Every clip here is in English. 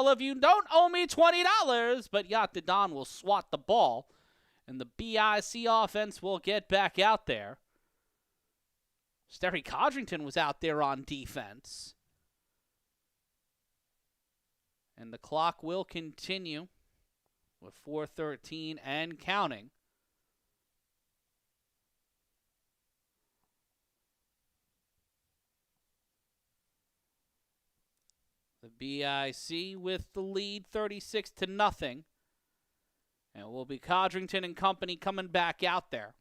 all of you don't owe me $20, but Yacht Don will swat the ball, and the BIC offense will get back out there. Sterry Codrington was out there on defense. And the clock will continue with 4:13 and counting. The BIC with the lead 36-0. And it will be Codrington and company coming back out there.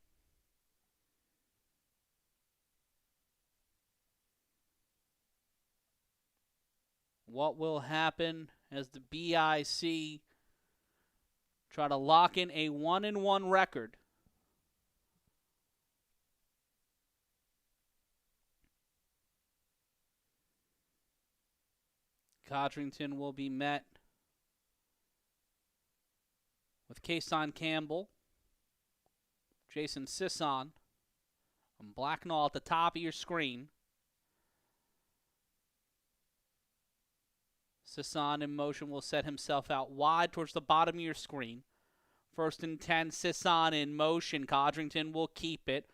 What will happen as the BIC try to lock in a 1-1 record? Codrington will be met with Kason Campbell, Jason Sisson, and Blacknall at the top of your screen. Sisson in motion will set himself out wide towards the bottom of your screen. 1st and 10, Sisson in motion. Codrington will keep it.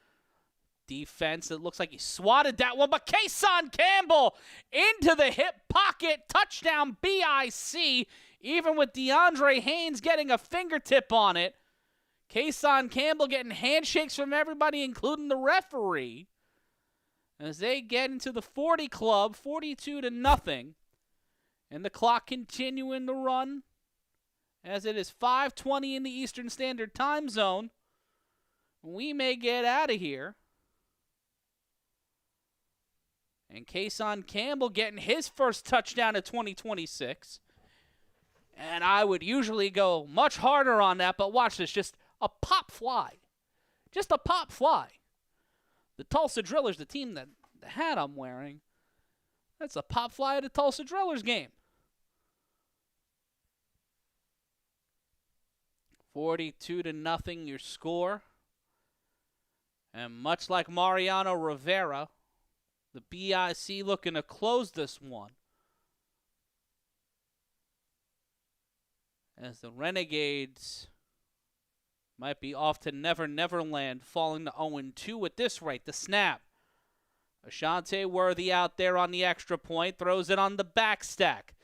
Defense, it looks like he swatted that one, but Kason Campbell into the hip pocket. Touchdown BIC, even with DeAndre Haynes getting a fingertip on it. Kason Campbell getting handshakes from everybody, including the referee, as they get into the 40 club, 42-0. And the clock continuing to run as it is 5:20 in the Eastern Standard Time Zone. We may get out of here. And Kason Campbell getting his first touchdown of 2026. And I would usually go much harder on that, but watch this. Just a pop fly. Just a pop fly. The Tulsa Drillers, the team that the hat I'm wearing, that's a pop fly at the Tulsa Drillers game. 42-0 your score. And much like Mariano Rivera, the BIC looking to close this one, as the Renegades might be off to Never Never Land, falling to 0-2 at this rate. The snap. Ashante Worthy out there on the extra point, throws it on the back stack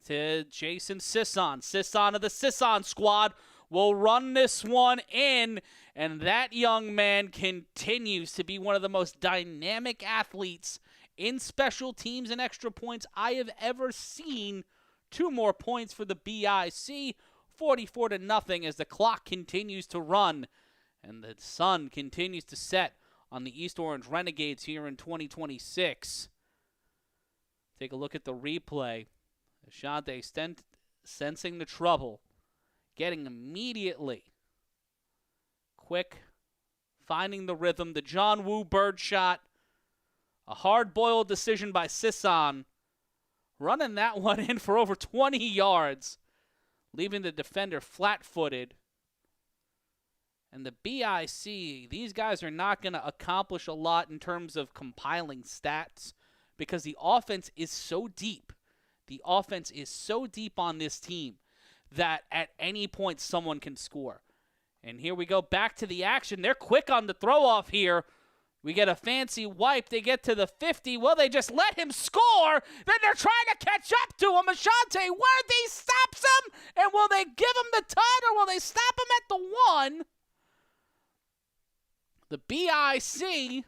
to Jason Sisson. Sisson of the Sisson squad will run this one in, and that young man continues to be one of the most dynamic athletes in special teams and extra points I have ever seen. 2 more points for the BIC, 44-0 as the clock continues to run and the sun continues to set on the East Orange Renegades here in 2026. Take a look at the replay. Ashante sensing the trouble, getting immediately quick, finding the rhythm. The John Woo bird shot, a hard-boiled decision by Sisson, running that one in for over 20 yards, leaving the defender flat-footed. And the BIC, these guys are not going to accomplish a lot in terms of compiling stats because the offense is so deep. The offense is so deep on this team that at any point someone can score. And here we go back to the action. They're quick on the throw-off here. We get a fancy wipe. They get to the 50. Well, they just let him score. Then they're trying to catch up to him. Ashante Worthy stops him. And will they give him the ton or will they stop him at the 1? The BIC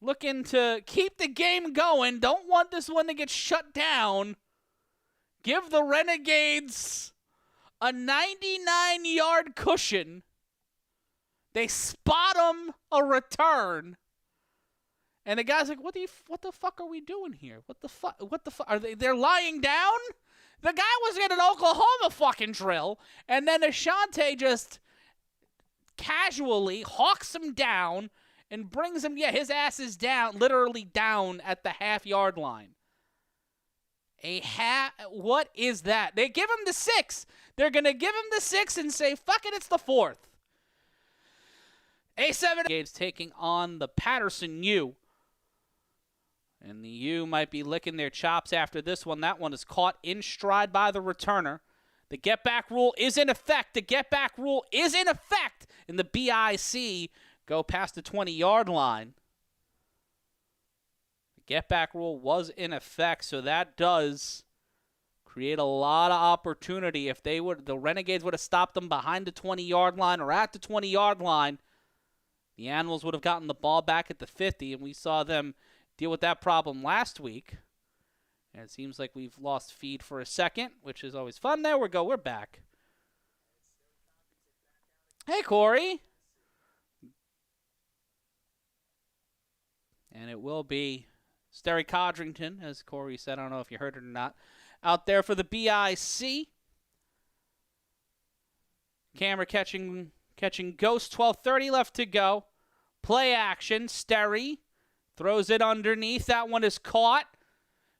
looking to keep the game going. Don't want this one to get shut down. Give the Renegades a 99-yard cushion. They spot him a return. And the guy's like, what the fuck are we doing here? What the fuck? Are they're lying down? The guy was in an Oklahoma fucking drill. And then Ashante just casually hawks him down and brings him, his ass is down, literally down at the half-yard line. What is that? They give him the 6. They're going to give him the 6 and say, fuck it, it's the 4th. A7FL taking on the Paterson U. And the U might be licking their chops after this one. That one is caught in stride by the returner. The get-back rule is in effect. The get-back rule is in effect. And the BIC go past the 20-yard line. The get-back rule was in effect, so that does create a lot of opportunity. If the Renegades would have stopped them behind the 20-yard line or at the 20-yard line, the Animals would have gotten the ball back at the 50, and we saw them deal with that problem last week. And it seems like we've lost feed for a second, which is always fun. There we go. We're back. Hey, Corey. And it will be Sterry Codrington, as Corey said. I don't know if you heard it or not. Out there for the BIC. Camera catching Ghost. 12:30 left to go. Play action. Sterry throws it underneath. That one is caught.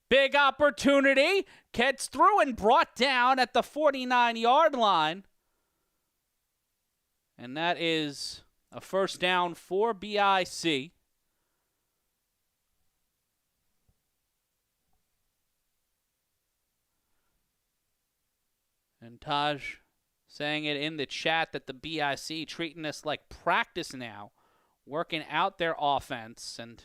Big opportunity. Gets through and brought down at the 49-yard line. And that is a first down for BIC. And Taj saying it in the chat that the BIC treating this like practice now, working out their offense, and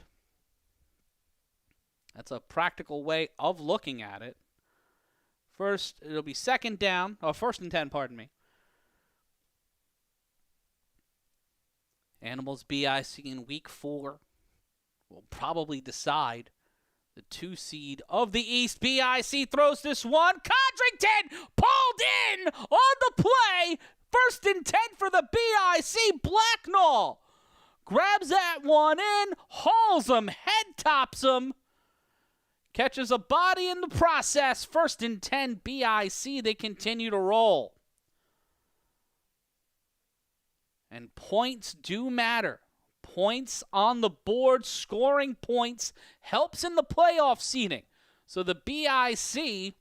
that's a practical way of looking at it. First, it'll be second down, or first and 10, pardon me. Animals BIC in week 4 will probably decide the 2 seed of the East. BIC throws this one. Codrington pulled in on the play. First and 10 for the BIC. Blacknall grabs that one in, hauls him, head tops him, catches a body in the process. First and 10 BIC. They continue to roll. And points do matter. Points on the board, scoring points, helps in the playoff seeding. So the BIC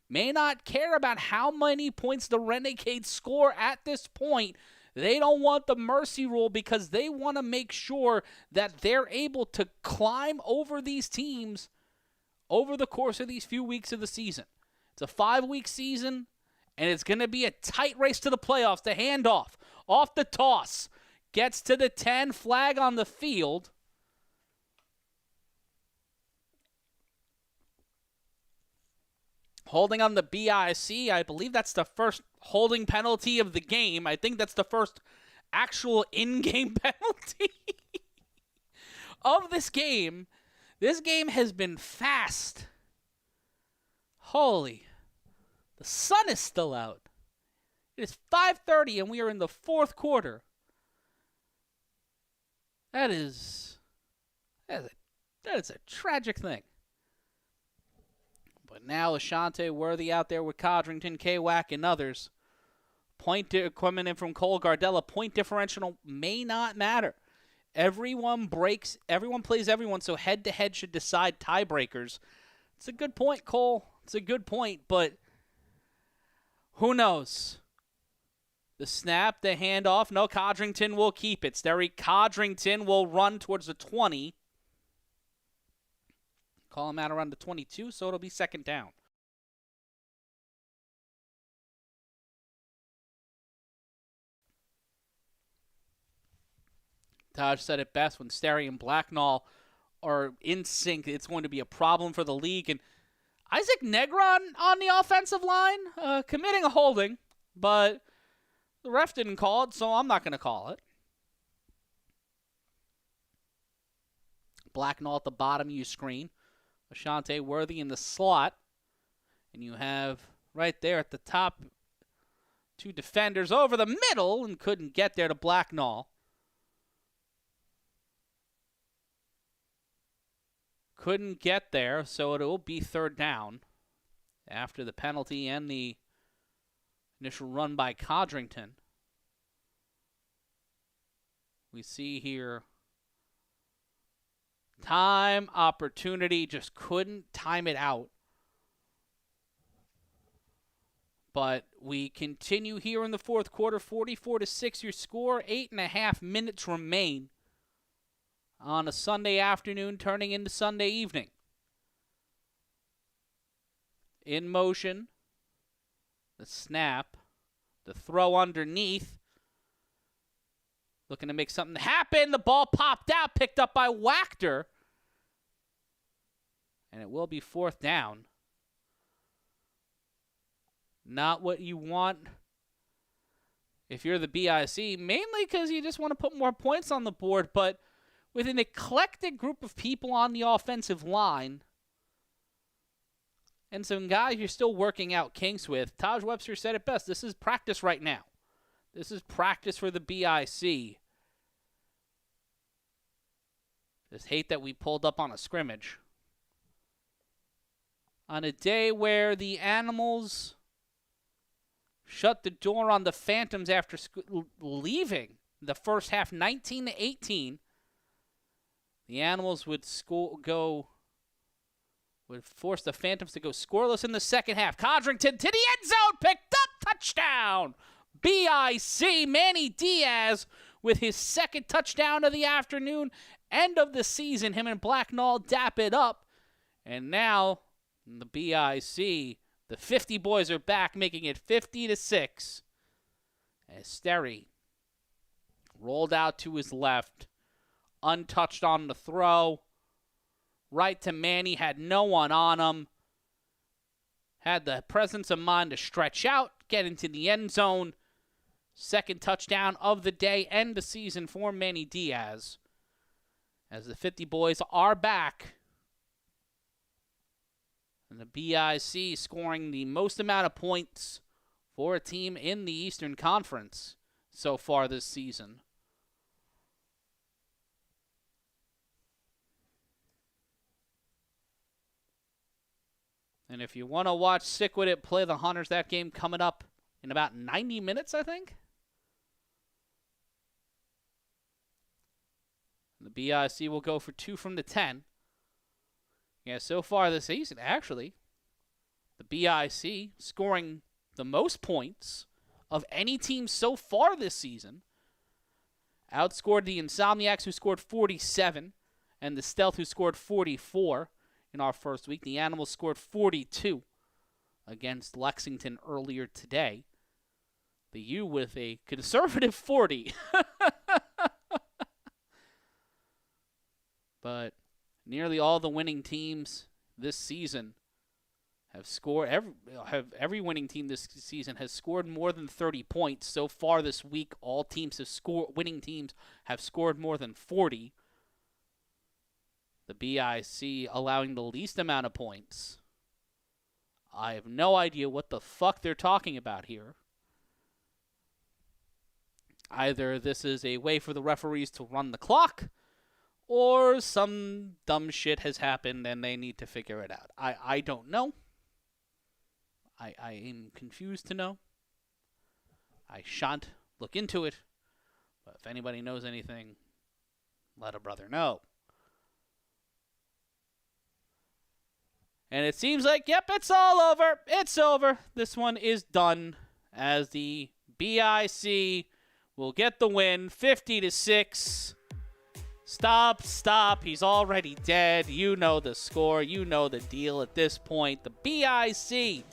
may not care about how many points the Renegades score at this point. They don't want the mercy rule because they want to make sure that they're able to climb over these teams over the course of these few weeks of the season. It's a 5-week season, and it's going to be a tight race to the playoffs. The handoff, off the toss, gets to the 10, flag on the field. Holding on the BIC, I believe that's the first holding penalty of the game. I think that's the first actual in-game penalty of this game. This game has been fast. Holy, the sun is still out. It is 5:30 and we are in the 4th quarter. That is a tragic thing. But now Ashante Worthy out there with Codrington, K-Wack, and others. Point coming in from Cole Gardella. Point differential may not matter. Everyone plays everyone, so head-to-head should decide tiebreakers. It's a good point, Cole. It's a good point, but who knows? The snap, the handoff. No, Codrington will keep it. Sterry Codrington will run towards the 20. Call him out around the 22, so it'll be second down. Taj said it best, when Sterry and Blacknall are in sync, it's going to be a problem for the league. And Isaac Negron on the offensive line, committing a holding, but the ref didn't call it, so I'm not going to call it. Blacknall at the bottom of your screen. Ashante Worthy in the slot. And you have right there at the top 2 defenders over the middle and couldn't get there to Blacknall. Couldn't get there, so it will be third down after the penalty and the initial run by Codrington. We see here time, opportunity, just couldn't time it out. But we continue here in the 4th quarter, 44-6 your score, 8.5 minutes remain. on a Sunday afternoon turning into Sunday evening. In motion, the snap, the throw underneath. Looking to make something happen. The ball popped out, picked up by Wachter. And it will be 4th down. Not what you want if you're the BIC, mainly because you just want to put more points on the board, but with an eclectic group of people on the offensive line and some guys you're still working out kinks with, Taj Webster said it best. This is practice right now. This is practice for the BIC. Just hate that we pulled up on a scrimmage. On a day where the Animals shut the door on the Phantoms after leaving the first half 19-18. The Animals would force the Phantoms to go scoreless in the second half. Codrington to the end zone, picked up, touchdown! BIC, Manny Diaz with his second touchdown of the afternoon, end of the season. Him and Blacknall dap it up. And now the BIC, the 50 boys are back, making it 50-6. As Sterry rolled out to his left, untouched on the throw. Right to Manny, had no one on him. Had the presence of mind to stretch out, get into the end zone. Second touchdown of the day, end the season for Manny Diaz. As the 50 boys are back. And the BIC scoring the most amount of points for a team in the Eastern Conference so far this season. And if you want to watch Sick With It play the Hunters, that game coming up in about 90 minutes, I think. The BIC will go for 2 from the 10. Yeah, so far this season, actually, the BIC scoring the most points of any team so far this season. Outscored the Insomniacs, who scored 47, and the Stealth, who scored 44 in our first week. The Animals scored 42 against Lexington earlier today. The U with a conservative 40. But nearly all the winning teams this season have scored. Every winning team this season has scored more than 30 points. So far this week, all teams have scored. Winning teams have scored more than 40. The BIC allowing the least amount of points. I have no idea what the fuck they're talking about here. Either this is a way for the referees to run the clock, or some dumb shit has happened and they need to figure it out. I don't know. I am confused to know. I shan't look into it. But if anybody knows anything, let a brother know. And it seems like, yep, it's all over. It's over. This one is done as the BIC will get the win, 50-6. Stop. He's already dead. You know the score. You know the deal at this point. The BIC,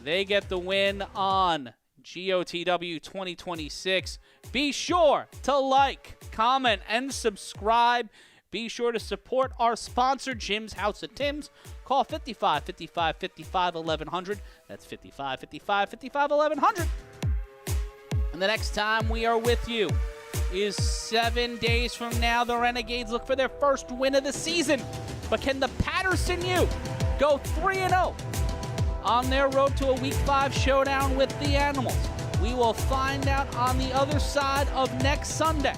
they get the win on GOTW 2026. Be sure to like, comment, and subscribe. Be sure to support our sponsor, Jim's House of Tim's. Call 55 55 55 1100. That's 55 55 55 1100. And the next time we are with you is 7 days from now. The Renegades look for their first win of the season. But can the Paterson U go 3-0 on their road to a Week 5 showdown with the Animals? We will find out on the other side of next Sunday.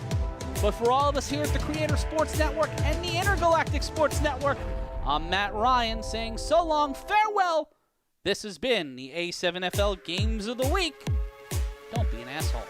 But for all of us here at the Creator Sports Network and the Intergalactic Sports Network, I'm Matt Ryan saying so long, farewell. This has been the A7FL Games of the Week. Don't be an asshole.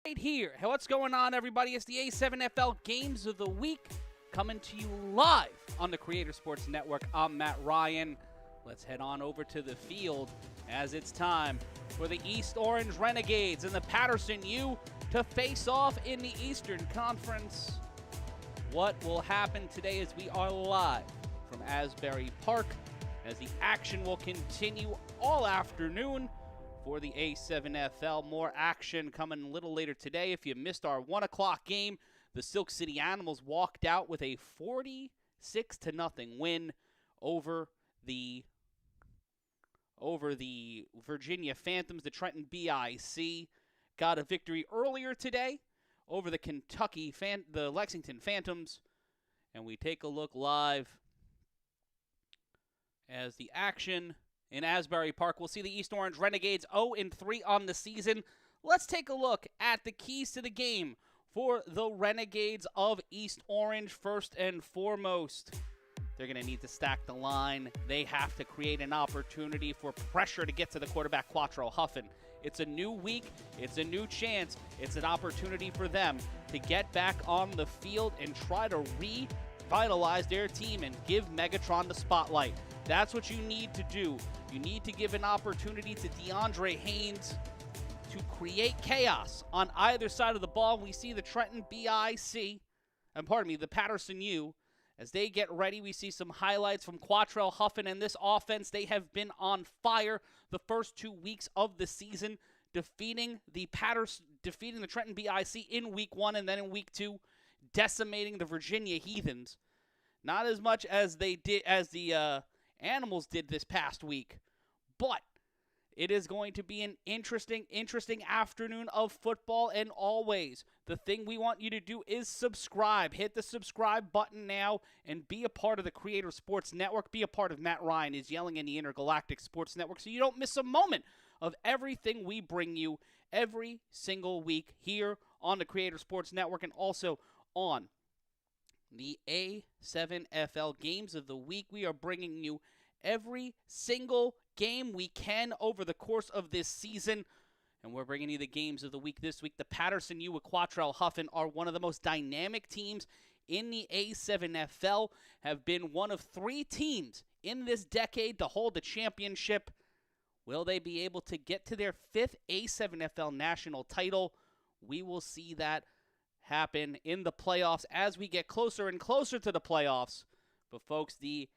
Right here. Hey, what's going on, everybody? It's the A7FL Games of the Week coming to you live on the Creator Sports Network. I'm Matt Ryan. Let's head on over to the field as it's time for the East Orange Renegades and the Paterson U to face off in the Eastern Conference. What will happen today is we are live from Asbury Park as the action will continue all afternoon for the A7FL. More action coming a little later today. If you missed our 1 o'clock game, the Silk City Animals walked out with a 46-0 win over the Virginia Phantoms. The Trenton BIC got a victory earlier today over the Lexington Phantoms. And we take a look live as the action in Asbury Park. We'll see the East Orange Renegades 0-3 on the season. Let's take a look at the keys to the game for the Renegades of East Orange. First and foremost, they're going to need to stack the line. They have to create an opportunity for pressure to get to the quarterback, Huff. It's a new week. It's a new chance. It's an opportunity for them to get back on the field and try to revitalize their team and give Megatron the spotlight. That's what you need to do. You need to give an opportunity to DeAndre Haynes to create chaos on either side of the ball. We see the Trenton the Paterson U. As they get ready, we see some highlights from Huff and this offense. They have been on fire the first 2 weeks of the season, defeating the Trenton BIC in week 1 and then in week 2, decimating the Virginia Heathens. Not as much as the Animals did this past week, but it is going to be an interesting afternoon of football. And always, the thing we want you to do is subscribe. Hit the subscribe button now and be a part of the Creator Sports Network. Be a part of Matt Ryan is Yelling in the Intergalactic Sports Network so you don't miss a moment of everything we bring you every single week here on the Creator Sports Network and also on the A7FL Games of the Week. We are bringing you every single game we can over the course of this season. And we're bringing you the games of the week this week. The Paterson U with Huff are one of the most dynamic teams in the A7FL, have been one of 3 teams in this decade to hold the championship. Will they be able to get to their 5th A7FL national title? We will see that happen in the playoffs as we get closer and closer to the playoffs. But folks, the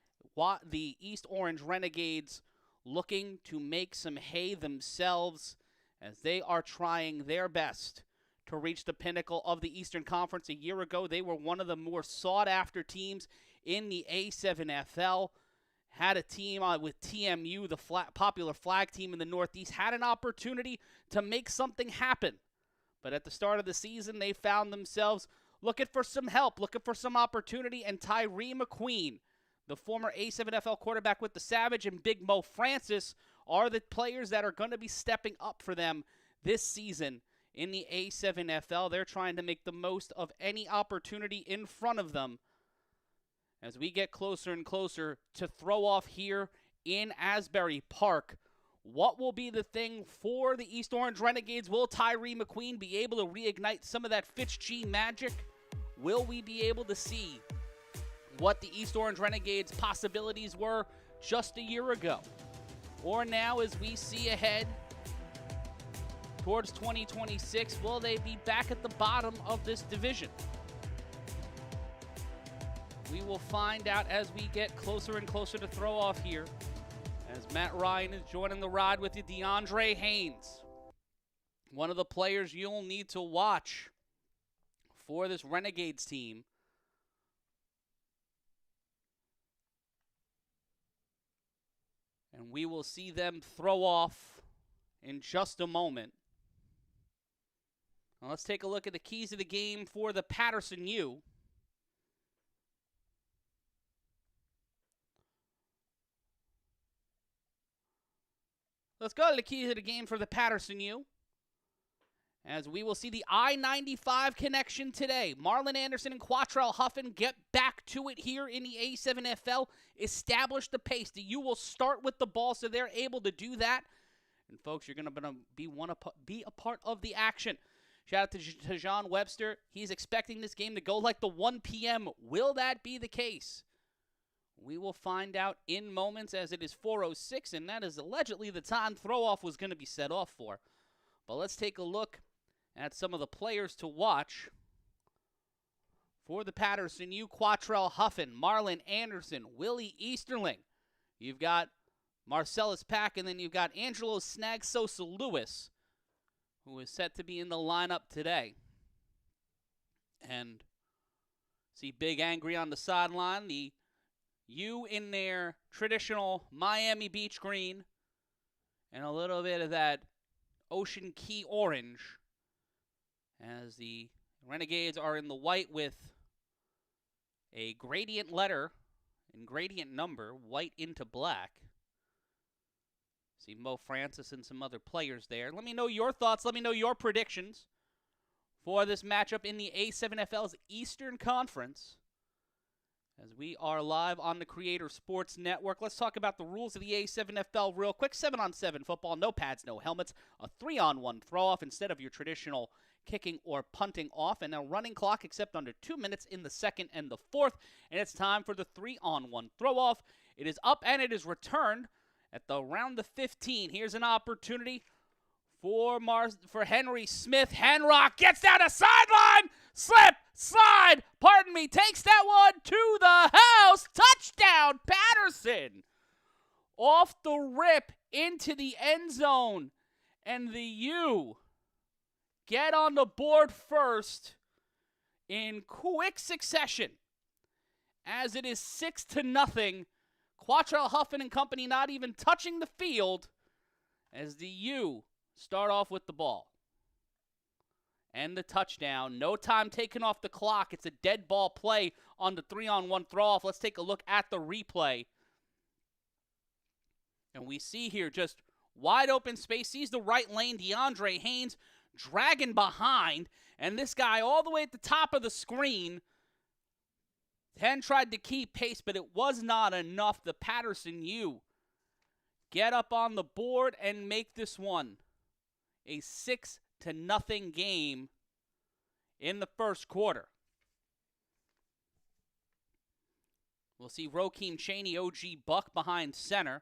East Orange Renegades looking to make some hay themselves as they are trying their best to reach the pinnacle of the Eastern Conference. A year ago, they were one of the more sought-after teams in the A7FL. Had a team with TMU, the popular flag team in the Northeast, had an opportunity to make something happen. But at the start of the season, they found themselves looking for some help, looking for some opportunity, and Tyree McQueen, the former A7FL quarterback with the Savage, and Big Mo Francis are the players that are going to be stepping up for them this season in the A7FL. They're trying to make the most of any opportunity in front of them as we get closer and closer to throw off here in Asbury Park. What will be the thing for the East Orange Renegades? Will Tyree McQueen be able to reignite some of that Fitch G magic? Will we be able to see what the East Orange Renegades' possibilities were just a year ago? Or now, as we see ahead towards 2026, will they be back at the bottom of this division? We will find out as we get closer and closer to throw off here. As Matt Ryan is joining the ride with you, DeAndre Haynes, one of the players you'll need to watch for this Renegades team. And we will see them throw off in just a moment. Now let's take a look at the keys of the game for the Paterson U. Let's go to the keys of the game for the Paterson U. As we will see the I-95 connection today. Marlon Anderson and Huff get back to it here in the A7FL. Establish the pace. The U will start with the ball, so they're able to do that. And folks, you're going to be a part of the action. Shout out to John Webster. He's expecting this game to go like the 1 p.m. Will that be the case? We will find out in moments, as it is 4:06, and that is allegedly the time throw-off was going to be set off for. But let's take a look at some of the players to watch for the Paterson U. Quattrell Huffin, Marlon Anderson, Willie Easterling. You've got Marcellus Pack, and then you've got Angelo Snagsosa Lewis, who is set to be in the lineup today. And see Big Angry on the sideline. The U in their traditional Miami Beach green and a little bit of that Ocean Key orange, as the Renegades are in the white with a gradient letter and gradient number, white into black. See Mo Francis and some other players there. Let me know your thoughts. Let me know your predictions for this matchup in the A7FL's Eastern Conference, as we are live on the Creator Sports Network. Let's talk about the rules of the A7FL real quick. 7-on-7 football, no pads, no helmets, a 3-on-1 throw-off instead of your traditional kicking or punting off, and a running clock except under 2 minutes in the second and the fourth. And it's time for the 3-on-1 throw-off. It is up and it is returned at the around the 15. Here's an opportunity for Henry Smith. Henrock gets down a sideline, slide, takes that one to the house. Touchdown, Paterson. Off the rip into the end zone. And the U get on the board first in quick succession, as it is 6-0. Quattrell Huffin and company not even touching the field, as the U start off with the ball. And the touchdown. No time taken off the clock. It's a dead ball play on the 3-on-1 throw-off. Let's take a look at the replay. And we see here just wide open space. Sees the right lane. DeAndre Haynes dragging behind. And this guy all the way at the top of the screen. 10 tried to keep pace, but it was not enough. The Paterson U get up on the board and make this one a 6-0 game in the first quarter. We'll see Rokeem Chaney, OG Buck behind center.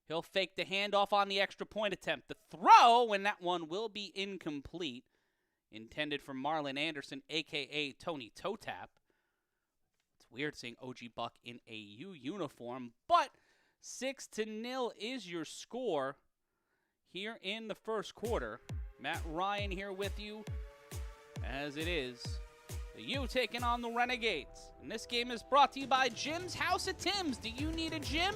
He'll fake the handoff on the extra point attempt. The throw, and that one will be incomplete. Intended for Marlon Anderson, a.k.a. Tony Toe Tap. It's weird seeing OG Buck in a U uniform, but 6-0 is your score here in the first quarter. Matt Ryan here with you, as it is the U taking on the Renegades. And this game is brought to you by Jim's House of Tim's. Do you need a gym?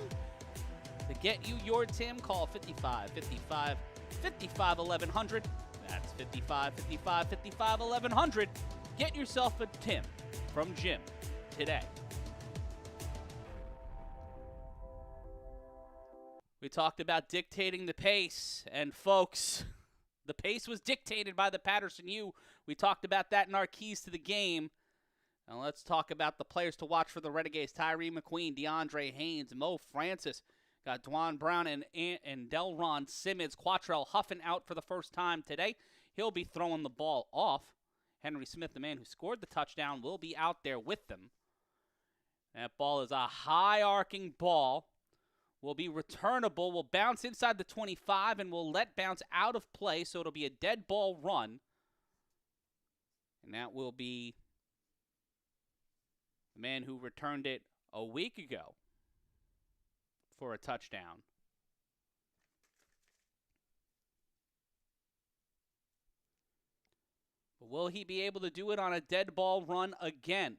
To get you your Tim, call 55-55-55-1100. That's 55-55-55-1100. Get yourself a Tim from Jim today. We talked about dictating the pace, and folks, the pace was dictated by the Paterson U. We talked about that in our keys to the game. Now let's talk about the players to watch for the Renegades. Tyree McQueen, DeAndre Haynes, Mo Francis. Got Dwan Brown and Delron Simmons. Quattrell Huffin out for the first time today. He'll be throwing the ball off. Henry Smith, the man who scored the touchdown, will be out there with them. That ball is a high-arcing ball. Will be returnable. Will bounce inside the 25 and will let bounce out of play, so it'll be a dead ball run. And that will be the man who returned it a week ago for a touchdown. But will he be able to do it on a dead ball run again?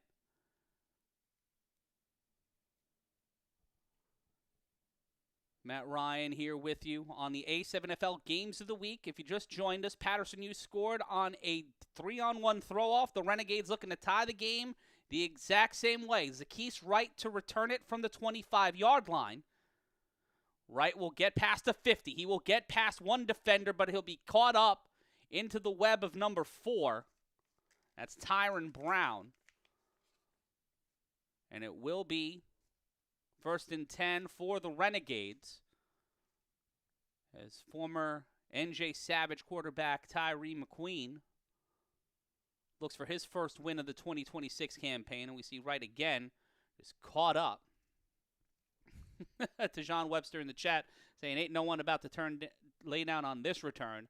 Matt Ryan here with you on the A7FL Games of the Week. If you just joined us, Paterson U scored on a 3-on-1 throw-off. The Renegades looking to tie the game the exact same way. Zakis Wright to return it from the 25-yard line. Wright will get past the 50. He will get past one defender, but he'll be caught up into the web of number 4. That's Tyron Brown. And it will be 1st and 10 for the Renegades, as former NJ Savage quarterback Tyree McQueen looks for his first win of the 2026 campaign, and we see Wright again is caught up. To John Webster in the chat saying, ain't no one about to lay down on this return.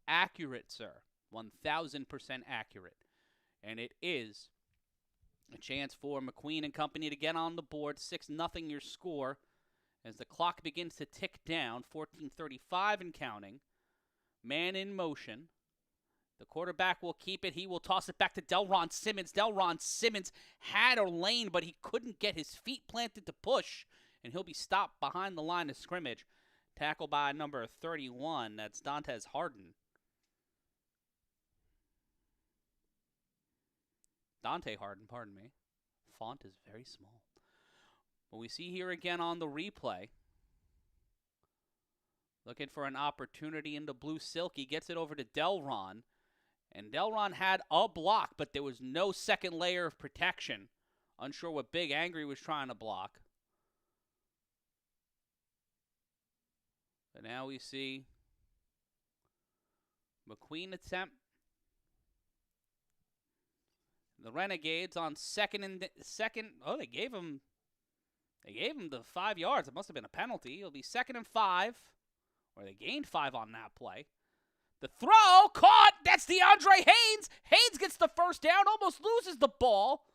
Accurate, sir. 1,000% accurate. And it is a chance for McQueen and company to get on the board. 6-0 your score as the clock begins to tick down. 14:35 and counting. Man in motion. The quarterback will keep it. He will toss it back to Delron Simmons. Delron Simmons had a lane, but he couldn't get his feet planted to push. And he'll be stopped behind the line of scrimmage. Tackled by number 31. That's Dantes Harden. Dante Harden, pardon me. Font is very small. But we see here again on the replay. Looking for an opportunity in the blue silk. He gets it over to Delron. And Delron had a block, but there was no second layer of protection. Unsure what Big Angry was trying to block. But now we see McQueen attempt. The Renegades on second. Oh, they gave him the 5 yards. It must have been a penalty. It'll be 2nd and 5, or they gained 5 on that play. The throw caught. That's DeAndre Haynes. Haynes gets the first down, almost loses the ball.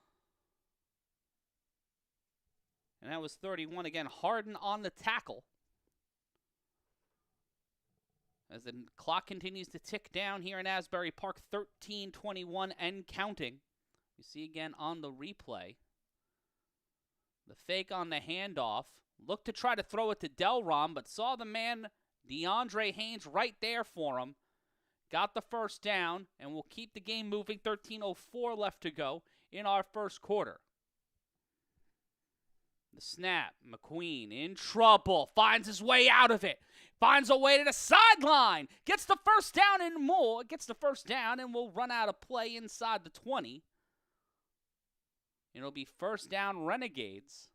And that was 31 again. Harden on the tackle. As the clock continues to tick down here in Asbury Park, 13:21 and counting. You see again on the replay. The fake on the handoff. Looked to try to throw it to Delron, but saw the man, DeAndre Haynes, right there for him. Got the first down, and will keep the game moving. 13:04 left to go in our first quarter. The snap. McQueen in trouble. Finds his way out of it. Finds a way to the sideline. Gets the first down and more. Gets the first down and will run out of play inside the 20. It'll be first down Renegades.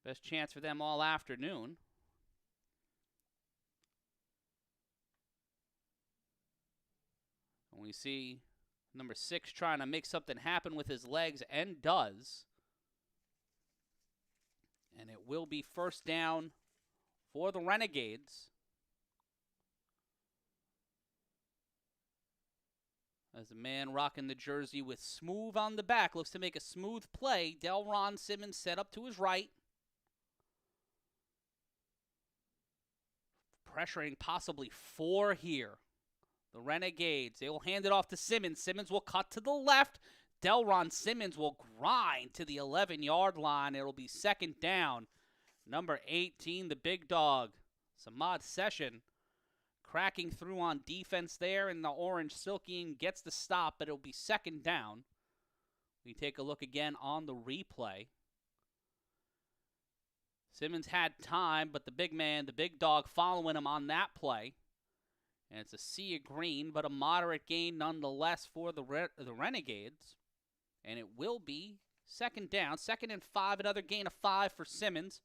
Best chance for them all afternoon. And we see number 6 trying to make something happen with his legs, and does. And it will be first down for the Renegades. As the man rocking the jersey with smooth on the back looks to make a smooth play. Delron Simmons set up to his right. Pressuring possibly 4 here. The Renegades, they will hand it off to Simmons. Simmons will cut to the left. Delron Simmons will grind to the 11-yard line. It'll be 2nd down. Number 18, the big dog, Samad Session, cracking through on defense there, and the orange silky gets the stop, but it'll be 2nd down. We take a look again on the replay. Simmons had time, but the big man, the big dog, following him on that play. And it's a sea of green, but a moderate gain nonetheless for the Renegades. And it will be 2nd down. 2nd and 5, another gain of 5 for Simmons.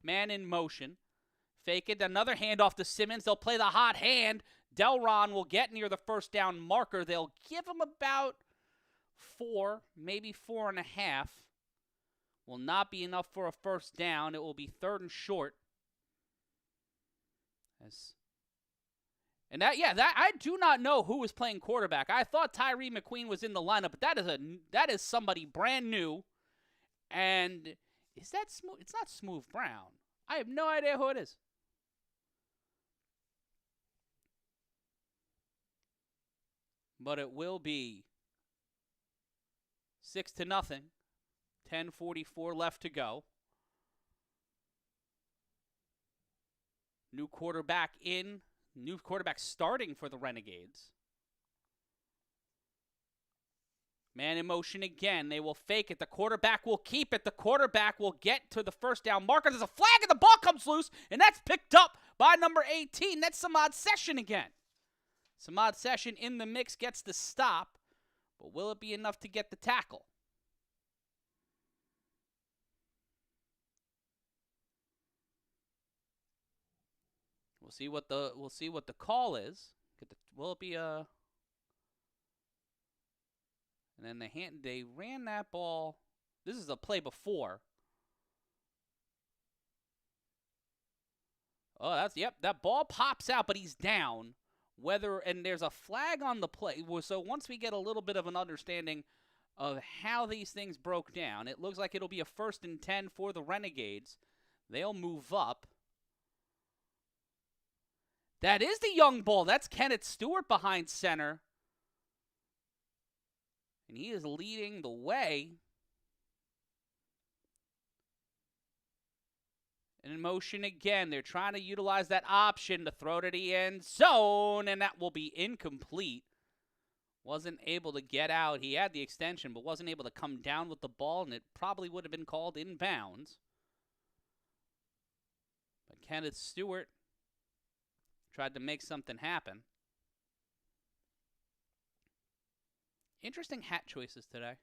Man in motion. Fake it. Another handoff to Simmons. They'll play the hot hand. Delron will get near the first down marker. They'll give him about 4, maybe 4.5. Will not be enough for a first down. It will be 3rd and short. And that I do not know who was playing quarterback. I thought Tyree McQueen was in the lineup, but that is somebody brand new. And is that Smooth? It's not Smooth Brown. I have no idea who it is. But it will be 6-0. 10:44 left to go. New quarterback starting for the Renegades. Man in motion again. They will fake it. The quarterback will keep it. The quarterback will get to the first down marker. There's a flag and the ball comes loose, and that's picked up by number 18. That's Samad Session again. Samad Session in the mix gets the stop, but will it be enough to get the tackle? We'll see what the call is. Will it be a And then they ran that ball. This is a play before. Oh, that ball pops out, but he's down. And there's a flag on the play. So once we get a little bit of an understanding of how these things broke down, it looks like it'll be a 1st and 10 for the Renegades. They'll move up. That is the young bull. That's Kenneth Stewart behind center. And he is leading the way. And in motion again. They're trying to utilize that option to throw to the end zone, and that will be incomplete. Wasn't able to get out. He had the extension, but wasn't able to come down with the ball, and it probably would have been called inbounds. But Kenneth Stewart tried to make something happen. Interesting hat choices today.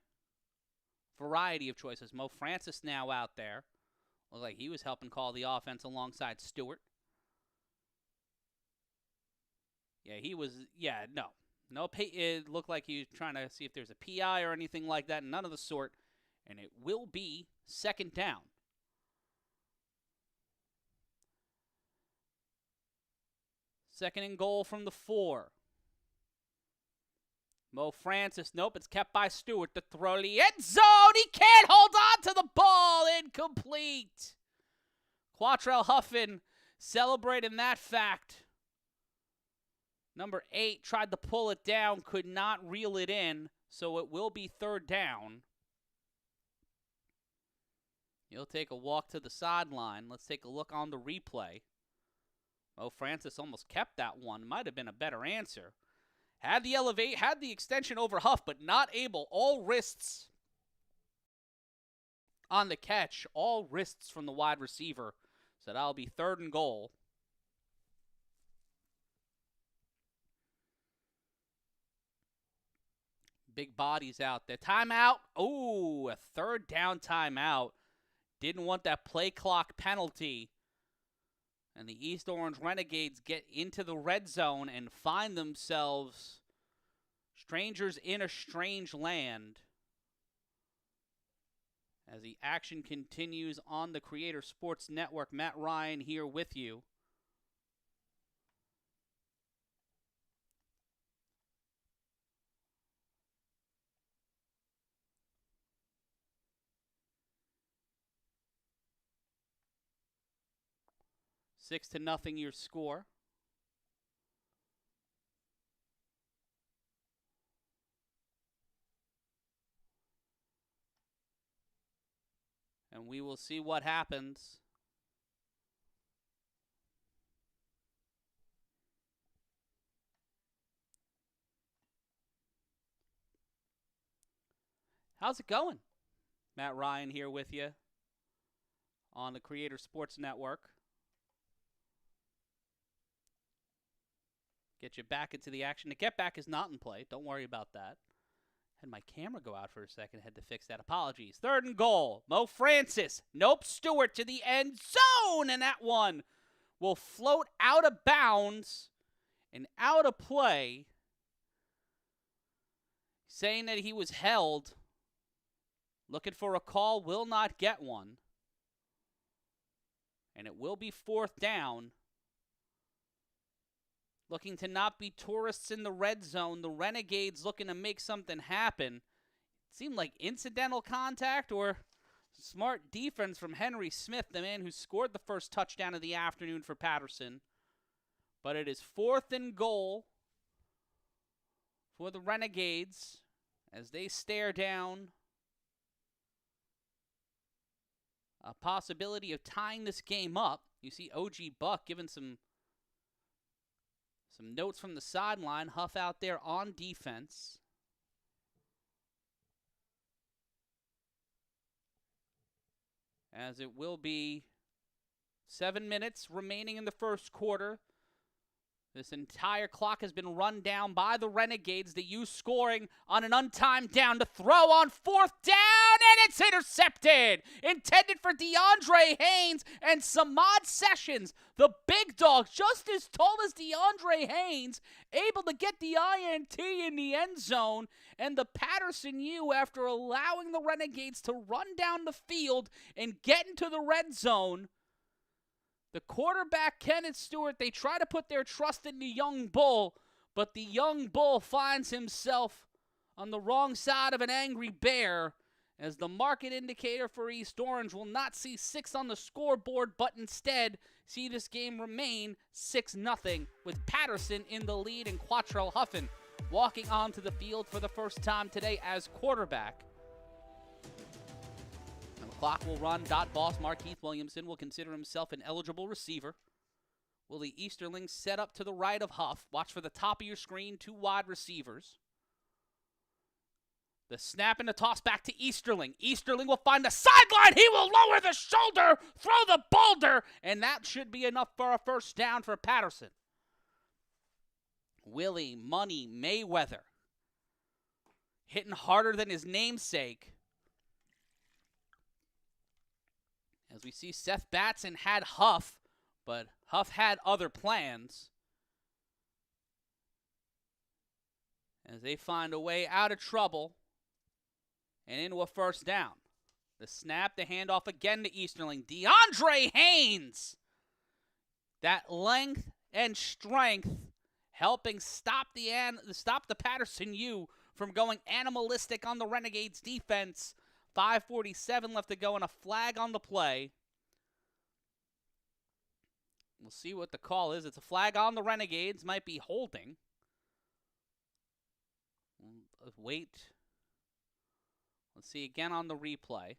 Variety of choices. Mo Francis now out there. Looked like he was helping call the offense alongside Stewart. Yeah, he was. Yeah, no. It looked like he was trying to see if there's a PI or anything like that. None of the sort. And it will be 2nd down. Second and goal from the 4. Mo Francis, nope, it's kept by Stewart to throw to the end zone. He can't hold on to the ball. Incomplete. Quatrell Huffin celebrating that fact. Number 8 tried to pull it down, could not reel it in, so it will be 3rd down. He'll take a walk to the sideline. Let's take a look on the replay. Mo Francis almost kept that one. Might have been a better answer. Had the extension over Huff, but not able. All wrists on the catch. All wrists from the wide receiver. So that'll be 3rd and goal. Big bodies out there. Timeout. Oh, a 3rd down timeout. Didn't want that play clock penalty. And the East Orange Renegades get into the red zone and find themselves strangers in a strange land. As the action continues on the Creator Sports Network, Matt Ryan here with you. Six to nothing your score. And we will see what happens. How's it going? Matt Ryan here with you on the Creator Sports Network. Get you back into the action. The get back is not in play. Don't worry about that. Had my camera go out for a second. Had to fix that. Apologies. 3rd and goal. Mo Francis. Nope. Stewart to the end zone. And that one will float out of bounds and out of play. Saying that he was held. Looking for a call. Will not get one. And it will be 4th down. Looking to not be tourists in the red zone. The Renegades looking to make something happen. It seemed like incidental contact or smart defense from Henry Smith, the man who scored the first touchdown of the afternoon for Paterson. But it is 4th and goal for the Renegades as they stare down a possibility of tying this game up. You see OG Buck giving some notes from the sideline. Huff out there on defense. As it will be 7 minutes remaining in the first quarter. This entire clock has been run down by the Renegades. The U scoring on an untimed down to throw on 4th down, and it's intercepted. Intended for DeAndre Haynes and Samad Sessions, the big dog, just as tall as DeAndre Haynes, able to get the INT in the end zone. And the Paterson U, after allowing the Renegades to run down the field and get into the red zone, the quarterback, Kenneth Stewart, they try to put their trust in the young bull, but the young bull finds himself on the wrong side of an angry bear, as the market indicator for East Orange will not see 6 on the scoreboard, but instead see this game remain 6-0, with Paterson in the lead and Quattrell Huffin walking onto the field for the first time today as quarterback. Clock will run. Boss Markeith Williamson will consider himself an eligible receiver. Willie Easterling set up to the right of Huff. Watch for the top of your screen, 2 wide receivers. The snap and the toss back to Easterling. Easterling will find the sideline. He will lower the shoulder, throw the boulder, and that should be enough for a first down for Paterson. Willie Money Mayweather hitting harder than his namesake. As we see, Seth Batson had Huff, but Huff had other plans. As they find a way out of trouble and into a first down. The snap, the handoff again to Easterling. DeAndre Haynes! That length and strength helping stop the Paterson U from going animalistic on the Renegades defense. 5:47 left to go and a flag on the play. We'll see what the call is. It's a flag on the Renegades. Might be holding. Wait. Let's see again on the replay.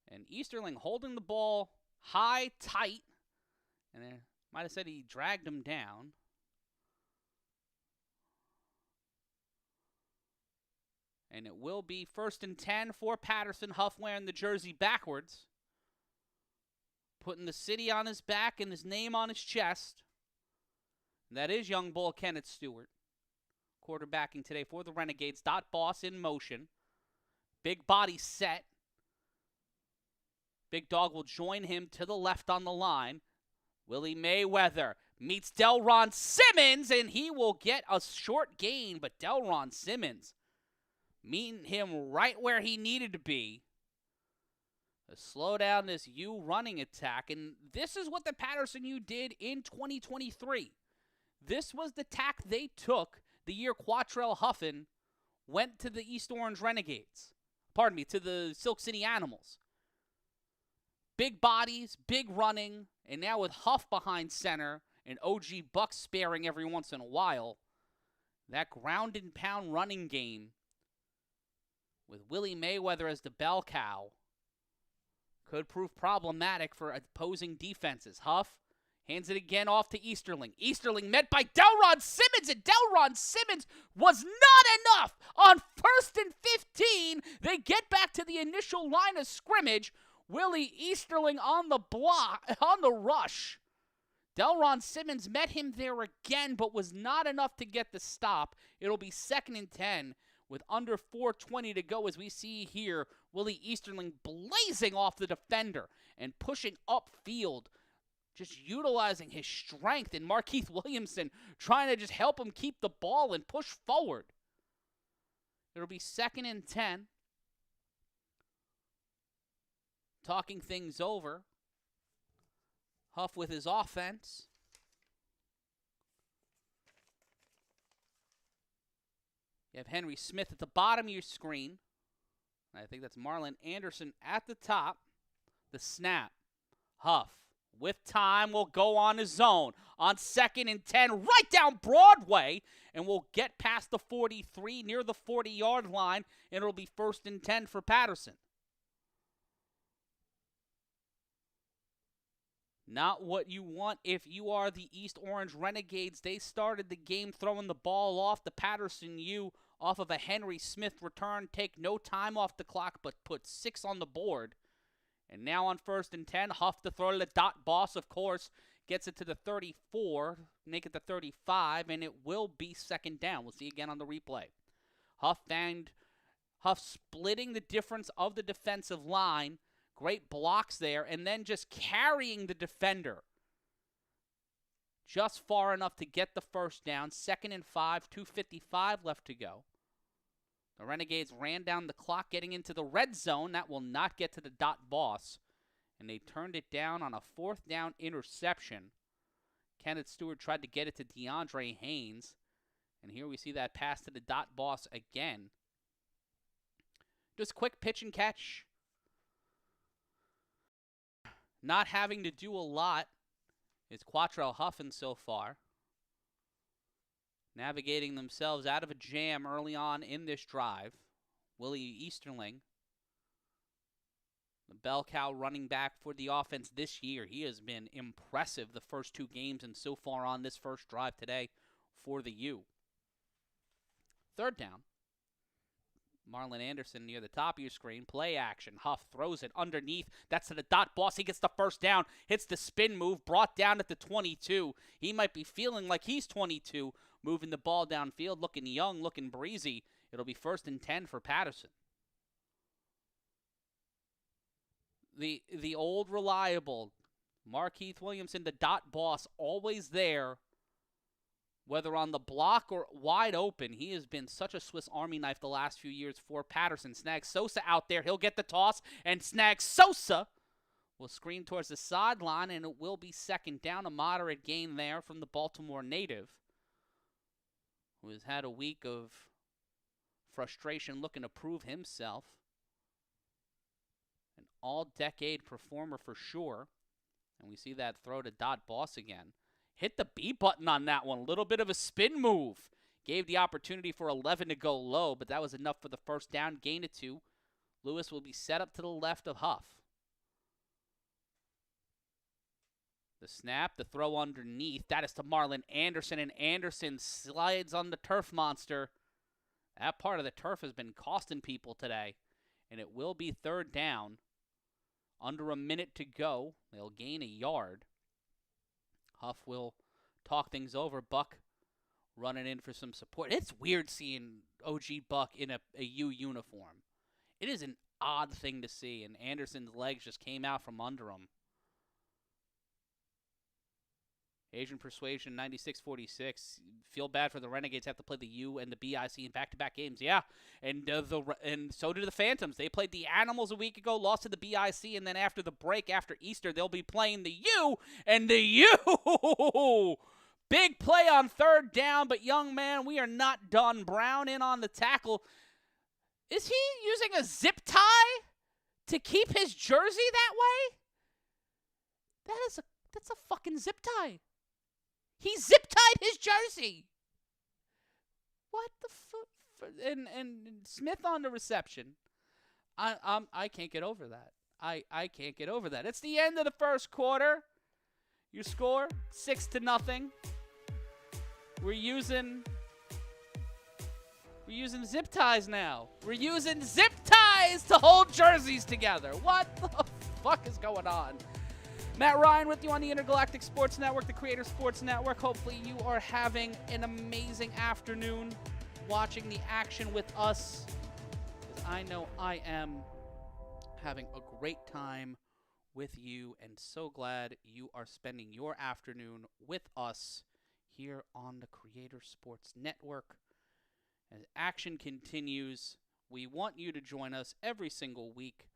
And Easterling holding the ball high, tight. And I might have said he dragged him down. And it will be 1st and 10 for Paterson. Huff wearing the jersey backwards. Putting the city on his back and his name on his chest. And that is young bull Kenneth Stewart. Quarterbacking today for the Renegades. Boss in motion. Big body set. Big dog will join him to the left on the line. Willie Mayweather meets Delron Simmons, and he will get a short gain. But Delron Simmons meeting him right where he needed to be. To slow down this U running attack. And this is what the Paterson U did in 2023. This was the tack they took the year Quattrell Huffin went to the East Orange Renegades. Pardon me, to the Silk City Animals. Big bodies, big running, and now with Huff behind center and OG Buck sparing every once in a while, that ground and pound running game with Willie Mayweather as the bell cow could prove problematic for opposing defenses. Huff hands it again off to Easterling. Easterling met by Delron Simmons, and Delron Simmons was not enough. On 1st and 15, they get back to the initial line of scrimmage. Willie Easterling on the block, on the rush. Delron Simmons met him there again, but was not enough to get the stop. It'll be 2nd and 10 with under 4:20 to go, as we see here Willie Easterling blazing off the defender and pushing upfield, just utilizing his strength, and Markeith Williamson trying to just help him keep the ball and push forward. It'll be 2nd and 10. Talking things over. Huff with his offense. You have Henry Smith at the bottom of your screen. I think that's Marlon Anderson at the top. The snap. Huff, with time, will go on his own. On 2nd and 10, right down Broadway. And will get past the 43, near the 40-yard line. And it'll be 1st and 10 for Paterson. Not what you want if you are the East Orange Renegades. They started the game throwing the ball off the Paterson U off of a Henry Smith return. Take no time off the clock, but put 6 on the board. And now on 1st and 10, Huff to throw to the boss, of course. gets it to the 34, make it the 35, and it will be second down. We'll see again on the replay. Huff splitting the difference of the defensive line. Great blocks there, and then just carrying the defender. Just far enough to get the first down. 2nd and 5, 2:55 left to go. The Renegades ran down the clock getting into the red zone. That will not get to the dot boss. And they turned it down on a 4th down interception. Kenneth Stewart tried to get it to DeAndre Haynes. And here we see that pass to the dot boss again. Just quick pitch and catch. Not having to do a lot is Quatrell Huffin so far. Navigating themselves out of a jam early on in this drive. Willie Easterling, the bell cow running back for the offense this year. He has been impressive the first 2 games and so far on this first drive today for the U. 3rd down. Marlon Anderson near the top of your screen. Play action. Huff throws it underneath. That's to the dot boss. He gets the first down. Hits the spin move. Brought down at the 22. He might be feeling like he's 22. Moving the ball downfield. Looking young. Looking breezy. It'll be 1st and 10 for Paterson. The old reliable Markeith Williamson, the dot boss, always there. Whether on the block or wide open, he has been such a Swiss Army knife the last few years for Paterson. Snags Sosa out there. He'll get the toss, and Snags Sosa will screen towards the sideline, and it will be second down. A moderate gain there from the Baltimore native, who has had a week of frustration looking to prove himself. An all-decade performer for sure. And we see that throw to dot boss again. Hit the B button on that one. A little bit of a spin move. Gave the opportunity for 11 to go low, but that was enough for the first down. Gain of 2. Lewis will be set up to the left of Huff. The snap, the throw underneath. That is to Marlon Anderson, and Anderson slides on the turf monster. That part of the turf has been costing people today, and it will be 3rd down. Under a minute to go. They'll gain a yard. Huff will talk things over. Buck running in for some support. It's weird seeing OG Buck in a U uniform. It is an odd thing to see, and Anderson's legs just came out from under him. Asian Persuasion, 96-46. Feel bad for the Renegades. Have to play the U and the BIC in back-to-back games. Yeah, and so did the Phantoms. They played the Animals a week ago, lost to the BIC, and then after the break, after Easter, they'll be playing the U, and the U! Big play on 3rd down, but young man, we are not done. Brown in on the tackle. Is he using a zip tie to keep his jersey that way? That's a fucking zip tie. He zip-tied his jersey. What the fuck? And Smith on the reception. I can't get over that. I can't get over that. It's the end of the first quarter. Your score, 6-0. We're using zip ties now. We're using zip ties to hold jerseys together. What the fuck is going on? Matt Ryan with you on the Intergalactic Sports Network, the Creator Sports Network. Hopefully you are having an amazing afternoon watching the action with us, because I know I am having a great time with you, and so glad you are spending your afternoon with us here on the Creator Sports Network. As action continues, we want you to join us every single week.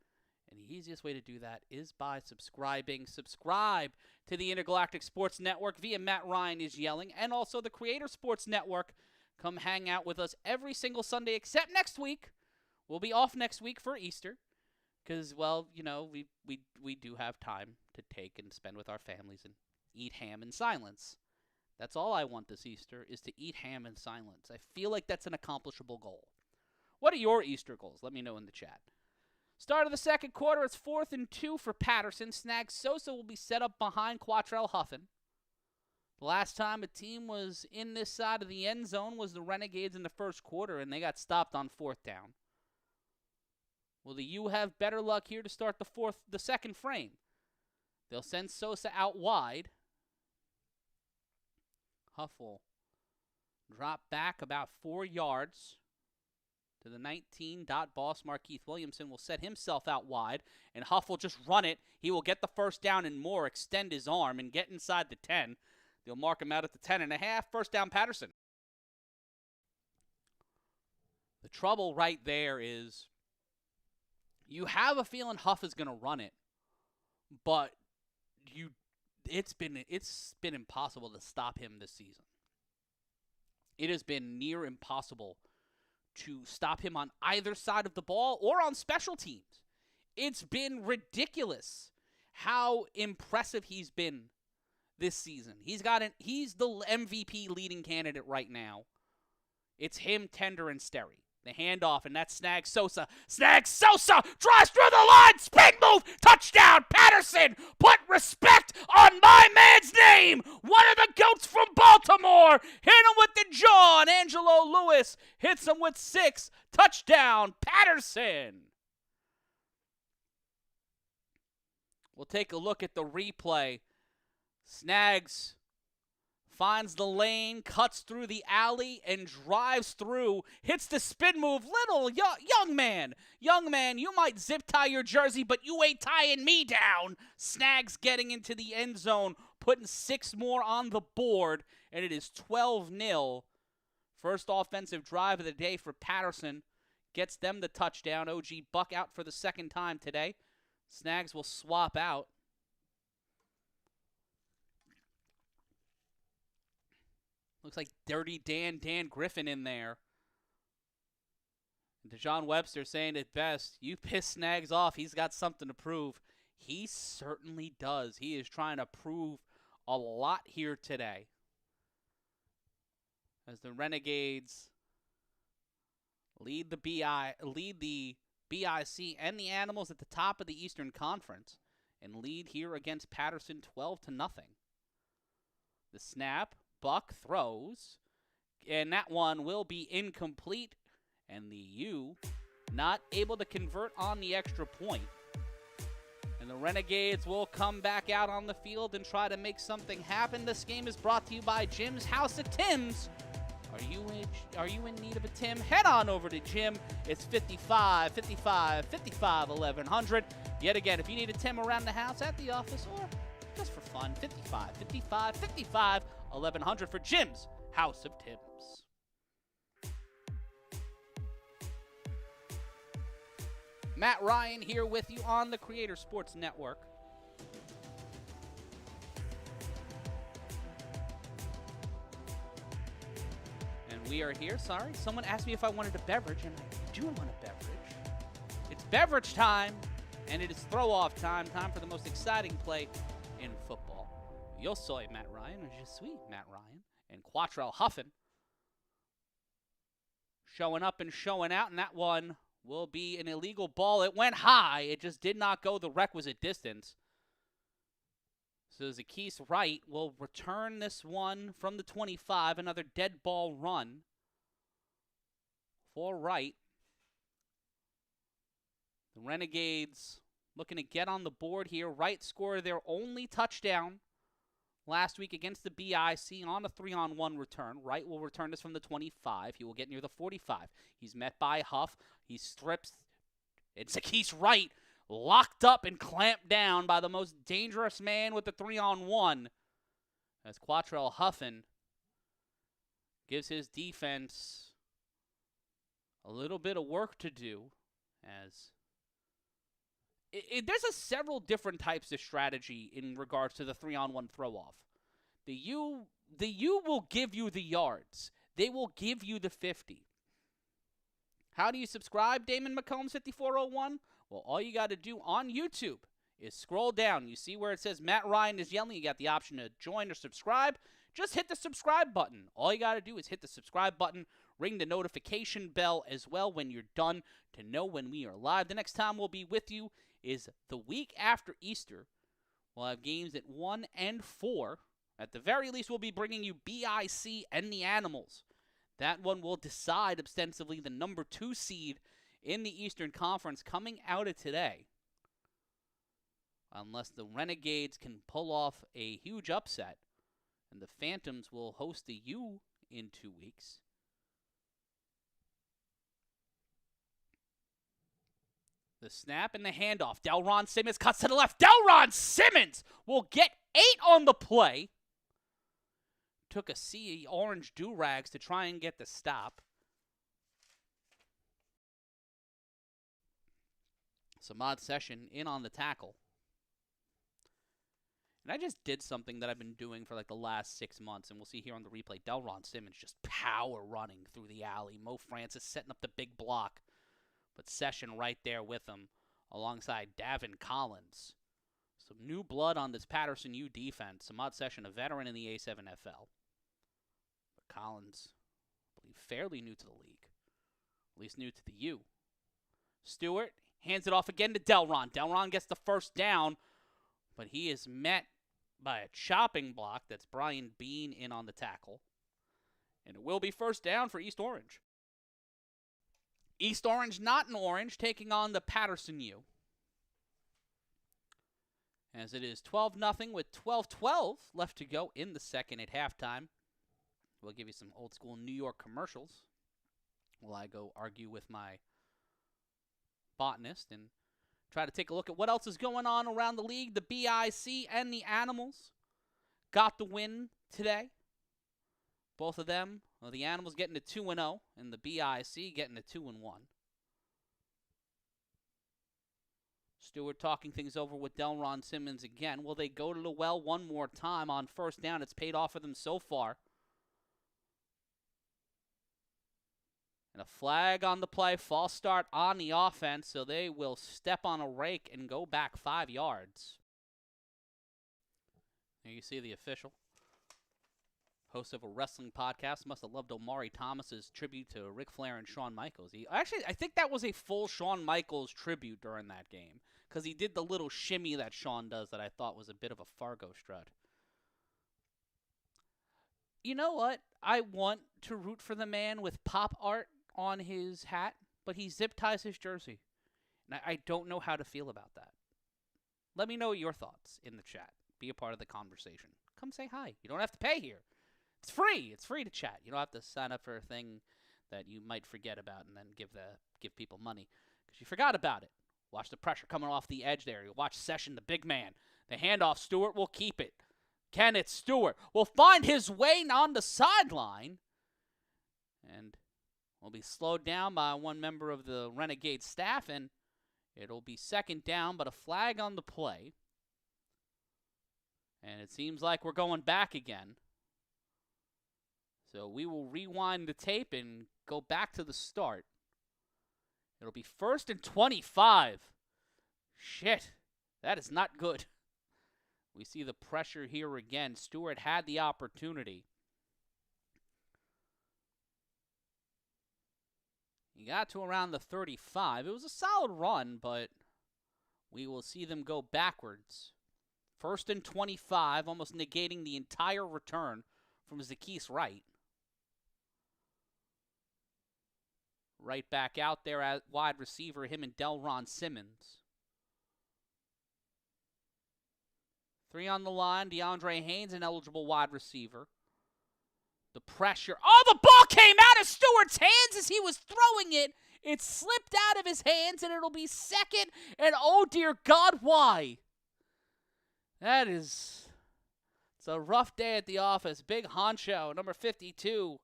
And the easiest way to do that is by subscribing. Subscribe to the Intergalactic Sports Network via Matt Ryan is Yelling, and also the Creator Sports Network. Come hang out with us every single Sunday, except next week. We'll be off next week for Easter, because, well, you know, we do have time to take and spend with our families and eat ham in silence. That's all I want this Easter, is to eat ham in silence. I feel like that's an accomplishable goal. What are your Easter goals? Let me know in the chat. Start of the second quarter, it's 4th and 2 for Paterson. Snags Sosa will be set up behind Quatrell Huffin. The last time a team was in this side of the end zone was the Renegades in the first quarter, and they got stopped on 4th down. Will the U have better luck here to start the second frame? They'll send Sosa out wide. Huff will drop back about 4 yards to the 19. Boss Markeith Williamson will set himself out wide, and Huff will just run it. He will get the first down and more, extend his arm, and get inside the 10. They'll mark him out at the 10.5. First down, Paterson. The trouble right there is you have a feeling Huff is going to run it, but it's been impossible to stop him this season. It has been near impossible to stop him on either side of the ball or on special teams. It's been ridiculous how impressive he's been this season. He's the MVP leading candidate right now. It's him, Tender, and Sterry. The handoff, and that's Snags Sosa. Snags Sosa drives through the line. Spin move. Touchdown, Paterson. Put respect on my man's name. One of the GOATs from Baltimore. Hit him with the jaw, and Angelo Lewis hits him with 6. Touchdown, Paterson. We'll take a look at the replay. Snags finds the lane, cuts through the alley, and drives through. Hits the spin move. Little young man, you might zip tie your jersey, but you ain't tying me down. Snags getting into the end zone, putting 6 more on the board, and it is 12-0. First offensive drive of the day for Paterson. Gets them the touchdown. OG Buck out for the second time today. Snags will swap out. Looks like Dirty Dan Griffin in there. DeJon Webster saying it best. You piss Snags off. He's got something to prove. He certainly does. He is trying to prove a lot here today. As the Renegades lead the BIC and the Animals at the top of the Eastern Conference and lead here against Paterson 12-0. The snap. Buck throws, and that one will be incomplete, and the U not able to convert on the extra point. And the Renegades will come back out on the field and try to make something happen. This game is brought to you by Jim's House of Tim's. Are you in need of a Tim? Head on over to Jim. It's 55 1100. Yet again, if you need a Tim around the house, at the office, or just for fun, 55 1100 for Jim's House of Tims. Matt Ryan here with you on the Creator Sports Network. And we are here. Sorry, someone asked me if I wanted a beverage, and I do want a beverage. It's beverage time, and it is throw-off time. Time for the most exciting play in football. Yo soy Matt Ryan, or je suis Matt Ryan, and Quattrell Huffin showing up and showing out, and that one will be an illegal ball. It went high. It just did not go the requisite distance. So Zackees Wright will return this one from the 25, another dead ball run for Wright. The Renegades looking to get on the board here. Wright scored their only touchdown last week against the BIC on a 3-on-1 return. Wright will return this from the 25. He will get near the 45. He's met by Huff. He strips. It's Zackees Wright locked up and clamped down by the most dangerous man with the 3-on-1. As Quattrell Huffin gives his defense a little bit of work to do. As there's several different types of strategy in regards to the 3-on-1 throw-off. The U will give you the yards. They will give you the 50. How do you subscribe, Damon McCombs 5401? Well, all you got to do on YouTube is scroll down. You see where it says Matt Ryan is yelling. You got the option to join or subscribe. Just hit the subscribe button. All you got to do is hit the subscribe button. Ring the notification bell as well when you're done to know when we are live. The next time we'll be with you is the week after Easter. We'll have games at 1 and 4. At the very least, we'll be bringing you BIC and the Animals. That one will decide ostensibly the number 2 seed in the Eastern Conference coming out of today. Unless the Renegades can pull off a huge upset And the Phantoms will host the U in 2 weeks. The snap and the handoff. Delron Simmons cuts to the left. Delron Simmons will get 8 on the play. Took a sea orange do-rags to try and get the stop. Samad Session in on the tackle. And I just did something that I've been doing for like the last 6 months, and we'll see here on the replay. Delron Simmons just power running through the alley. Mo Francis setting up the big block. But Session right there with him alongside Davin Collins. Some new blood on this Paterson U defense. Samad Session, a veteran in the A7FL. But Collins, I believe, fairly new to the league. At least new to the U. Stewart hands it off again to Delron. Delron gets the first down, but he is met by a chopping block. That's Brian Bean in on the tackle. And it will be first down for East Orange. East Orange, not in orange, taking on the Paterson U. As it is 12-0 with 12-12 left to go in the second at halftime. We'll give you some old school New York commercials while I go argue with my botanist and try to take a look at what else is going on around the league. The BIC and the Animals got the win today. Both of them, well, the Animals getting to 2-0 and the BIC getting to 2-1. Stewart talking things over with Delron Simmons again. Will they go to the well one more time on first down? It's paid off for them so far. And a flag on the play. False start on the offense, so they will step on a rake and go back 5 yards. There you see the official. Host of a wrestling podcast. Must have loved Omari Thomas's tribute to Ric Flair and Shawn Michaels. I think that was a full Shawn Michaels tribute during that game, because he did the little shimmy that Shawn does that I thought was a bit of a Fargo strut. You know what? I want to root for the man with pop art on his hat, but he zip ties his jersey. And I don't know how to feel about that. Let me know your thoughts in the chat. Be a part of the conversation. Come say hi. You don't have to pay here. It's free. It's free to chat. You don't have to sign up for a thing that you might forget about and then give people money because you forgot about it. Watch the pressure coming off the edge there. You watch Session, the big man. The handoff, Stewart will keep it. Kenneth Stewart will find his way on the sideline and will be slowed down by one member of the Renegade staff, and it'll be second down, but a flag on the play. And it seems like we're going back again. So we will rewind the tape and go back to the start. It'll be 1st and 25. Shit, that is not good. We see the pressure here again. Stewart had the opportunity. He got to around the 35. It was a solid run, but we will see them go backwards. 1st and 25, almost negating the entire return from Zackees Wright. Right back out there at wide receiver, him and Delron Simmons. 3 on the line, DeAndre Haynes, an eligible wide receiver. The pressure. Oh, the ball came out of Stewart's hands as he was throwing it. It slipped out of his hands, and it'll be second. And oh, dear God, why? It's a rough day at the office. Big honcho, number 52,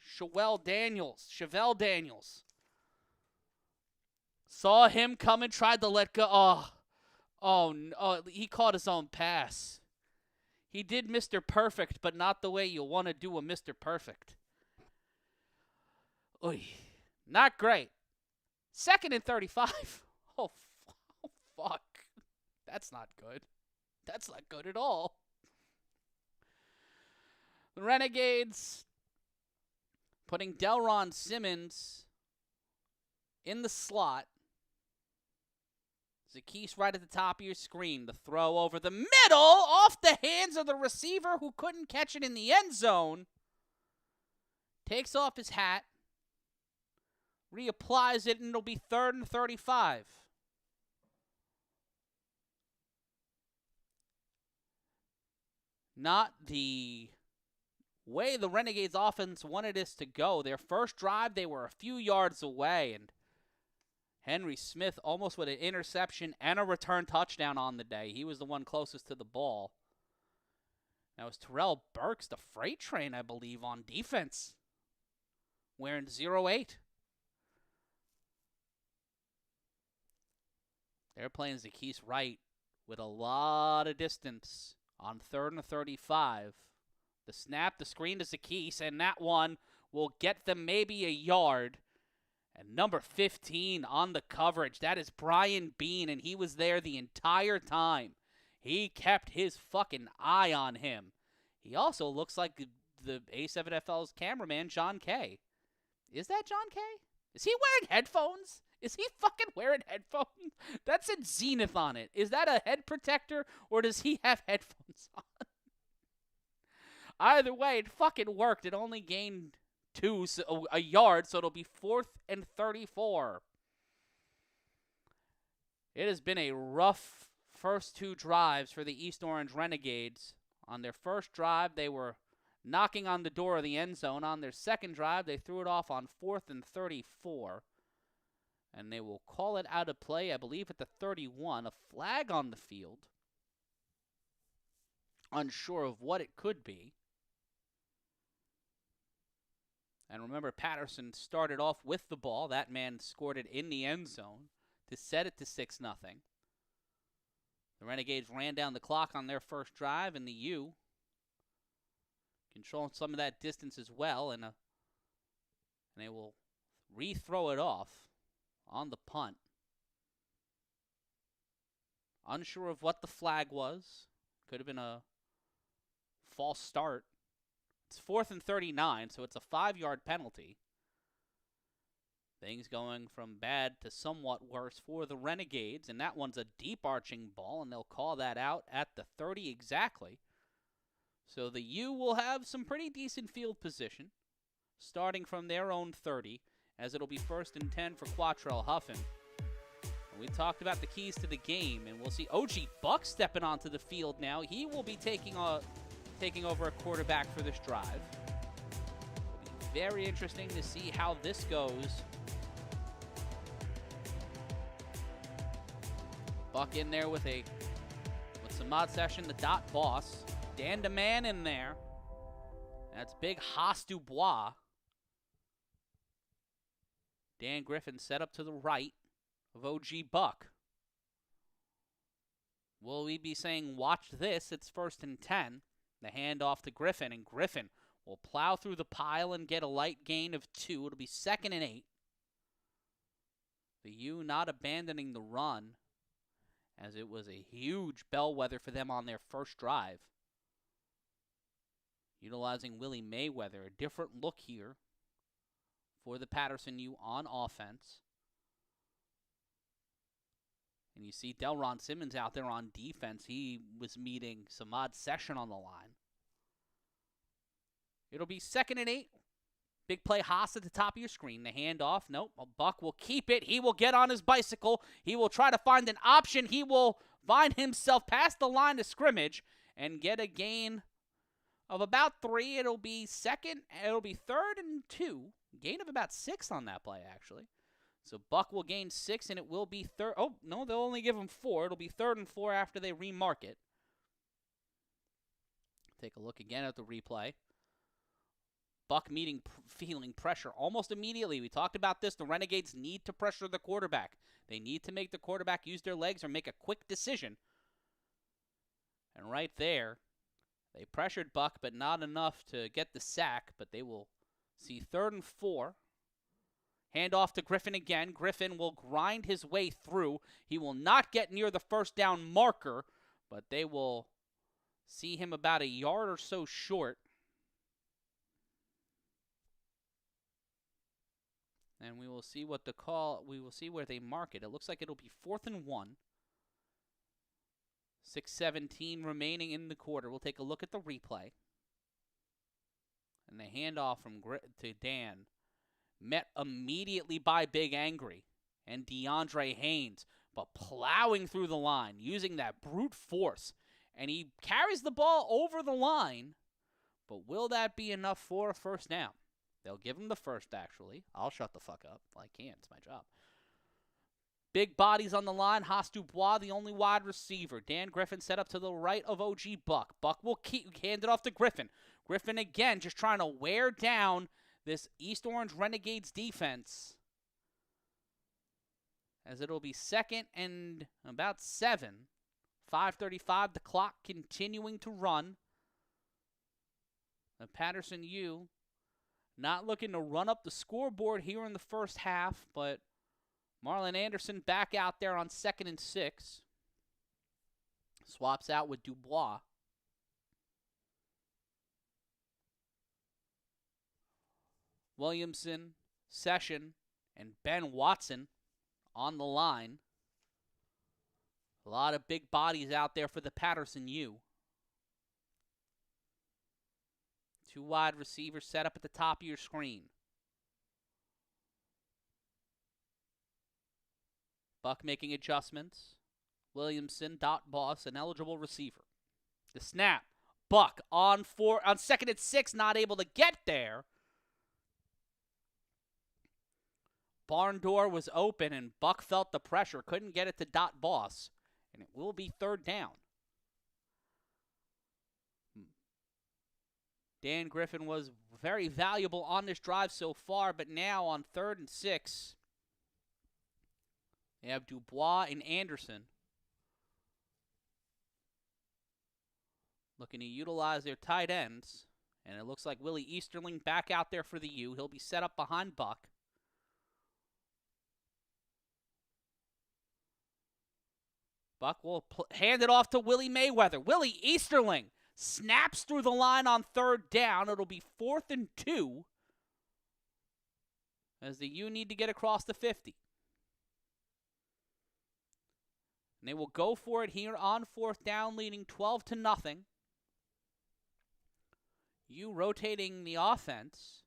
Chevelle Daniels. Saw him coming, tried to let go. Oh, no, he caught his own pass. He did Mr. Perfect, but not the way you want to do a Mr. Perfect. Oy, not great. 2nd and 35. Oh, fuck. That's not good. That's not good at all. The Renegades putting Delron Simmons in the slot. Zackees right at the top of your screen. The throw over the middle off the hands of the receiver who couldn't catch it in the end zone. Takes off his hat. Reapplies it, and it'll be 3rd and 35. Not the way the Renegades offense wanted this to go. Their first drive, they were a few yards away, and Henry Smith almost with an interception and a return touchdown on the day. He was the one closest to the ball. That was Terrell Burks, the freight train, I believe, on defense, wearing 08. They're playing Zackees Wright with a lot of distance on 3rd and 35. The snap, the screen to Zackees, and that one will get them maybe a yard. And number 15 on the coverage, that is Brian Bean, and he was there the entire time. He kept his fucking eye on him. He also looks like the A7FL's cameraman, John Kay. Is that John Kay? Is he wearing headphones? Is he fucking wearing headphones? That said Zenith on it. Is that a head protector, or does he have headphones on? Either way, it fucking worked. It only gained a yard, so it'll be 4th and 34. It has been a rough first 2 drives for the East Orange Renegades. On their first drive, they were knocking on the door of the end zone. On their second drive, they threw it off on 4th and 34. And they will call it out of play, I believe, at the 31. A flag on the field. Unsure of what it could be. And remember, Paterson started off with the ball. That man scored it in the end zone to set it to 6-0. The Renegades ran down the clock on their first drive, and the U controlled some of that distance as well, and they will rethrow it off on the punt. Unsure of what the flag was. Could have been a false start. It's 4th and 39, so it's a 5-yard penalty. Things going from bad to somewhat worse for the Renegades, and that one's a deep arching ball, and they'll call that out at the 30 exactly. So the U will have some pretty decent field position, starting from their own 30, as it'll be 1st and 10 for Quattrell Huff. And we talked about the keys to the game, and we'll see OG Buck stepping onto the field now. He will be taking over a quarterback for this drive. It'll be very interesting to see how this goes. Buck in there with some mod session, the dot boss. Dan DeMan in there. That's big Haas Dubois. Dan Griffin set up to the right of OG Buck. Will we be saying, watch this, it's 1st and 10. The handoff to Griffin, and Griffin will plow through the pile and get a light gain of 2. It'll be 2nd and 8. The U not abandoning the run, as it was a huge bellwether for them on their first drive. Utilizing Willie Mayweather, a different look here for the Paterson U on offense. And you see Delron Simmons out there on defense. He was meeting Samad Session on the line. It'll be 2nd and 8. Big play Haas at the top of your screen. The handoff. Nope. Buck will keep it. He will get on his bicycle. He will try to find an option. He will find himself past the line of scrimmage and get a gain of about 3. It'll be 3rd and 2. Gain of about 6 on that play, actually. So Buck will gain 6, and it will be third. Oh, no, they'll only give him 4. It'll be 3rd and 4 after they remark it. Take a look again at the replay. Buck feeling pressure almost immediately. We talked about this. The Renegades need to pressure the quarterback. They need to make the quarterback use their legs or make a quick decision. And right there, they pressured Buck, but not enough to get the sack. But they will see 3rd and 4. Hand off to Griffin again. Griffin will grind his way through. He will not get near the first down marker, but they will see him about a yard or so short. And we will see we will see where they mark it. It looks like it'll be 4th and 1. 6:17 remaining in the quarter. We'll take a look at the replay. And the handoff to Dan. Met immediately by Big Angry and DeAndre Haynes, but plowing through the line, using that brute force. And he carries the ball over the line, But will that be enough for a first down? They'll give him the first, actually. I'll shut the fuck up. I can't. It's my job. Big bodies on the line. Haas Dubois, the only wide receiver. Dan Griffin set up to the right of OG Buck. Buck will hand it off to Griffin. Griffin again just trying to wear down this East Orange Renegades defense. As it'll be 2nd and about 7. 5:35, the clock continuing to run. The Paterson U not looking to run up the scoreboard here in the first half, but Marlon Anderson back out there on 2nd and 6. Swaps out with Dubois. Williamson, Session, and Ben Watson on the line. A lot of big bodies out there for the Paterson U. 2 wide receivers set up at the top of your screen. Buck making adjustments. Williamson, dot boss, an eligible receiver. The snap. Buck on 2nd and 6, not able to get there. Barn door was open, and Buck felt the pressure. Couldn't get it to dot boss, and it will be 3rd down. Dan Griffin was very valuable on this drive so far, but now on 3rd and 6, they have Dubois and Anderson looking to utilize their tight ends, and it looks like Willie Easterling back out there for the U. He'll be set up behind Buck. Buck will hand it off to Willie Mayweather. Willie Easterling snaps through the line on 3rd down. It'll be 4th and 2 as the U need to get across the 50. And they will go for it here on 4th down, leading 12-0. U rotating the offense.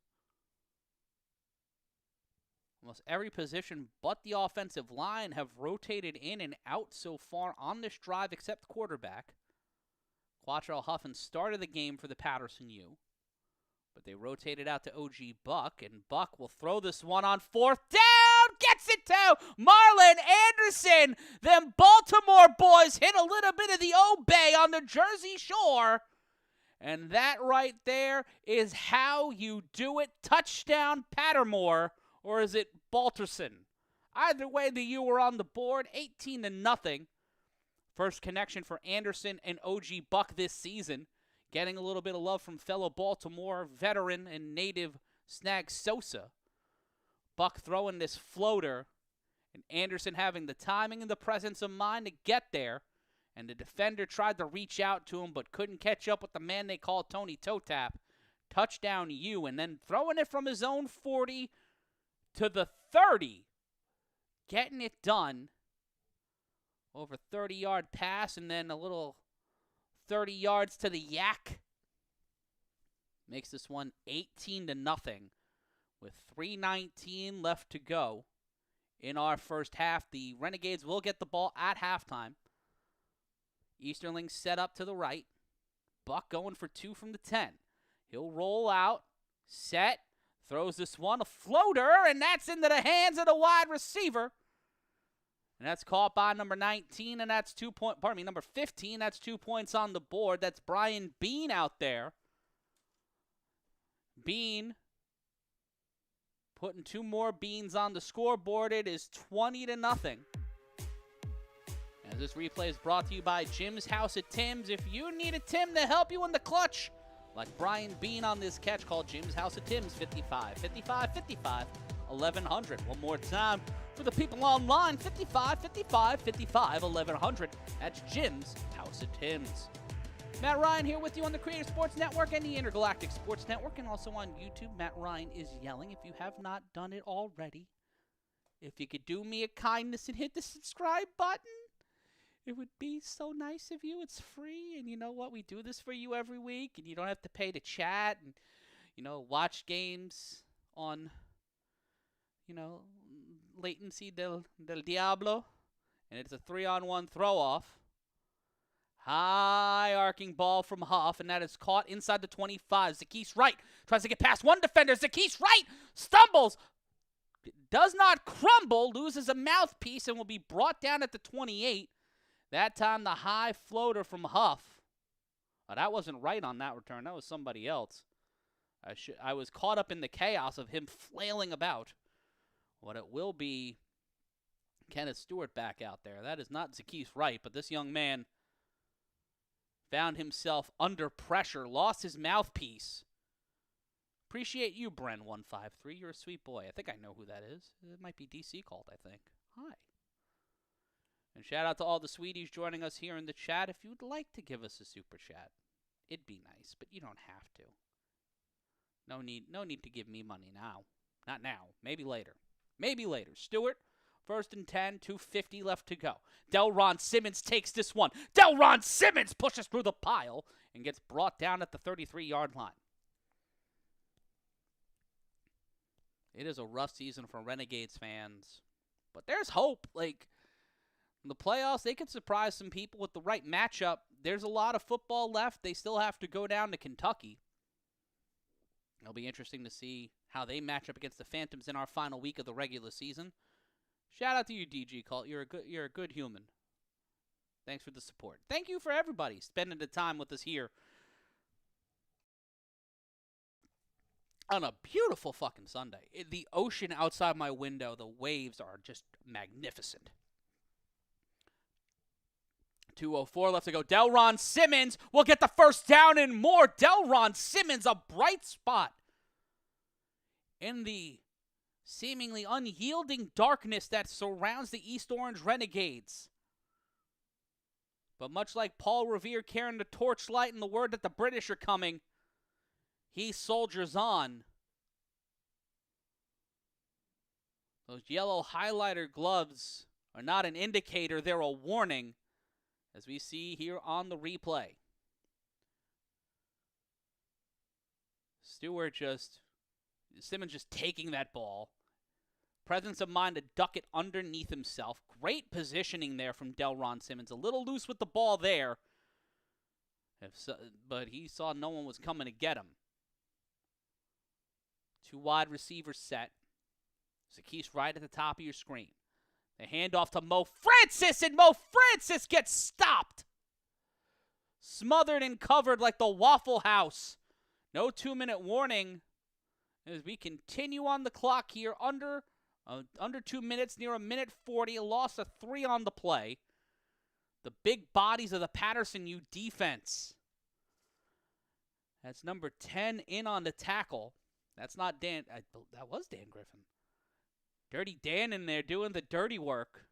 Almost every position but the offensive line have rotated in and out so far on this drive except quarterback. Quattro Huff started the game for the Paterson U, but they rotated out to OG Buck, and Buck will throw this one on 4th down. Gets it to Marlon Anderson. Them Baltimore boys hit a little bit of the Obey on the Jersey Shore. And that right there is how you do it. Touchdown, Patermore. Or is it Balterson? Either way, the U were on the board, 18-0. First connection for Anderson and OG Buck this season. Getting a little bit of love from fellow Baltimore veteran and native Snag Sosa. Buck throwing this floater, and Anderson having the timing and the presence of mind to get there. And the defender tried to reach out to him, but couldn't catch up with the man they call Tony Toe Tap. Touchdown U, and then throwing it from his own 40 to the 30. Getting it done. Over 30-yard pass, and then a little 30 yards to the yak. Makes this one 18-0 with 3:19 left to go in our first half. The Renegades will get the ball at halftime. Easterling set up to the right. Buck going for 2 from the 10. He'll roll out, set, throws this one, a floater, and that's into the hands of the wide receiver. And that's caught by number 19, and that's number 15. That's 2 points on the board. That's Brian Bean out there. Bean putting 2 more beans on the scoreboard. It is 20-0. As this replay is brought to you by Jim's House at Tim's. If you need a Tim to help you in the clutch, like Brian Bean on this catch, call Jim's House at Tim's 55-55-55-1100. One more time for the people online, 55-55-55-1100. That's Jim's House at Tim's. Matt Ryan here with you on the Creative Sports Network and the Intergalactic Sports Network, and also on YouTube. Matt Ryan is yelling. If you have not done it already, if you could do me a kindness and hit the subscribe button, it would be so nice of you. It's free, and you know what? We do this for you every week, and you don't have to pay to chat and, watch games on, latency del Diablo, and it's a 3-on-1 throw-off. High arcing ball from Huff, and that is caught inside the 25. Zakis Wright tries to get past one defender. Zakis Wright stumbles, does not crumble, loses a mouthpiece, and will be brought down at the 28. That time the high floater from Huff. Oh, that wasn't Wright on that return. That was somebody else. I was caught up in the chaos of him flailing about. But it will be Kenneth Stewart back out there. That is not Zakis Wright, but this young man found himself under pressure, lost his mouthpiece. Appreciate you, Bren153. You're a sweet boy. I think I know who that is. It might be DC called, I think. Hi. And shout out to all the sweeties joining us here in the chat. If you would like to give us a super chat, it'd be nice, but you don't have to. No need to give me money now. Not now. Maybe later. Maybe later. Stewart, 1st and 10, 2:50 left to go. Delron Simmons takes this one. Delron Simmons pushes through the pile and gets brought down at the 33-yard line. It is a rough season for Renegades fans, but there's hope. Like, in the playoffs, they could surprise some people with the right matchup. There's a lot of football left. They still have to go down to Kentucky. It'll be interesting to see how they match up against the Phantoms in our final week of the regular season. Shout out to you, DG Cult. You're a good human. Thanks for the support. Thank you for everybody spending the time with us here on a beautiful fucking Sunday. The ocean outside my window, the waves are just magnificent. 2:04 left to go. Delron Simmons will get the first down and more. Delron Simmons, a bright spot in the seemingly unyielding darkness that surrounds the East Orange Renegades. But much like Paul Revere carrying the torchlight and the word that the British are coming, he soldiers on. Those yellow highlighter gloves are not an indicator, they're a warning, as we see here on the replay. Simmons just taking that ball. Presence of mind to duck it underneath himself. Great positioning there from Delron Simmons. A little loose with the ball there, but he saw no one was coming to get him. 2 wide receivers set. Zakis right at the top of your screen. The handoff to Mo Francis, and Mo Francis gets stopped. Smothered and covered like the Waffle House. No 2-minute warning as we continue on the clock here. Under 2 minutes, near 1:40. A loss of 3 on the play. The big bodies of the Paterson U defense. That's number 10 in on the tackle. That's not Dan. That was Dan Griffin. Dirty Dan in there doing the dirty work.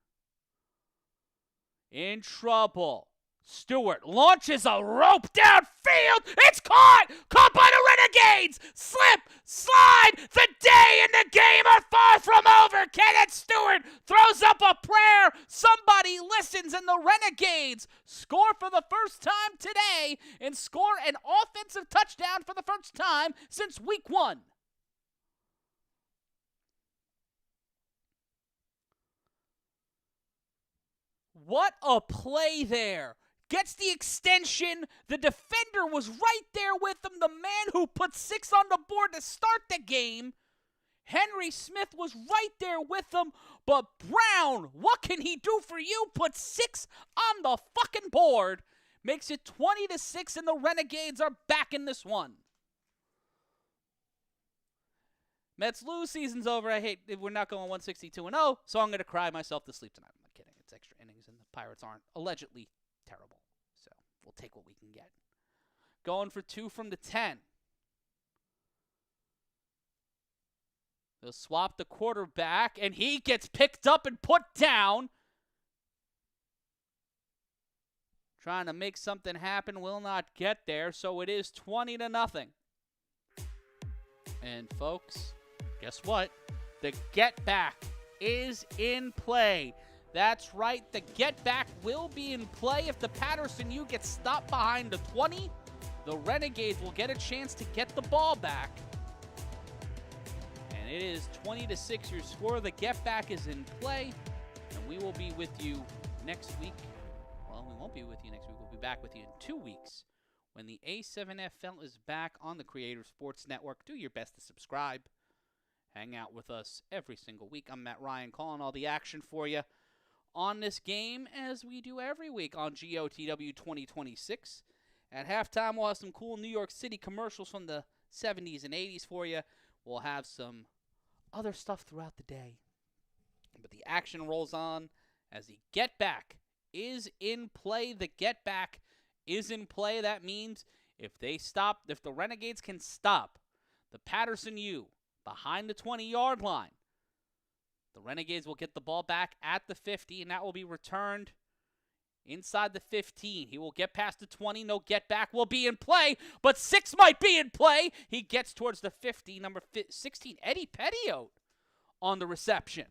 In trouble. Stewart launches a rope downfield. It's caught! Caught by the Renegades! Slip! Slide! The day and the game are far from over! Kenneth Stewart throws up a prayer. Somebody listens, and the Renegades score for the first time today and score an offensive touchdown for the first time since week 1. What a play there. Gets the extension. The defender was right there with him. The man who put 6 on the board to start the game. Henry Smith was right there with him. But Brown, what can he do for you? Put 6 on the fucking board. Makes it 20-6, and the Renegades are back in this one. Mets lose, season's over. I hate we're not going 162-0, so I'm going to cry myself to sleep tonight. I'm not kidding. It's extra innings, and the Pirates aren't allegedly terrible. So we'll take what we can get. Going for 2 from the 10. They'll swap the quarterback, and he gets picked up and put down. Trying to make something happen, will not get there, so it is 20-0. And folks, guess what? The get back is in play. That's right, the get back will be in play if the Paterson U gets stopped behind the 20. The Renegades will get a chance to get the ball back. And it is 20-6 your score. The get back is in play, and we will be with you next week. Well, we won't won't be with you next week. We'll be back with you in 2 weeks when the A7FL is back on the Creator Sports Network. Do your best to subscribe. Hang out with us every single week. I'm Matt Ryan calling all the action for you on this game as we do every week on GOTW 2026. At halftime, we'll have some cool New York City commercials from the 70s and 80s for you. We'll have some other stuff throughout the day. But the action rolls on as the get back is in play. The get back is in play. That means if the Renegades can stop the Paterson U behind the 20-yard line, the Renegades will get the ball back at the 50, and that will be returned inside the 15. He will get past the 20. No get back will be in play, but 6 might be in play. He gets towards the 50. Number 16, Eddie Pettiot on the reception.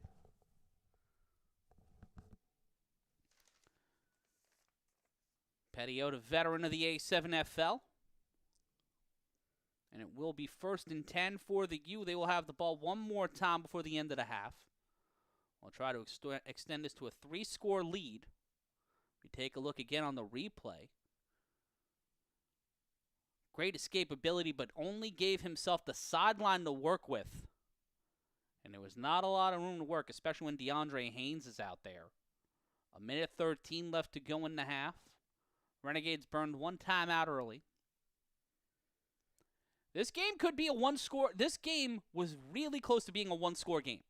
Pettiot, a veteran of the A7FL. And it will be 1st and 10 for the U. They will have the ball one more time before the end of the half. We'll try to extend this to a 3-score lead. We take a look again on the replay. Great escapability, but only gave himself the sideline to work with. And there was not a lot of room to work, especially when DeAndre Haynes is out there. 1:13 left to go in the half. Renegades burned one timeout early. This game could be a one-score. This game was really close to being a one-score game.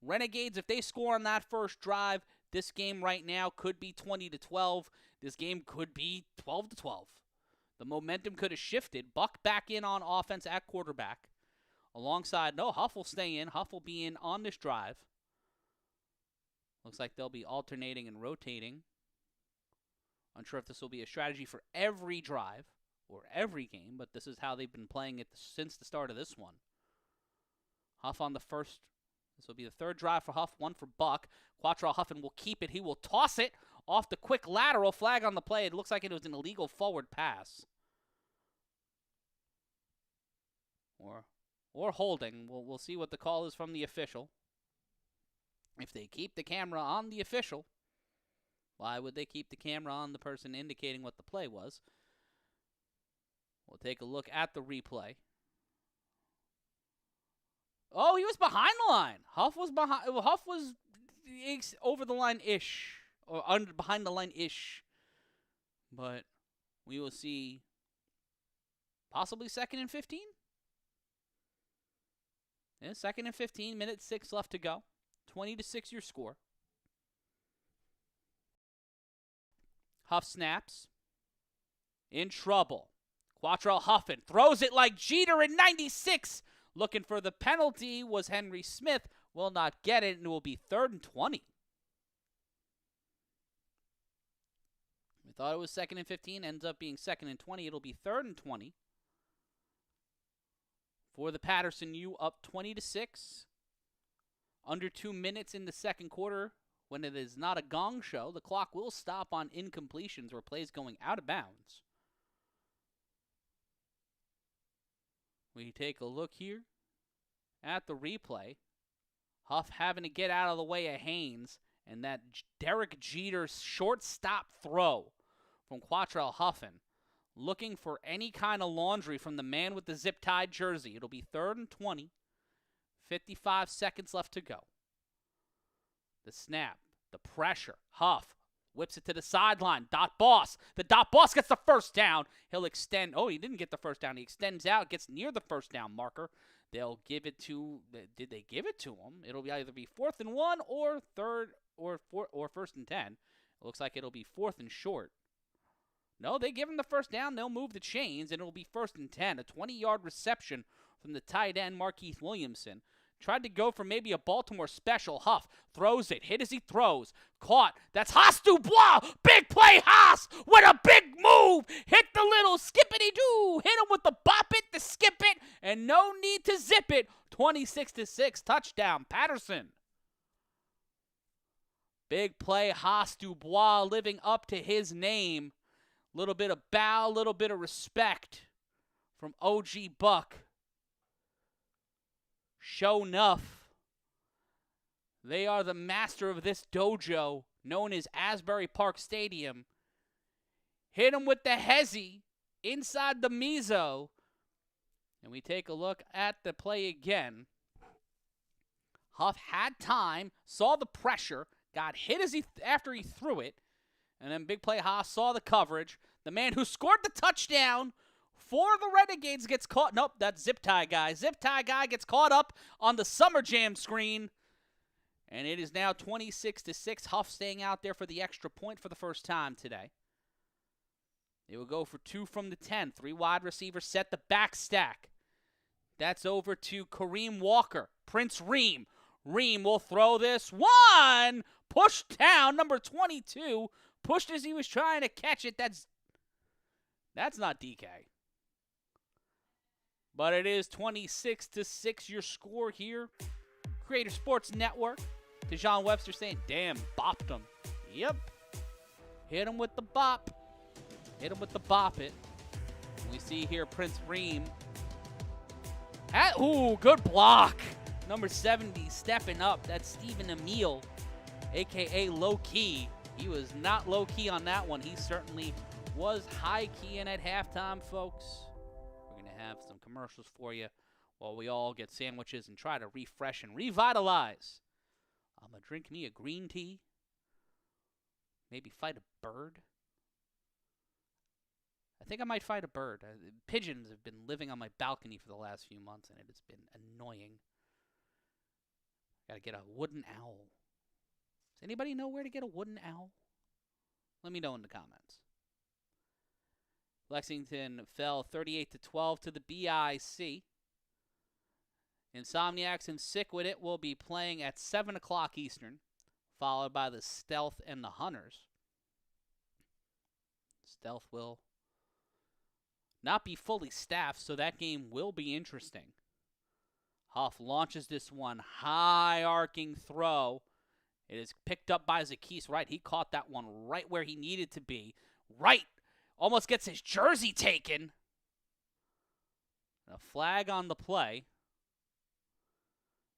Renegades, if they score on that first drive, this game right now could be 20-12. This game could be 12-12. The momentum could have shifted. Buck back in on offense at quarterback. Alongside, no, Huff will stay in. Huff will be in on this drive. Looks like they'll be alternating and rotating. Unsure if this will be a strategy for every drive or every game, but this is how they've been playing it since the start of this one. Huff on the first. This will be the 3rd drive for Huff, 1 for Buck. Quattrell Huffin will keep it. He will toss it off the quick lateral. Flag on the play. It looks like it was an illegal forward pass. Or holding. We'll see what the call is from the official. If they keep the camera on the official, why would they keep the camera on the person indicating what the play was? We'll take a look at the replay. Oh, he was behind the line. Huff was over the line-ish. Or behind the line-ish. But we will see possibly 2nd and 15. Yeah, 2nd and 15, minute 6 left to go. 20-6 your score. Huff snaps. In trouble. Quattrell Huffin throws it like Jeter in 96. Looking for the penalty was Henry Smith. Will not get it, and it will be 3rd and 20. We thought it was 2nd and 15. Ends up being 2nd and 20. It'll be 3rd and 20. For the Paterson U, up 20-6. Under 2 minutes in the second quarter. When it is not a gong show, the clock will stop on incompletions or plays going out of bounds. We take a look here at the replay. Huff having to get out of the way of Haynes, and that Derek Jeter short-stop throw from Quattrell Huffin. Looking for any kind of laundry from the man with the zip-tied jersey. It'll be 3rd and 20. 55 seconds left to go. The snap, the pressure. Huff whips it to the sideline. Dot Boss. The Dot Boss gets the first down. He'll extend. Oh, he didn't get the first down. He extends out, gets near the first down marker. They'll give it to. Did they give it to him? It'll either be 4th and 1 or 1st and 10. It looks like it'll be 4th and short. No, they give him the first down. They'll move the chains, and it'll be 1st and 10. A 20-yard reception from the tight end, Markeith Williamson. Tried to go for maybe a Baltimore special. Huff throws it. Hit as he throws. Caught. That's Haas Dubois. Big play, Haas, with a big move. Hit the little skippity-doo. Hit him with the bop it, the skip it, and no need to zip it. 26-6. Touchdown, Paterson. Big play, Haas Dubois, living up to his name. Little bit of bow, little bit of respect from OG Buck. Show enough. They are the master of this dojo, known as Asbury Park Stadium, Hit him with the hezzy inside the Mizo. And we take a look at the play again. Huff had time, saw the pressure, got hit after he threw it, and then big play Haas saw the coverage. The man who scored the touchdown for the Renegades gets caught. Nope, that's Zip Tie Guy. Zip Tie Guy gets caught up on the Summer Jam screen. And it is now 26-6. Huff staying out there for the extra point for the first time today. They will go for 2 from the 10. 3 wide receivers set the back stack. That's over to Kareem Walker. Prince Reem. Reem will throw this one. Pushed down, number 22. Pushed as he was trying to catch it. That's not DK. But it is 26-6 your score here. Creator Sports Network. Dejon Webster saying, damn, bopped him. Yep. Hit him with the bop. Hit him with the bop it. We see here Prince Reem. Ooh, good block. Number 70 stepping up. That's Stephen Emile, a.k.a. low-key. He was not low-key on that one. He certainly was high-key. And at halftime, folks, we're going to have some commercials for you while we all get sandwiches and try to refresh and revitalize. I'm going to drink me a green tea. Maybe fight a bird. I think I might fight a bird. Pigeons have been living on my balcony for the last few months, and it has been annoying. Got to get a wooden owl. Does anybody know where to get a wooden owl? Let me know in the comments. Lexington fell 38-12 to the BIC. Insomniacs and Sick With It will be playing at 7 o'clock Eastern, followed by the Stealth and the Hunters. Stealth will not be fully staffed, so that game will be interesting. Huff launches this one, high arcing throw. It is picked up by Zaccheaus Wright. He caught that one right where he needed to be. Wright almost gets his jersey taken. A flag on the play.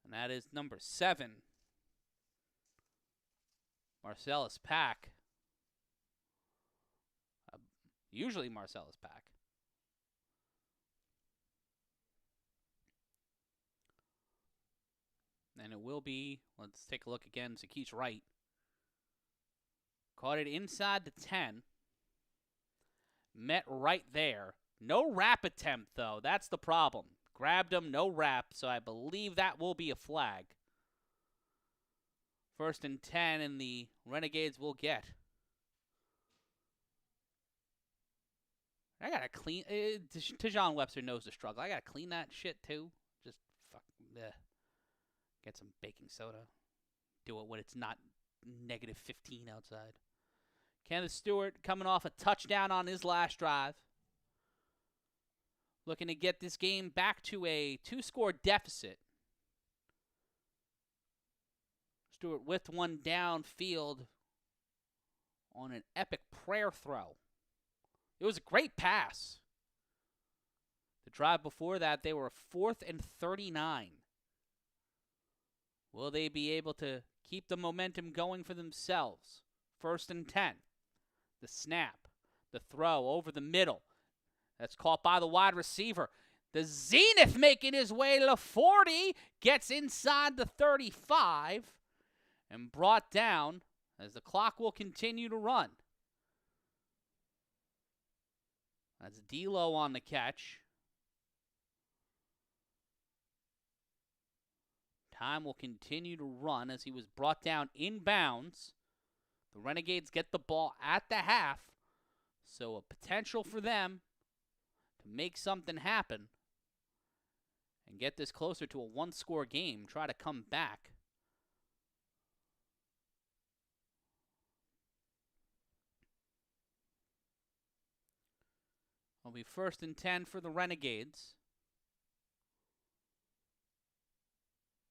And that is number 7, Marcellus Pack. Usually Marcellus Pack. And it will be, let's take a look again, Zaccheaus Wright. Caught it inside the 10. Met right there. No wrap attempt, though. That's the problem. Grabbed him, no wrap, so I believe that will be a flag. 1st and 10, and the Renegades will get. I got to clean. Dejon Webster knows the struggle. I got to clean that shit, too. Just fuck. Get some baking soda. Do it when it's not negative 15 outside. Kenneth Stewart coming off a touchdown on his last drive. Looking to get this game back to a 2-score deficit. Stewart with one downfield on an epic prayer throw. It was a great pass. The drive before that, they were 4th and 39. Will they be able to keep the momentum going for themselves? 1st and 10. The snap. The throw over the middle. That's caught by the wide receiver. The Zenith making his way to the 40. Gets inside the 35. And brought down as the clock will continue to run. That's D'Lo on the catch. Time will continue to run as he was brought down inbounds. The Renegades get the ball at the half. So a potential for them to make something happen and get this closer to a 1-score game. Try to come back. It'll be 1st and 10 for the Renegades.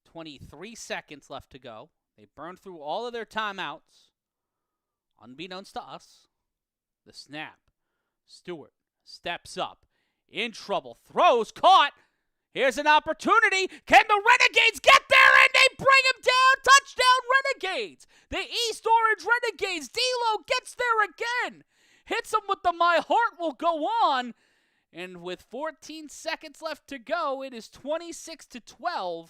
23 seconds left to go. They burned through all of their timeouts. Unbeknownst to us. The snap. Stewart steps up. In trouble. Throws. Caught. Here's an opportunity. Can the Renegades get there? And they bring him down. Touchdown Renegades. The East Orange Renegades. D'Lo gets there again. Hits hits him with the "My Heart Will Go On." And with 14 seconds left to go, it is 26-12.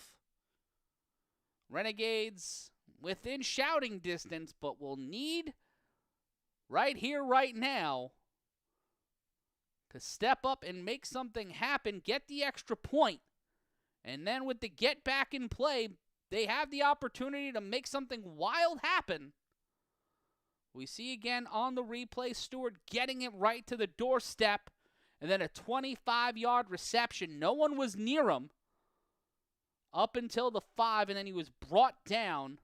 Renegades within shouting distance, but will need right here, right now, to step up and make something happen, get the extra point. And then with the get back in play, they have the opportunity to make something wild happen. We see again on the replay, Stewart getting it right to the doorstep. And then a 25-yard reception. No one was near him up until the 5, and then he was brought down.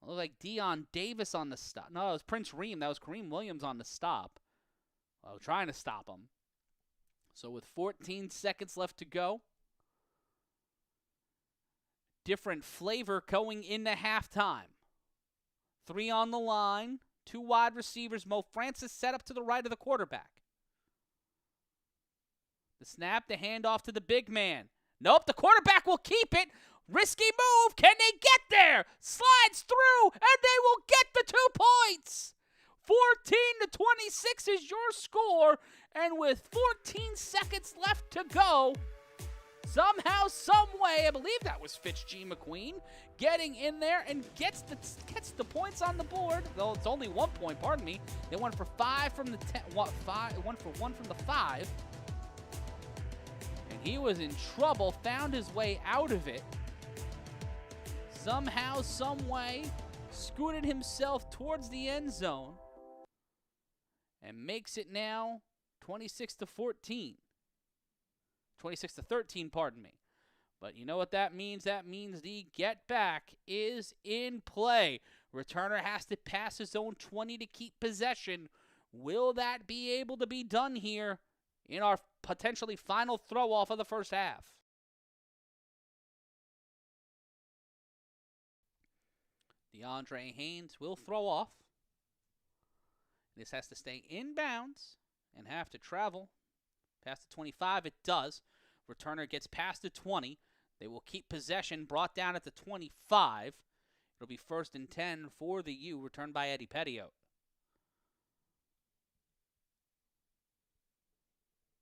It looked like Dion Davis on the stop. No, it was Prince Ream. That was Kareem Williams on the stop. Well, trying to stop him. So with 14 seconds left to go, different flavor going into halftime. 3 on the line, 2 wide receivers. Mo Francis set up to the right of the quarterback. The snap, the handoff to the big man. Nope, the quarterback will keep it. Risky move. Can they get there? Slides through, and they will get the 2 points. 14-26 is your score, and with 14 seconds left to go, somehow, some way, I believe that was Fitz G. McQueen, getting in there and gets the points on the board. Though it's only 1 point, pardon me. They went for 5 from the 10. One for 1 from the 5. And he was in trouble, found his way out of it. Somehow, some way, scooted himself towards the end zone and makes it now 26-14. 26-13, pardon me. But you know what that means? That means the get back is in play. Returner has to pass his own 20 to keep possession. Will that be able to be done here in our potentially final throw off of the first half? DeAndre Haynes will throw off. This has to stay inbounds and have to travel past the 25. It does. Returner gets past the 20. They will keep possession, brought down at the 25. It'll be 1st and 10 for the U, returned by Eddie Pettiot.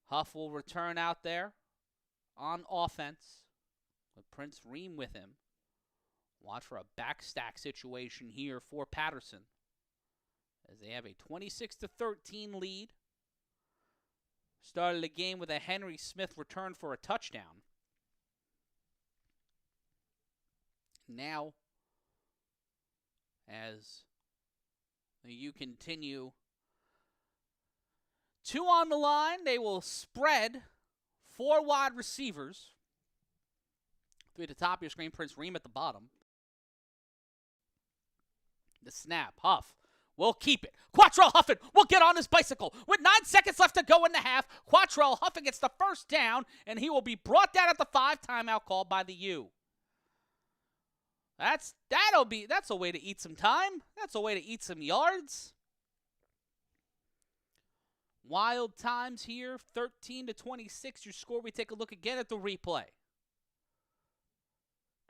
Huff will return out there on offense with Prince Ream with him. Watch for a backstack situation here for Paterson as they have a 26-13 lead. Started the game with a Henry Smith return for a touchdown. Now, as you continue, 2 on the line, they will spread 4 wide receivers. 3 at the top of your screen, Prince Ream at the bottom. The snap, Huff will keep it. Quattrell Huffin will get on his bicycle. With 9 seconds left to go in the half, Quattrell Huffin gets the first down, and he will be brought down at the 5. Timeout called by the U. That's a way to eat some time. That's a way to eat some yards. Wild times here, 13-26. Your score. We take a look again at the replay.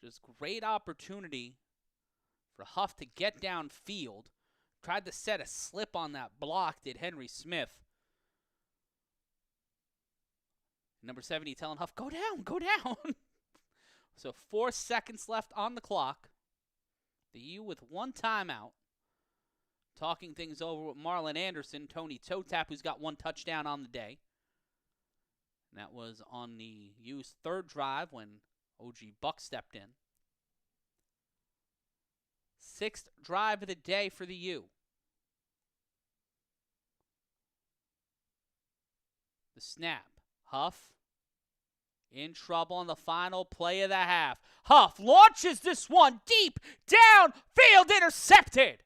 Just great opportunity for Huff to get downfield. Tried to set a slip on that block, did Henry Smith. Number 70 telling Huff, go down, go down. So 4 seconds left on the clock. The U with 1 timeout. Talking things over with Marlon Anderson, Tony Totap, who's got 1 touchdown on the day. And that was on the U's 3rd drive when OG Buck stepped in. 6th drive of the day for the U. The snap. Huff in trouble on the final play of the half. Huff launches this one deep, downfield, intercepted.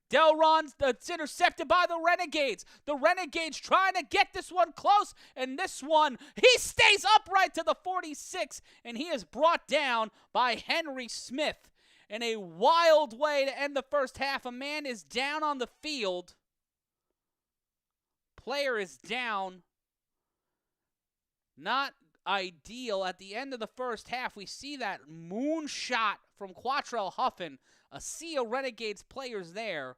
Delron's it's intercepted by the Renegades. The Renegades trying to get this one close, and this one, he stays upright to the 46, and he is brought down by Henry Smith. In a wild way to end the first half, a man is down on the field. Player is down. Not ideal. At the end of the first half, we see that moonshot from Quattrell Huffin. A sea of Renegades players there.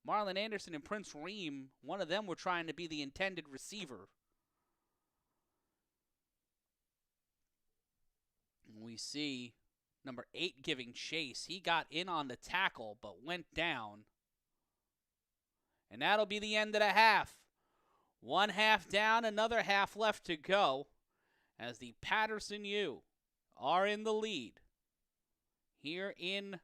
Marlon Anderson and Prince Reem, one of them were trying to be the intended receiver. We see number 8 giving chase. He got in on the tackle but went down. And that'll be the end of the half. One half down, another half left to go as the Paterson U are in the lead here in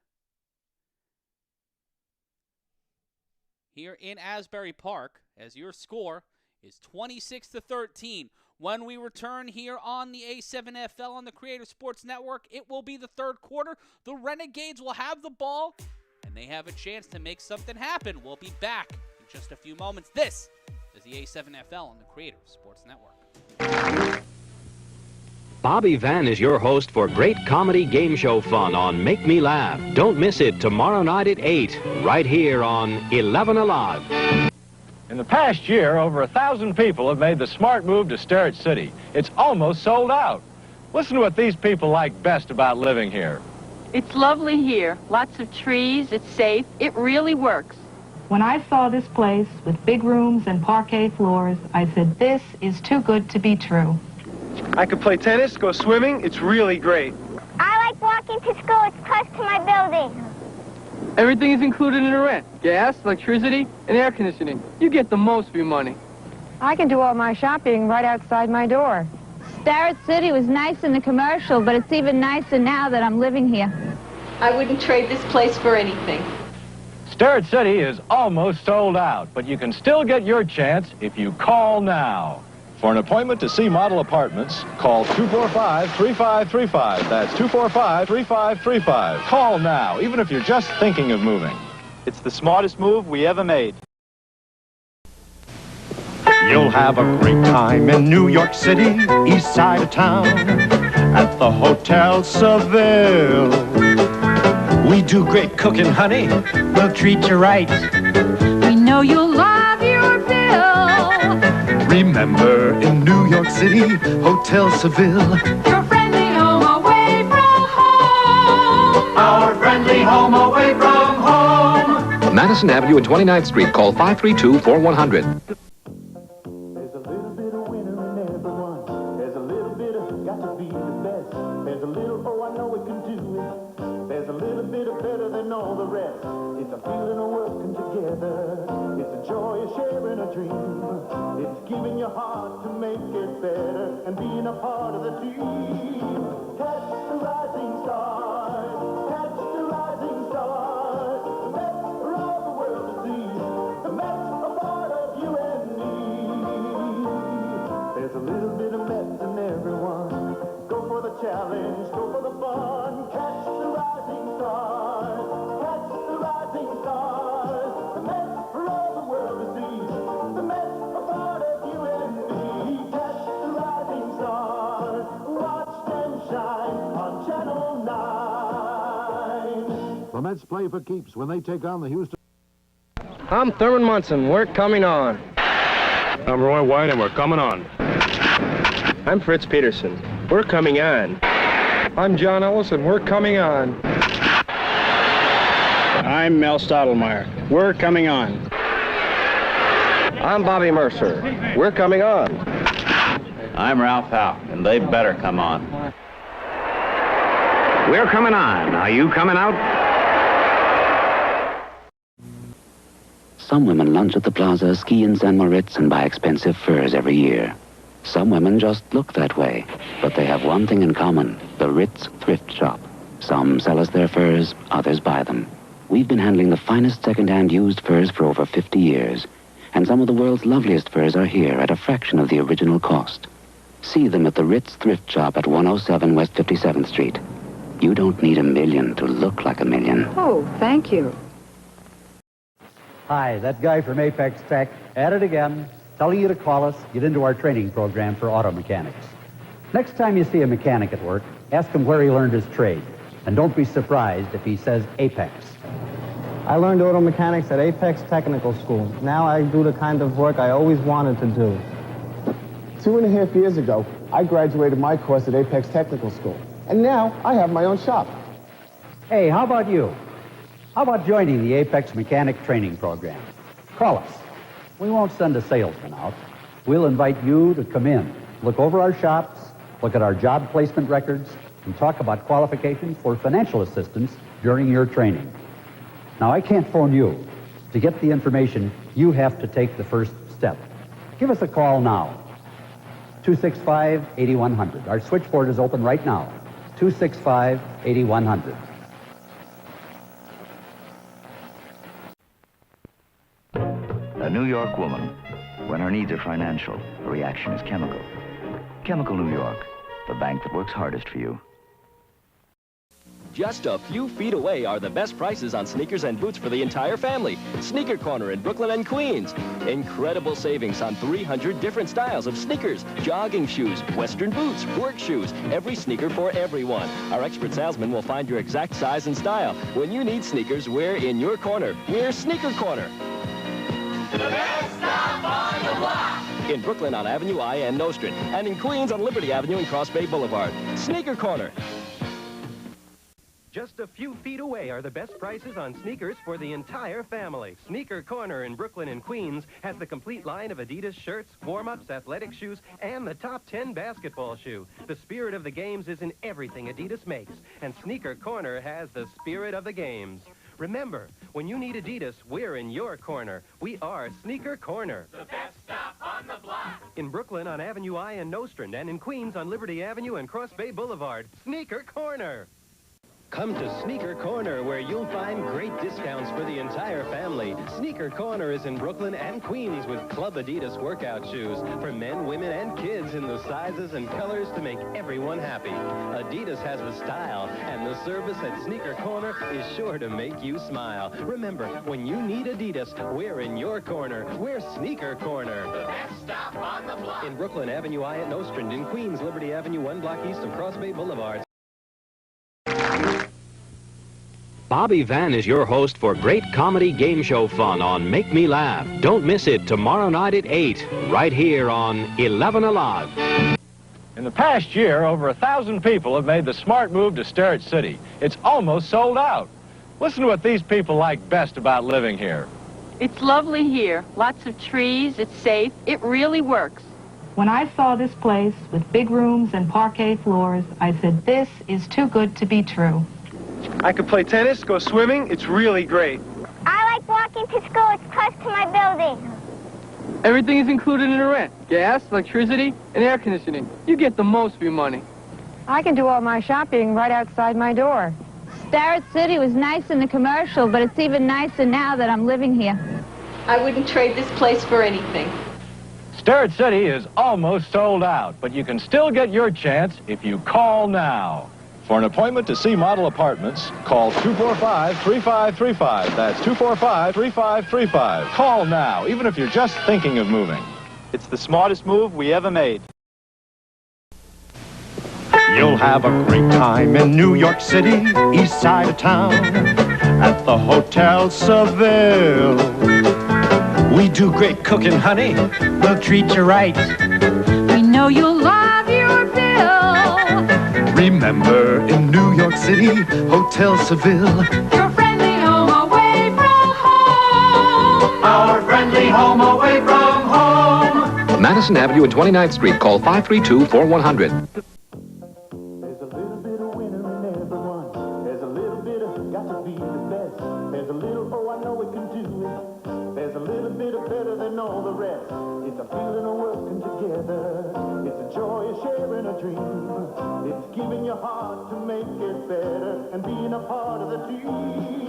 Asbury Park, as your score is 26-13. When we return here on the A7FL on the Creative Sports Network, it will be the third quarter. The Renegades will have the ball, and they have a chance to make something happen. We'll be back in just a few moments. This is the A7FL on the Creative Sports Network. Bobby Van is your host for great comedy game show fun on Make Me Laugh. Don't miss it tomorrow night at 8, right here on 11 Alive. In the past year, over 1,000 people have made the smart move to Starrett City. It's almost sold out. Listen to what these people like best about living here. It's lovely here. Lots of trees. It's safe. It really works. When I saw this place with big rooms and parquet floors, I said, this is too good to be true. I could play tennis, go swimming. It's really great. I like walking to school. It's close to my building. Everything is included in the rent. Gas, electricity, and air conditioning. You get the most for your money. I can do all my shopping right outside my door. Starrett City was nice in the commercial, but it's even nicer now that I'm living here. I wouldn't trade this place for anything. Starrett City is almost sold out, but you can still get your chance if you call now. For an appointment to see model apartments, call 245-3535. That's 245-3535. Call now, even if you're just thinking of moving. It's the smartest move we ever made. You'll have a great time in New York City, east side of town, at the Hotel Seville. We do great cooking, honey. We'll treat you right. We know you'll love your bill. Remember, in New York City, Hotel Seville. Your friendly home away from home. Our friendly home away from home. Madison Avenue and 29th Street. Call 532-4100. There's a little bit of winner in everyone. There's a little bit of got to be the best. There's a little, oh, I know we can do it. There's a little bit of better than all the rest. It's a feeling of working together. It's a joy of sharing a dream. It's giving your heart to make it better and being a part of the team. Catch the rising stars. Catch the rising stars. The Mets are all the world to see. The Mets are part of you and me. There's a little bit of Mets in everyone. Go for the challenge. Go for the fun. Catch the rising stars. Catch the rising stars. The Mets are all the world to see. The Mets are part of you and me. Catch the rising stars. Watch them shine on Channel 9. The Mets play for keeps when they take on the Houston. I'm Thurman Munson. We're coming on. I'm Roy White, and we're coming on. I'm Fritz Peterson. We're coming on. I'm John Ellis, and we're coming on. I'm Mel Stottlemyre. We're coming on. I'm Bobby Mercer. We're coming on. I'm Ralph Howe, and they better come on. We're coming on. Are you coming out? Some women lunch at the plaza, ski in San Moritz, and buy expensive furs every year. Some women just look that way, but they have one thing in common, the Ritz thrift shop. Some sell us their furs, others buy them. We've been handling the finest second-hand used furs for over 50 years, and some of the world's loveliest furs are here at a fraction of the original cost. See them at the Ritz thrift shop at 107 West 57th Street. You don't need a million to look like a million. Oh, thank you. Hi, that guy from Apex Tech, at it again, telling you to call us, get into our training program for auto mechanics. Next time you see a mechanic at work, ask him where he learned his trade. And don't be surprised if he says Apex. I learned auto mechanics at Apex Technical School. Now I do the kind of work I always wanted to do. 2.5 years ago, I graduated my course at Apex Technical School. And now I have my own shop. Hey, how about you? How about joining the Apex Mechanic Training Program? Call us. We won't send a salesman out. We'll invite you to come in, look over our shops, look at our job placement records, and talk about qualifications for financial assistance during your training. Now, I can't phone you. To get the information, you have to take the first step. Give us a call now. 265-8100. Our switchboard is open right now. 265-8100. A New York woman, when her needs are financial, her reaction is chemical. Chemical New York, the bank that works hardest for you. Just a few feet away are the best prices on sneakers and boots for the entire family. Sneaker Corner in Brooklyn and Queens. Incredible savings on 300 different styles of sneakers, jogging shoes, western boots, work shoes, every sneaker for everyone. Our expert salesman will find your exact size and style. When you need sneakers, we're in your corner. We're Sneaker Corner. The best stop on the block. In Brooklyn on Avenue I and Nostrand, and in Queens on Liberty Avenue and Cross Bay Boulevard. Sneaker Corner. Just a few feet away are the best prices on sneakers for the entire family. Sneaker Corner in Brooklyn and Queens has the complete line of Adidas shirts, warm-ups, athletic shoes, and the top 10 basketball shoe. The spirit of the games is in everything Adidas makes, and Sneaker Corner has the spirit of the games. Remember, when you need Adidas, we're in your corner. We are Sneaker Corner. The best stop on the block. In Brooklyn on Avenue I and Nostrand, and in Queens on Liberty Avenue and Cross Bay Boulevard. Sneaker Corner. Come to Sneaker Corner, where you'll find great discounts for the entire family. Sneaker Corner is in Brooklyn and Queens with Club Adidas workout shoes for men, women, and kids in the sizes and colors to make everyone happy. Adidas has the style, and the service at Sneaker Corner is sure to make you smile. Remember, when you need Adidas, we're in your corner. We're Sneaker Corner. The best stop on the block. In Brooklyn, Avenue I at Nostrand. In Queens, Liberty Avenue, 1 block east of Cross Bay Boulevard. Bobby Van is your host for great comedy game show fun on Make Me Laugh. Don't miss it tomorrow night at 8, right here on 11 Alive. In the past year, over 1,000 people have made the smart move to Sterrett City. It's almost sold out. Listen to what these people like best about living here. It's lovely here. Lots of trees. It's safe. It really works. When I saw this place with big rooms and parquet floors, I said, this is too good to be true. I could play tennis, go swimming. It's really great. I like walking to school. It's close to my building. Everything is included in the rent. Gas, electricity, and air conditioning. You get the most for your money. I can do all my shopping right outside my door. Sterrett City was nice in the commercial, but it's even nicer now that I'm living here. I wouldn't trade this place for anything. Sterrett City is almost sold out, but you can still get your chance if you call now. For an appointment to see model apartments, call 245-3535. That's 245-3535. Call now, even if you're just thinking of moving. It's the smartest move we ever made. You'll have a great time in New York City, east side of town, at the Hotel Seville. We do great cooking, honey. We'll treat you right. We know you'll love your bill. Remember, in New York City, Hotel Seville. Your friendly home away from home. Our friendly home away from home. Madison Avenue and 29th Street. Call 532-4100. There's a little bit of winner in everyone. There's a little bit of got to be the best. There's a little, oh, I know we can do it. There's a little bit of better than all the rest. It's a feeling of working together. It's a joy of sharing a dream. It's giving your heart to make it better and being a part of the team.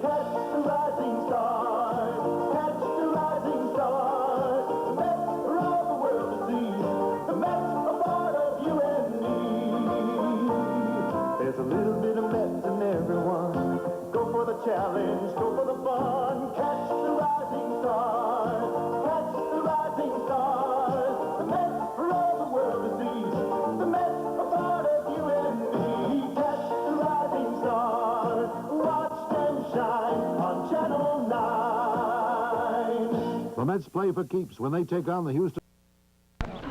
Catch the rising star. Catch the rising star. The Mets are all the world to see. The Mets are part of you and me. There's a little bit of Mets in everyone. Go for the challenge. Go for the fun. Catch the rising star. Catch the rising star. The Mets are all the world to see. The Mets are part of you and me. Catch the rising star. Watch them shine on Channel 9. The Mets play for keeps when they take on the Houston.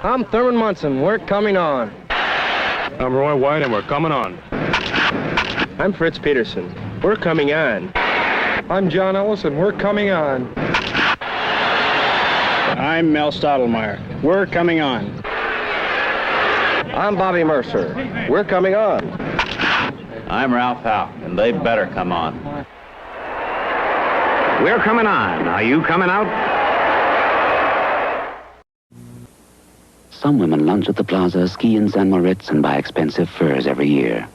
I'm Thurman Munson. We're coming on. I'm Roy White, and we're coming on. I'm Fritz Peterson. We're coming on. I'm John Ellis, and we're coming on. I'm Mel Stottlemyre. We're coming on. I'm Bobby Mercer. We're coming on. I'm Ralph Howe, and they better come on. We're coming on. Are you coming out? Some women lunch at the plaza, ski in San Moritz, and buy expensive furs every year.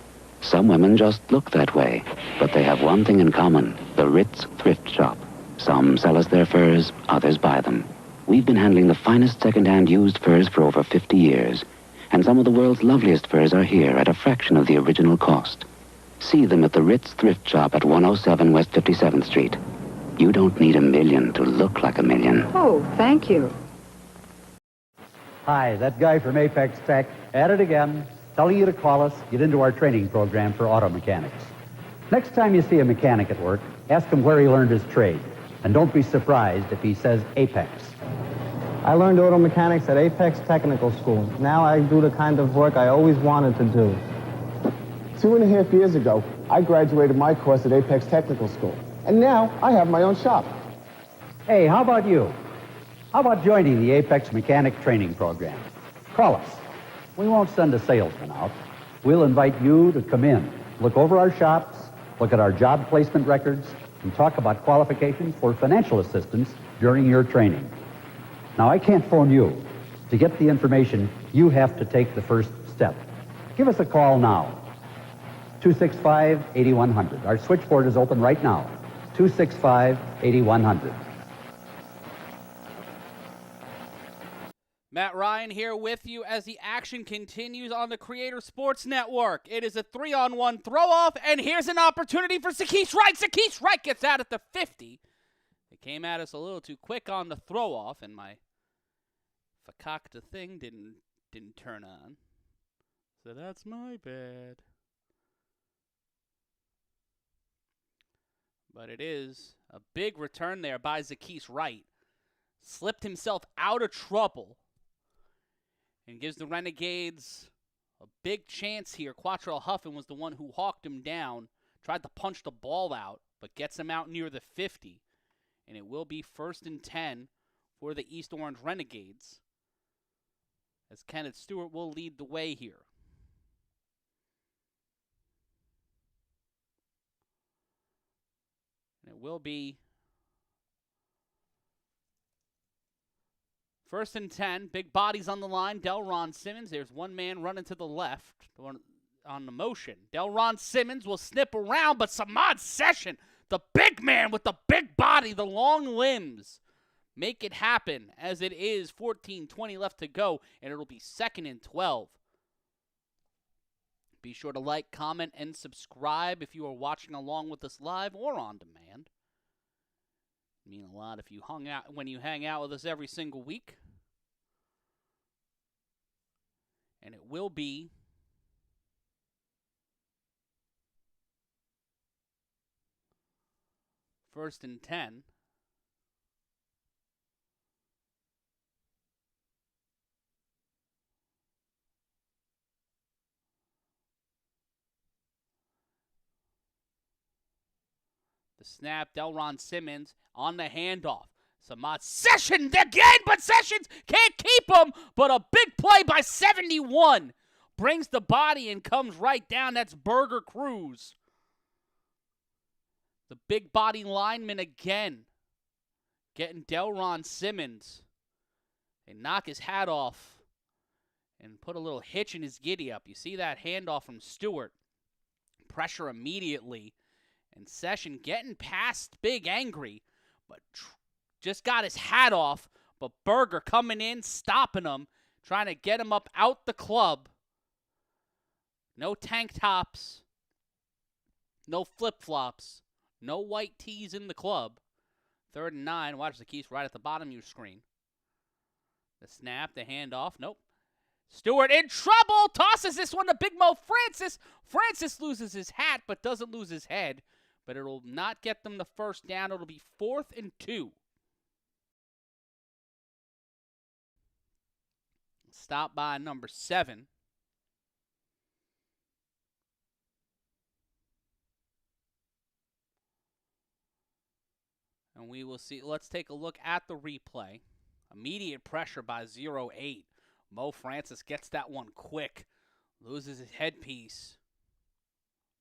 Some women just look that way, but they have one thing in common, the Ritz Thrift Shop. Some sell us their furs, others buy them. We've been handling the finest second-hand used furs for over 50 years, and some of the world's loveliest furs are here at a fraction of the original cost. See them at the Ritz Thrift Shop at 107 West 57th Street. You don't need a million to look like a million. Oh, thank you. Hi, that guy from Apex Tech, at it again, telling you to call us, get into our training program for auto mechanics. Next time you see a mechanic at work, ask him where he learned his trade. And don't be surprised if he says Apex. I learned auto mechanics at Apex Technical School. Now I do the kind of work I always wanted to do. 2.5 years ago, I graduated my course at Apex Technical School. And now I have my own shop. Hey, how about you? How about joining the Apex Mechanic Training Program? Call us. We won't send a salesman out. We'll invite you to come in, look over our shops, look at our job placement records, and talk about qualifications for financial assistance during your training. Now, I can't phone you. To get the information, you have to take the first step. Give us a call now. 265-8100. Our switchboard is open right now. 265-8100. Matt Ryan here with you as the action continues on the Creator Sports Network. It is a 3-on-1 throw-off, and here's an opportunity for Zakees Wright. Zakees Wright gets out at the 50. It came at us a little too quick on the throw-off, and my fakakta thing didn't turn on. So that's my bad. But it is a big return there by Zakees Wright. Slipped himself out of trouble. And gives the Renegades a big chance here. Quattrell Huffin was the one who hawked him down. Tried to punch the ball out, but gets him out near the 50. And it will be 1st and 10 for the East Orange Renegades, as Kenneth Stewart will lead the way here. And it will be 1st and 10, big bodies on the line. Delron Simmons, there's one man running to the left on the motion. Delron Simmons will snip around, but Samad Session, the big man with the big body, the long limbs, make it happen as it is 14:20 left to go, and it'll be 2nd and 12. Be sure to like, comment, and subscribe if you are watching along with us live or on demand. Mean a lot if you hang out with us every single week. And it will be first and 10. The snap, Delron Simmons on the handoff. Samad Session again, but Sessions can't keep him. But a big play by 71. Brings the body and comes right down. That's Burger Cruz. The big body lineman again. Getting Delron Simmons. They knock his hat off and put a little hitch in his giddy up. You see that handoff from Stewart. Pressure immediately. And Session getting past Big Angry, but just got his hat off. But Berger coming in, stopping him, trying to get him up out the club. No tank tops, no flip-flops, no white tees in the club. 3rd and 9. Watch the keys right at the bottom of your screen. The snap, the handoff. Nope. Stewart in trouble. Tosses this one to Big Mo Francis. Francis loses his hat, but doesn't lose his head. But it'll not get them the first down. It'll be 4th and 2. Stop by number 7. And we will see. Let's take a look at the replay. Immediate pressure by 0-8. Mo Francis gets that one quick. Loses his headpiece.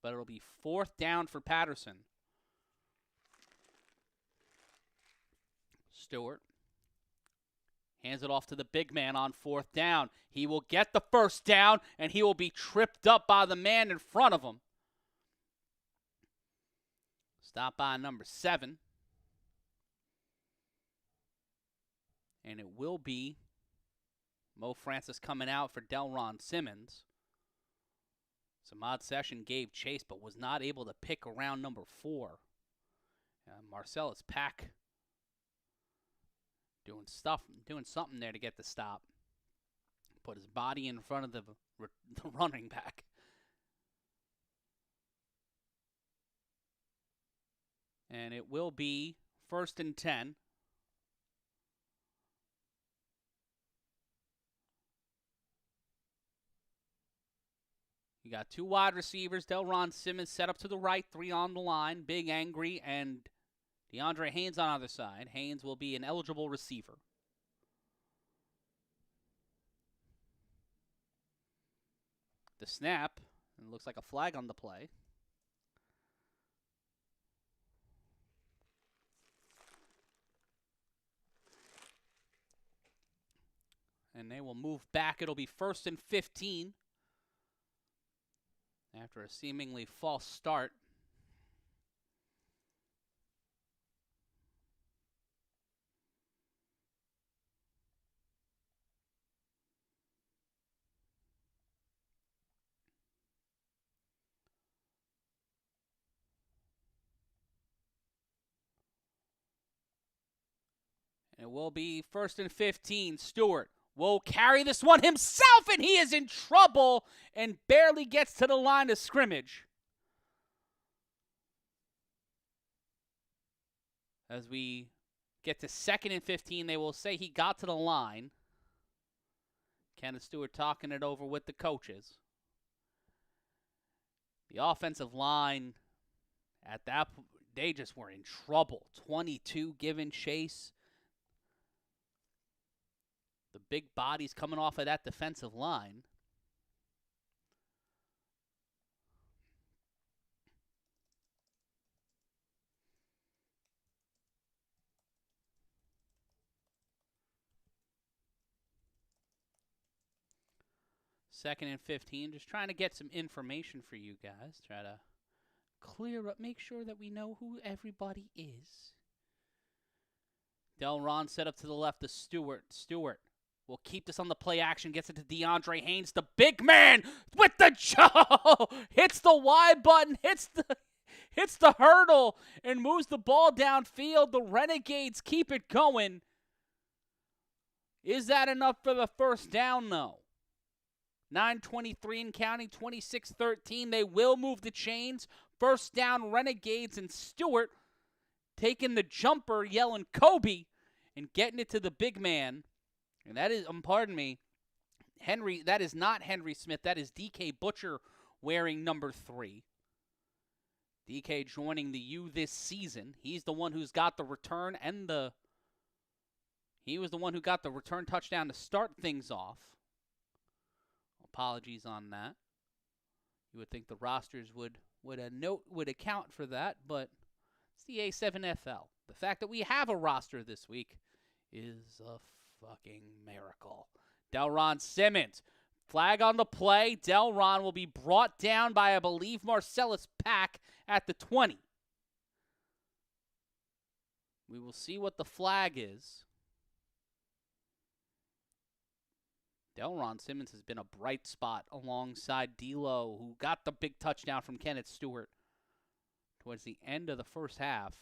But it'll be 4th down for Paterson. Stewart hands it off to the big man on 4th down. He will get the 1st down, and he will be tripped up by the man in front of him. Stop by number 7. And it will be Mo Francis coming out for Delron Simmons. Samad Session gave chase but was not able to pick around number 4. Marcellus Pack doing something there to get the stop. Put his body in front of the running back. And it will be 1st and 10. You got 2 wide receivers. Delron Simmons set up to the right, 3 on the line. Big Angry and DeAndre Haynes on either side. Haynes will be an eligible receiver. The snap. It looks like a flag on the play. And they will move back. It'll be 1st and 15. After a seemingly false start. And it will be 1st and 15. Stewart will carry this one himself, and he is in trouble and barely gets to the line of scrimmage. As we get to 2nd and 15, they will say he got to the line. Kenneth Stewart talking it over with the coaches. The offensive line, at that point, they just were in trouble. 22 given chase. The big bodies coming off of that defensive line. Second and 15, just trying to get some information for you guys. Try to clear up, make sure that we know who everybody is. Delron set up to the left to Stewart. Stewart will keep this on the play action, gets it to DeAndre Haynes, the big man with the hits the Y button, hits the hurdle, and moves the ball downfield. The Renegades keep it going. Is that enough for the 1st down, though? 9:23 and counting, 26-13. They will move the chains. 1st down, Renegades, and Stewart taking the jumper, yelling Kobe, and getting it to the big man. And that is, pardon me, Henry. That is not Henry Smith. That is DK Butcher wearing number 3. DK joining the U this season. He's the one who's got the return and he was the one who got the return touchdown to start things off. Apologies on that. You would think the rosters would account for that, but it's the A7FL. The fact that we have a roster this week is a fucking miracle. Delron Simmons. Flag on the play. Delron will be brought down by, I believe, Marcellus Pack at the 20. We will see what the flag is. Delron Simmons has been a bright spot alongside D'Lo, who got the big touchdown from Kenneth Stewart towards the end of the first half.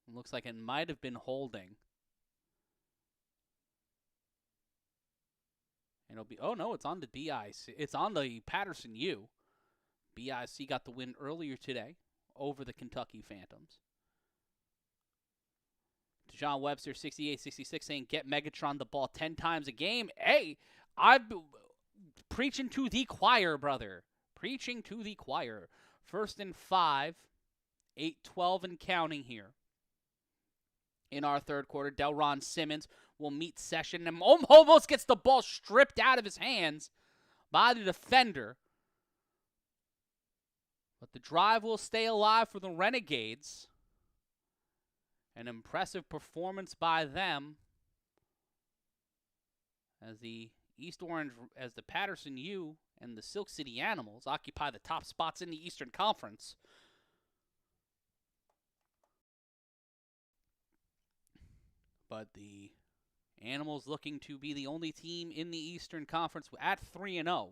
It looks like it might have been holding. And it'll be, oh no, it's on the BIC. It's on the Paterson U. BIC got the win earlier today over the Kentucky Phantoms. John Webster, 68-66, saying, get Megatron the ball 10 times a game. Hey, I'm preaching to the choir, brother. Preaching to the choir. First and 5, 8-12 and counting here. In our third quarter, Delron Simmons will meet Session and almost gets the ball stripped out of his hands by the defender. But the drive will stay alive for the Renegades. An impressive performance by them as the Paterson U and the Silk City Animals occupy the top spots in the Eastern Conference. But the Animals looking to be the only team in the Eastern Conference at 3-0.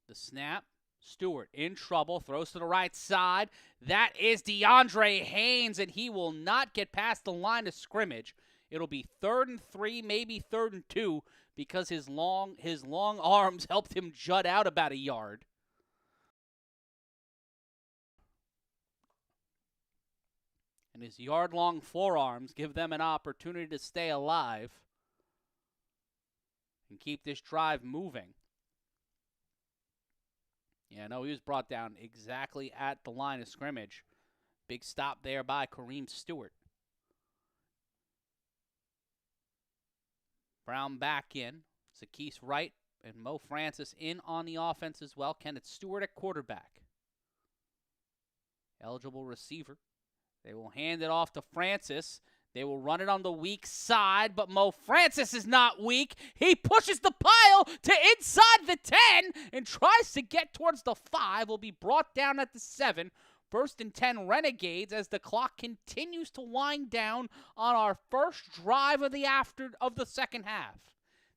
The snap. Stewart in trouble. Throws to the right side. That is DeAndre Haynes, and he will not get past the line of scrimmage. It'll be 3rd and 3, maybe 3rd and 2, because his long arms helped him jut out about a yard. And his yard-long forearms give them an opportunity to stay alive and keep this drive moving. Yeah, no, he was brought down exactly at the line of scrimmage. Big stop there by Kareem Stewart. Brown back in. Zackees Wright and Mo Francis in on the offense as well. Kenneth Stewart at quarterback. Eligible receiver. They will hand it off to Francis. They will run it on the weak side, but Mo Francis is not weak. He pushes the pile to inside the 10 and tries to get towards the 5. Will be brought down at the 7. First and 10 Renegades as the clock continues to wind down on our first drive of the second half.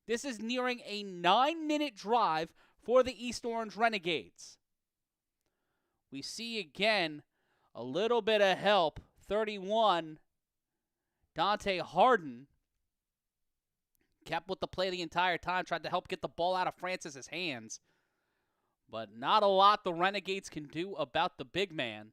This is nearing a 9-minute drive for the East Orange Renegades. We see again a little bit of help. 31, Dante Harden kept with the play the entire time, tried to help get the ball out of Francis's hands. But not a lot the Renegades can do about the big man.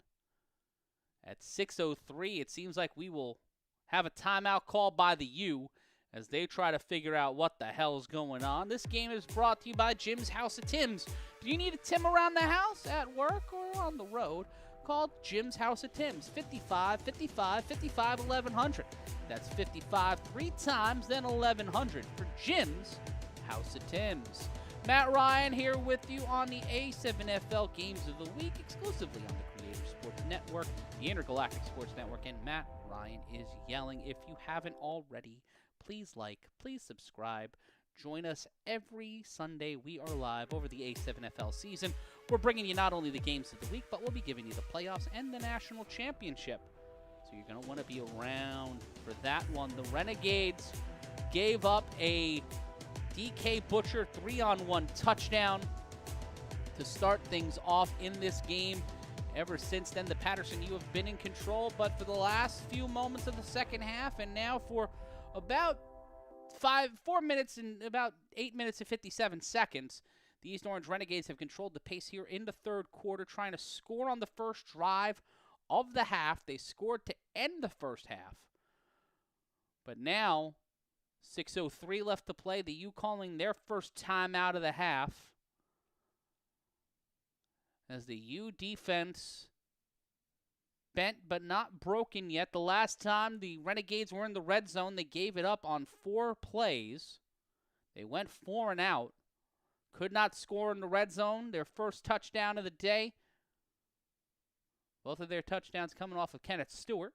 At 6:03, it seems like we will have a timeout called by the U as they try to figure out what the hell is going on. This game is brought to you by Jim's House of Tim's. Do you need a Tim around the house, at work, or on the road? Call Jim's House of Tim's, 55 55 55 1100. That's 55 3 times, then 1100 for Jim's House of Tim's. Matt Ryan here with you on the A7FL Games of the Week, exclusively on the Creator Sports Network, the Intergalactic Sports Network, and Matt Ryan is yelling. If you haven't already, please like, please subscribe. Join us every Sunday. We are live over the A7FL season. We're bringing you not only the games of the week, but we'll be giving you the playoffs and the national championship. So you're going to want to be around for that one. The Renegades gave up a DK Butcher 3-on-1 touchdown to start things off in this game. Ever since then, the Paterson U have been in control, but for the last few moments of the second half, and now for about 4 minutes and about 8 minutes and 57 seconds, the East Orange Renegades have controlled the pace here in the third quarter, trying to score on the first drive of the half. They scored to end the first half. But now, 6:03 left to play. The U calling their first timeout of the half. As the U defense bent but not broken yet. The last time the Renegades were in the red zone, they gave it up on 4 plays. They went 4 and out. Could not score in the red zone. Their first touchdown of the day. Both of their touchdowns coming off of Kenneth Stewart.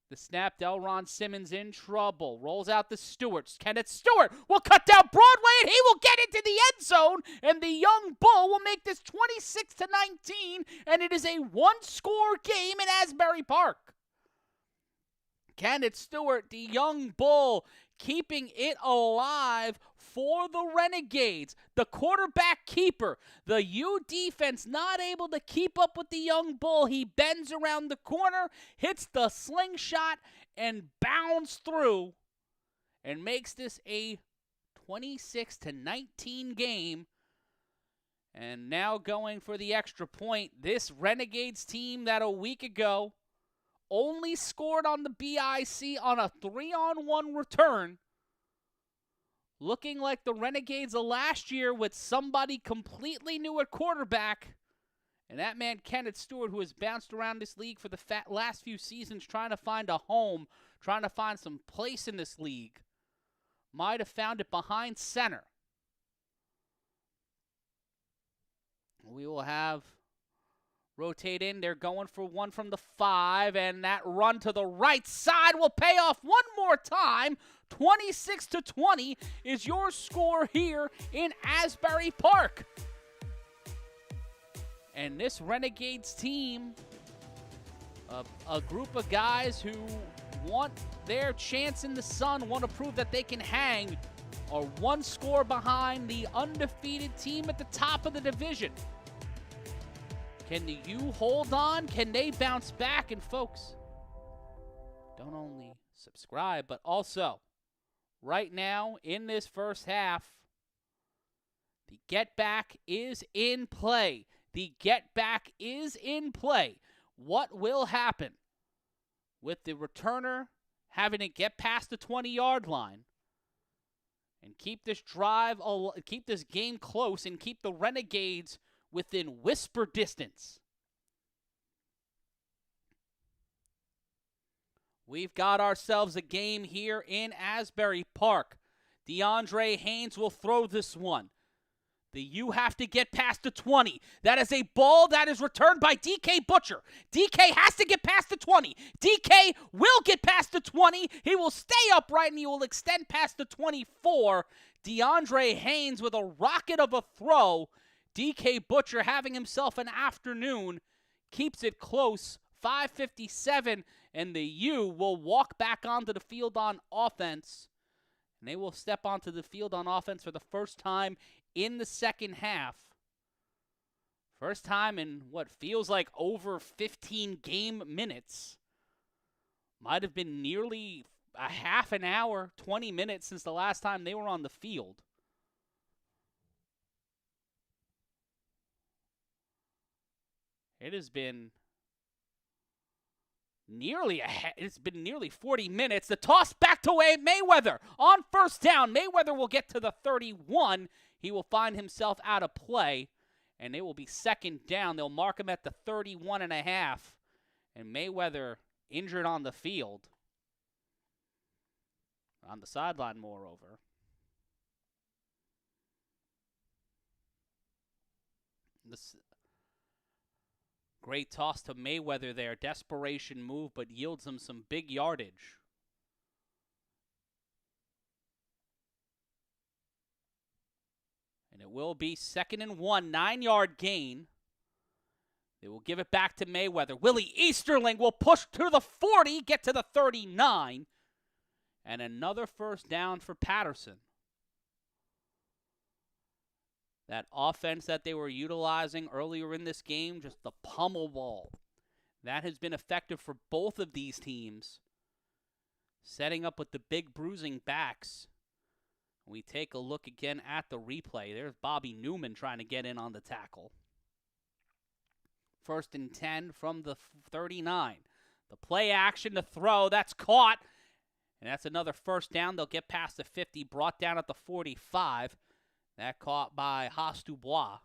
The snap, Delron Simmons in trouble. Rolls out the Stewarts. Kenneth Stewart will cut down Broadway, and he will get into the end zone. And the young Bull will make this 26-19, and it is a one-score game in Asbury Park. Kenneth Stewart, the young Bull, keeping it alive for the Renegades. The quarterback keeper. The U defense not able to keep up with the young Bull. He bends around the corner, hits the slingshot, and bounds through and makes this a 26-19 game. And now going for the extra point. This Renegades team that a week ago only scored on the BIC on a 3-on-1 return looking like the Renegades of last year with somebody completely new at quarterback. And that man, Kenneth Stewart, who has bounced around this league for the last few seasons trying to find a home, trying to find some place in this league, might have found it behind center. We will have rotate in. They're going for one from the 5, and that run to the right side will pay off one more time. 26-20 is your score here in Asbury Park. And this Renegades team, a group of guys who want their chance in the sun, want to prove that they can hang, are one score behind the undefeated team at the top of the division. Can the U hold on? Can they bounce back? And folks, don't only subscribe, but also, right now in this first half, the get back is in play. The get back is in play. What will happen with the returner having to get past the 20-yard line and keep this keep this game close and keep the Renegades within whisper distance? We've got ourselves a game here in Asbury Park. DeAndre Haynes will throw this one. The U have to get past the 20. That is a ball that is returned by DK Butcher. DK has to get past the 20. DK will get past the 20. He will stay upright and he will extend past the 24. DeAndre Haynes with a rocket of a throw. DK Butcher having himself an afternoon. Keeps it close. 5:57, and the U will walk back onto the field on offense. And they will step onto the field on offense for the first time in the second half. First time in what feels like over 15 game minutes. Might have been nearly a half an hour, 20 minutes since the last time they were on the field. It has been nearly 40 minutes. The toss back to Mayweather on first down. Mayweather will get to the 31. He will find himself out of play, and it will be second down. They'll mark him at the 31.5, and Mayweather injured on the field. On the sideline, moreover. This great toss to Mayweather there. Desperation move, but yields him some big yardage. And it will be 2nd and 1, 9-yard gain. They will give it back to Mayweather. Willie Easterling will push to the 40, get to the 39. And another first down for Paterson. That offense that they were utilizing earlier in this game, just the pummel ball, that has been effective for both of these teams. Setting up with the big bruising backs. We take a look again at the replay. There's Bobby Newman trying to get in on the tackle. 1st and 10 from the 39. The play action to throw, that's caught. And that's another first down. They'll get past the 50, brought down at the 45. That caught by Haas Dubois.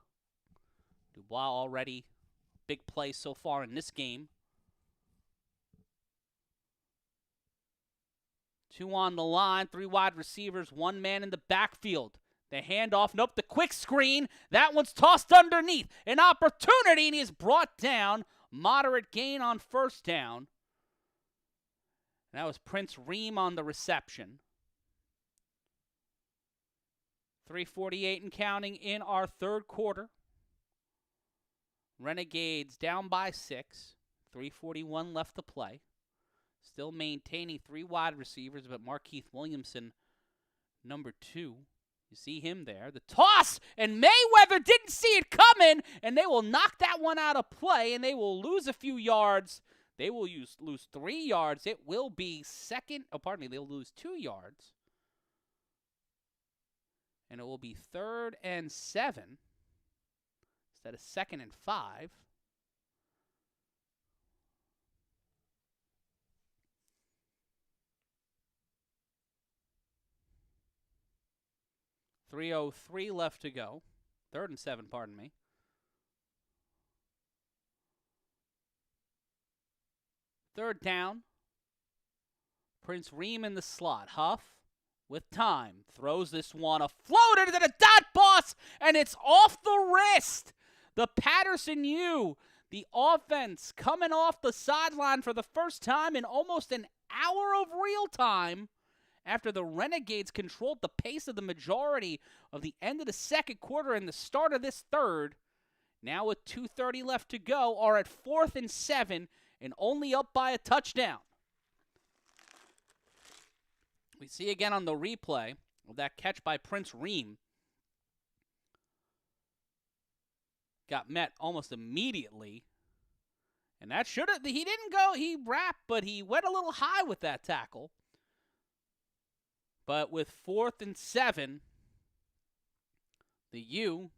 Dubois already big play so far in this game. 2 on the line, 3 wide receivers, 1 man in the backfield. The handoff, nope, the quick screen. That one's tossed underneath. An opportunity, and he is brought down. Moderate gain on first down. And that was Prince Ream on the reception. 3:48 and counting in our third quarter. Renegades down by 6. 3:41 left to play. Still maintaining 3 wide receivers, but Markeith Williamson, number 2. You see him there. The toss, and Mayweather didn't see it coming, and they will knock that one out of play, and they will lose a few yards. They will lose 3 yards. It will be they'll lose 2 yards. And it will be 3rd and 7 instead of 2nd and 5. 3:03 left to go. 3rd and 7, pardon me. Third down. Prince Reem in the slot. Huff with time. Throws this one. A floater to the dot boss, and it's off the wrist. The Paterson U, the offense coming off the sideline for the first time in almost an hour of real time after the Renegades controlled the pace of the majority of the end of the second quarter and the start of this third. Now with 2:30 left to go, are at 4th and 7 and only up by a touchdown. We see again on the replay of that catch by Prince Reem. Got met almost immediately. And that should have, he didn't go, he wrapped, but he went a little high with that tackle. But with 4th and 7, the U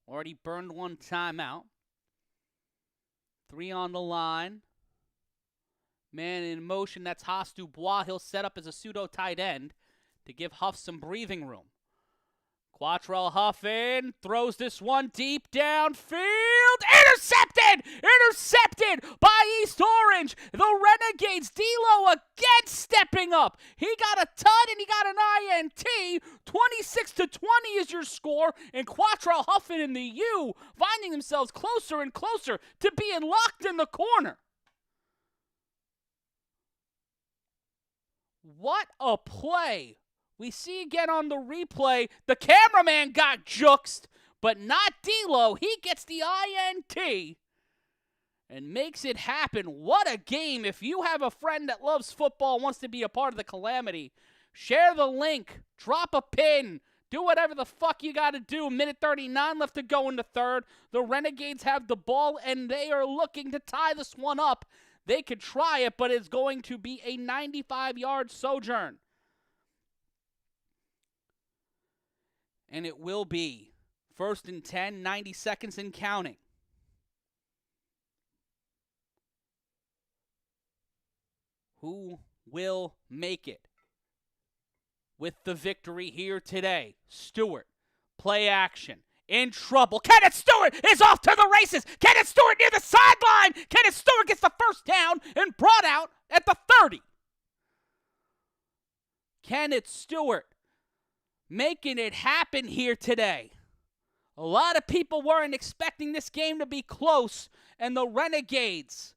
already burned one timeout. 3 on the line. Man in motion, that's Haas Dubois. He'll set up as a pseudo tight end to give Huff some breathing room. Quattrell Huff in, throws this one deep downfield. Intercepted! Intercepted by East Orange. The Renegades, D'Lo again stepping up. He got a tud and he got an INT. 26-20 is your score, and Quattrell Huffin and the U finding themselves closer and closer to being locked in the corner. What a play. We see again on the replay, the cameraman got juxed, but not D'Lo. He gets the INT and makes it happen. What a game. If you have a friend that loves football, wants to be a part of the calamity, share the link, drop a pin, do whatever the fuck you got to do. Minute 39 left to go in the third. The Renegades have the ball, and they are looking to tie this one up. They could try it, but it's going to be a 95-yard sojourn. And it will be 1st and 10, 90 seconds and counting. Who will make it with the victory here today? Stewart, play action, in trouble. Kenneth Stewart is off to the races. Kenneth Stewart near the sideline. Kenneth Stewart gets the first down and brought out at the 30. Kenneth Stewart making it happen here today. A lot of people weren't expecting this game to be close, and the Renegades,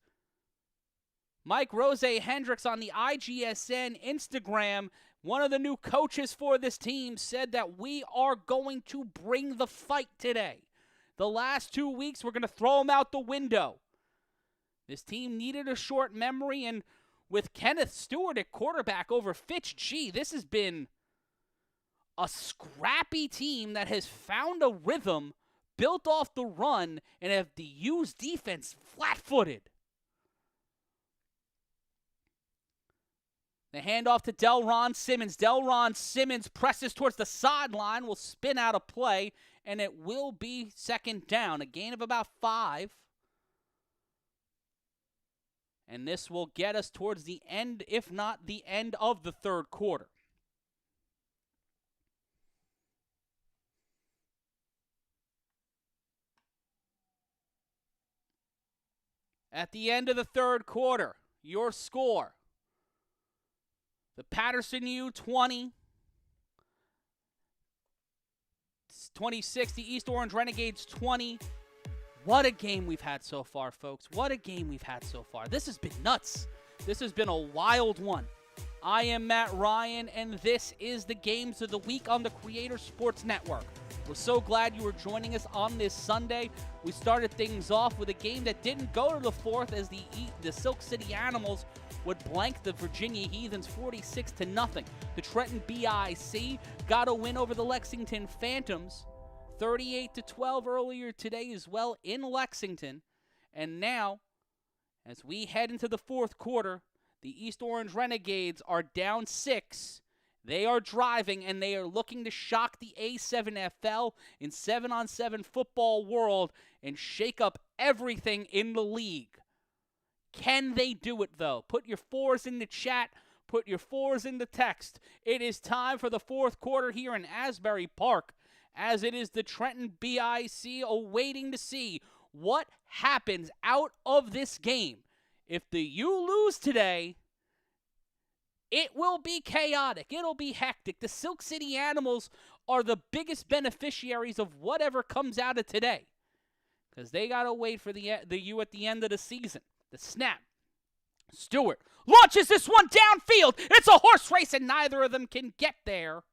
Mike Rose Hendricks on the IGSN Instagram, one of the new coaches for this team, said that we are going to bring the fight today. The last 2 weeks, we're going to throw them out the window. This team needed a short memory, and with Kenneth Stewart at quarterback over Fitch G, this has been a scrappy team that has found a rhythm, built off the run, and have the U's defense flat-footed. The handoff to Delron Simmons. Delron Simmons presses towards the sideline, will spin out a play, and it will be 2nd down. A gain of about 5. And this will get us towards the end, if not the end of the third quarter. At the end of the third quarter, your score: the Paterson U 20, 26, the East Orange Renegades 20. What a game we've had so far, folks. What a game we've had so far. This has been nuts. This has been a wild one. I am Matt Ryan, and this is the Games of the Week on the Creator Sports Network. We're so glad you were joining us on this Sunday. We started things off with a game that didn't go to the fourth, as the Silk City Animals would blank the Virginia Heathens 46-0. The Trenton BIC got a win over the Lexington Phantoms 38-12 earlier today as well in Lexington. And now, as we head into the fourth quarter, the East Orange Renegades are down 6. They are driving, and they are looking to shock the A7FL in 7-on-7 football world and shake up everything in the league. Can they do it, though? Put your 4s in the chat. Put your 4s in the text. It is time for the fourth quarter here in Asbury Park as it is the Trenton BIC awaiting to see what happens out of this game. If the U lose today, it will be chaotic. It'll be hectic. The Silk City Animals are the biggest beneficiaries of whatever comes out of today, because they got to wait for the U at the end of the season. The snap. Stewart launches this one downfield. It's a horse race, and neither of them can get there.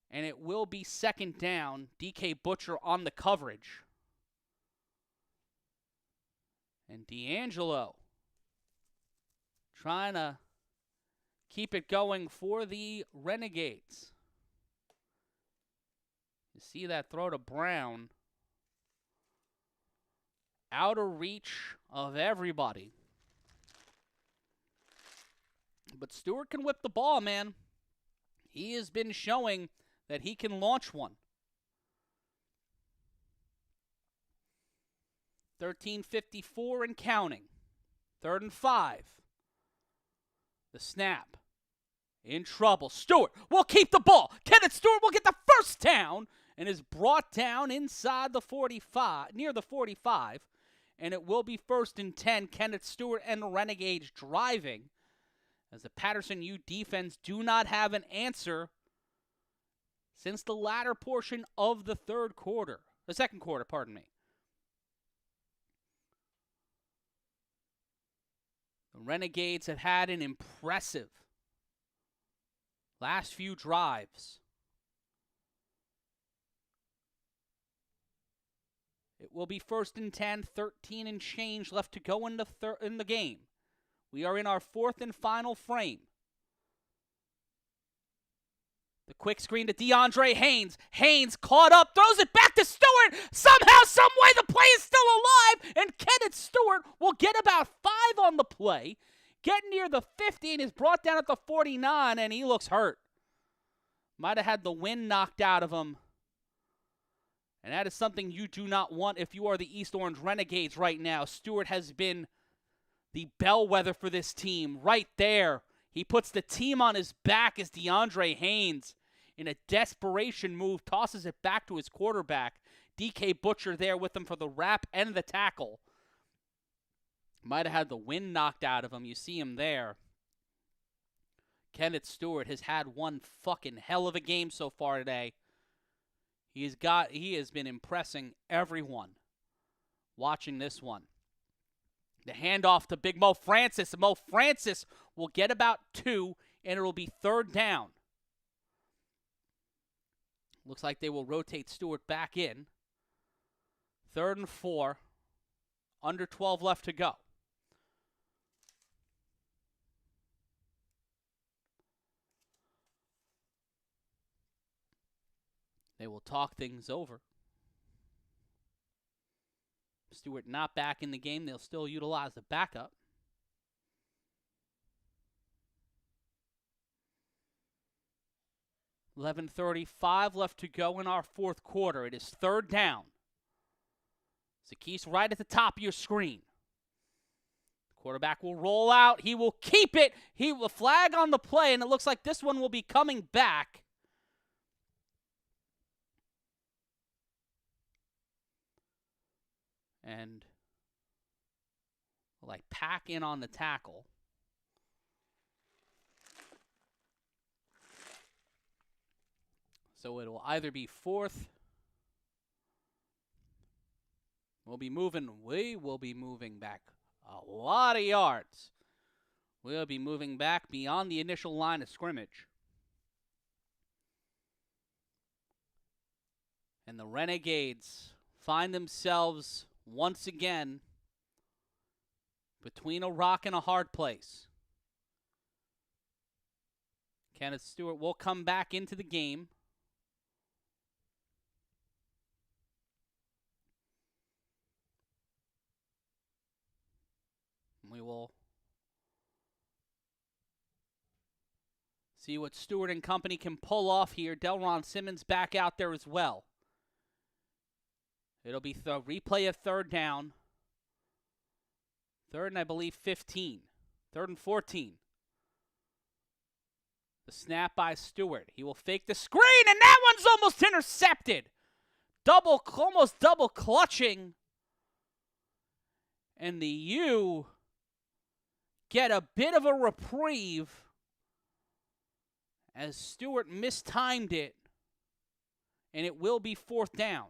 And it will be second down. DK Butcher on the coverage. And D'Angelo trying to keep it going for the Renegades. You see that throw to Brown. Out of reach of everybody. But Stewart can whip the ball, man. He has been showing that he can launch one. 13:54 and counting. 3rd and 5. The snap. In trouble. Stewart will keep the ball. Kenneth Stewart will get the first down and is brought down inside the 45, near the 45. And it will be 1st and 10. Kenneth Stewart and the Renegades driving, as the Paterson U defense do not have an answer since the latter portion of the second quarter, pardon me. The Renegades have had an impressive last few drives. It will be 1st and 10, 13 and change left to go in the game. We are in our 4th and final frame. The quick screen to DeAndre Haynes. Haynes caught up, throws it back to Stewart. Somehow, some way, the play is still alive, and Kenneth Stewart will get about 5 on the play, get near the 50, and is brought down at the 49, and he looks hurt. Might have had the wind knocked out of him. And that is something you do not want if you are the East Orange Renegades right now. Stewart has been the bellwether for this team right there. He puts the team on his back as DeAndre Haynes, in a desperation move, tosses it back to his quarterback. DK Butcher there with him for the wrap and the tackle. Might have had the wind knocked out of him. You see him there. Kenneth Stewart has had one fucking hell of a game so far today. He has been impressing everyone watching this one. The handoff to Big Mo Francis. Mo Francis will get about 2, and it will be 3rd down. Looks like they will rotate Stewart back in. 3rd and 4. Under 12 left to go. They will talk things over. Stewart not back in the game. They'll still utilize the backup. $11:35 left to go in our 4th quarter. It is 3rd down. Zakis right at the top of your screen. The quarterback will roll out. He will keep it. He will flag on the play, and it looks like this one will be coming back. And like pack in on the tackle. So it will either be 4th. We will be moving back a lot of yards. We'll be moving back beyond the initial line of scrimmage. And the Renegades find themselves once again between a rock and a hard place. Kenneth Stewart will come back into the game. We will see what Stewart and company can pull off here. Delron Simmons back out there as well. It'll be the replay of 3rd down. 3rd and I believe 15. 3rd and 14. The snap by Stewart. He will fake the screen, and that one's almost intercepted. Almost double clutching. And the U get a bit of a reprieve as Stewart mistimed it, and it will be 4th down.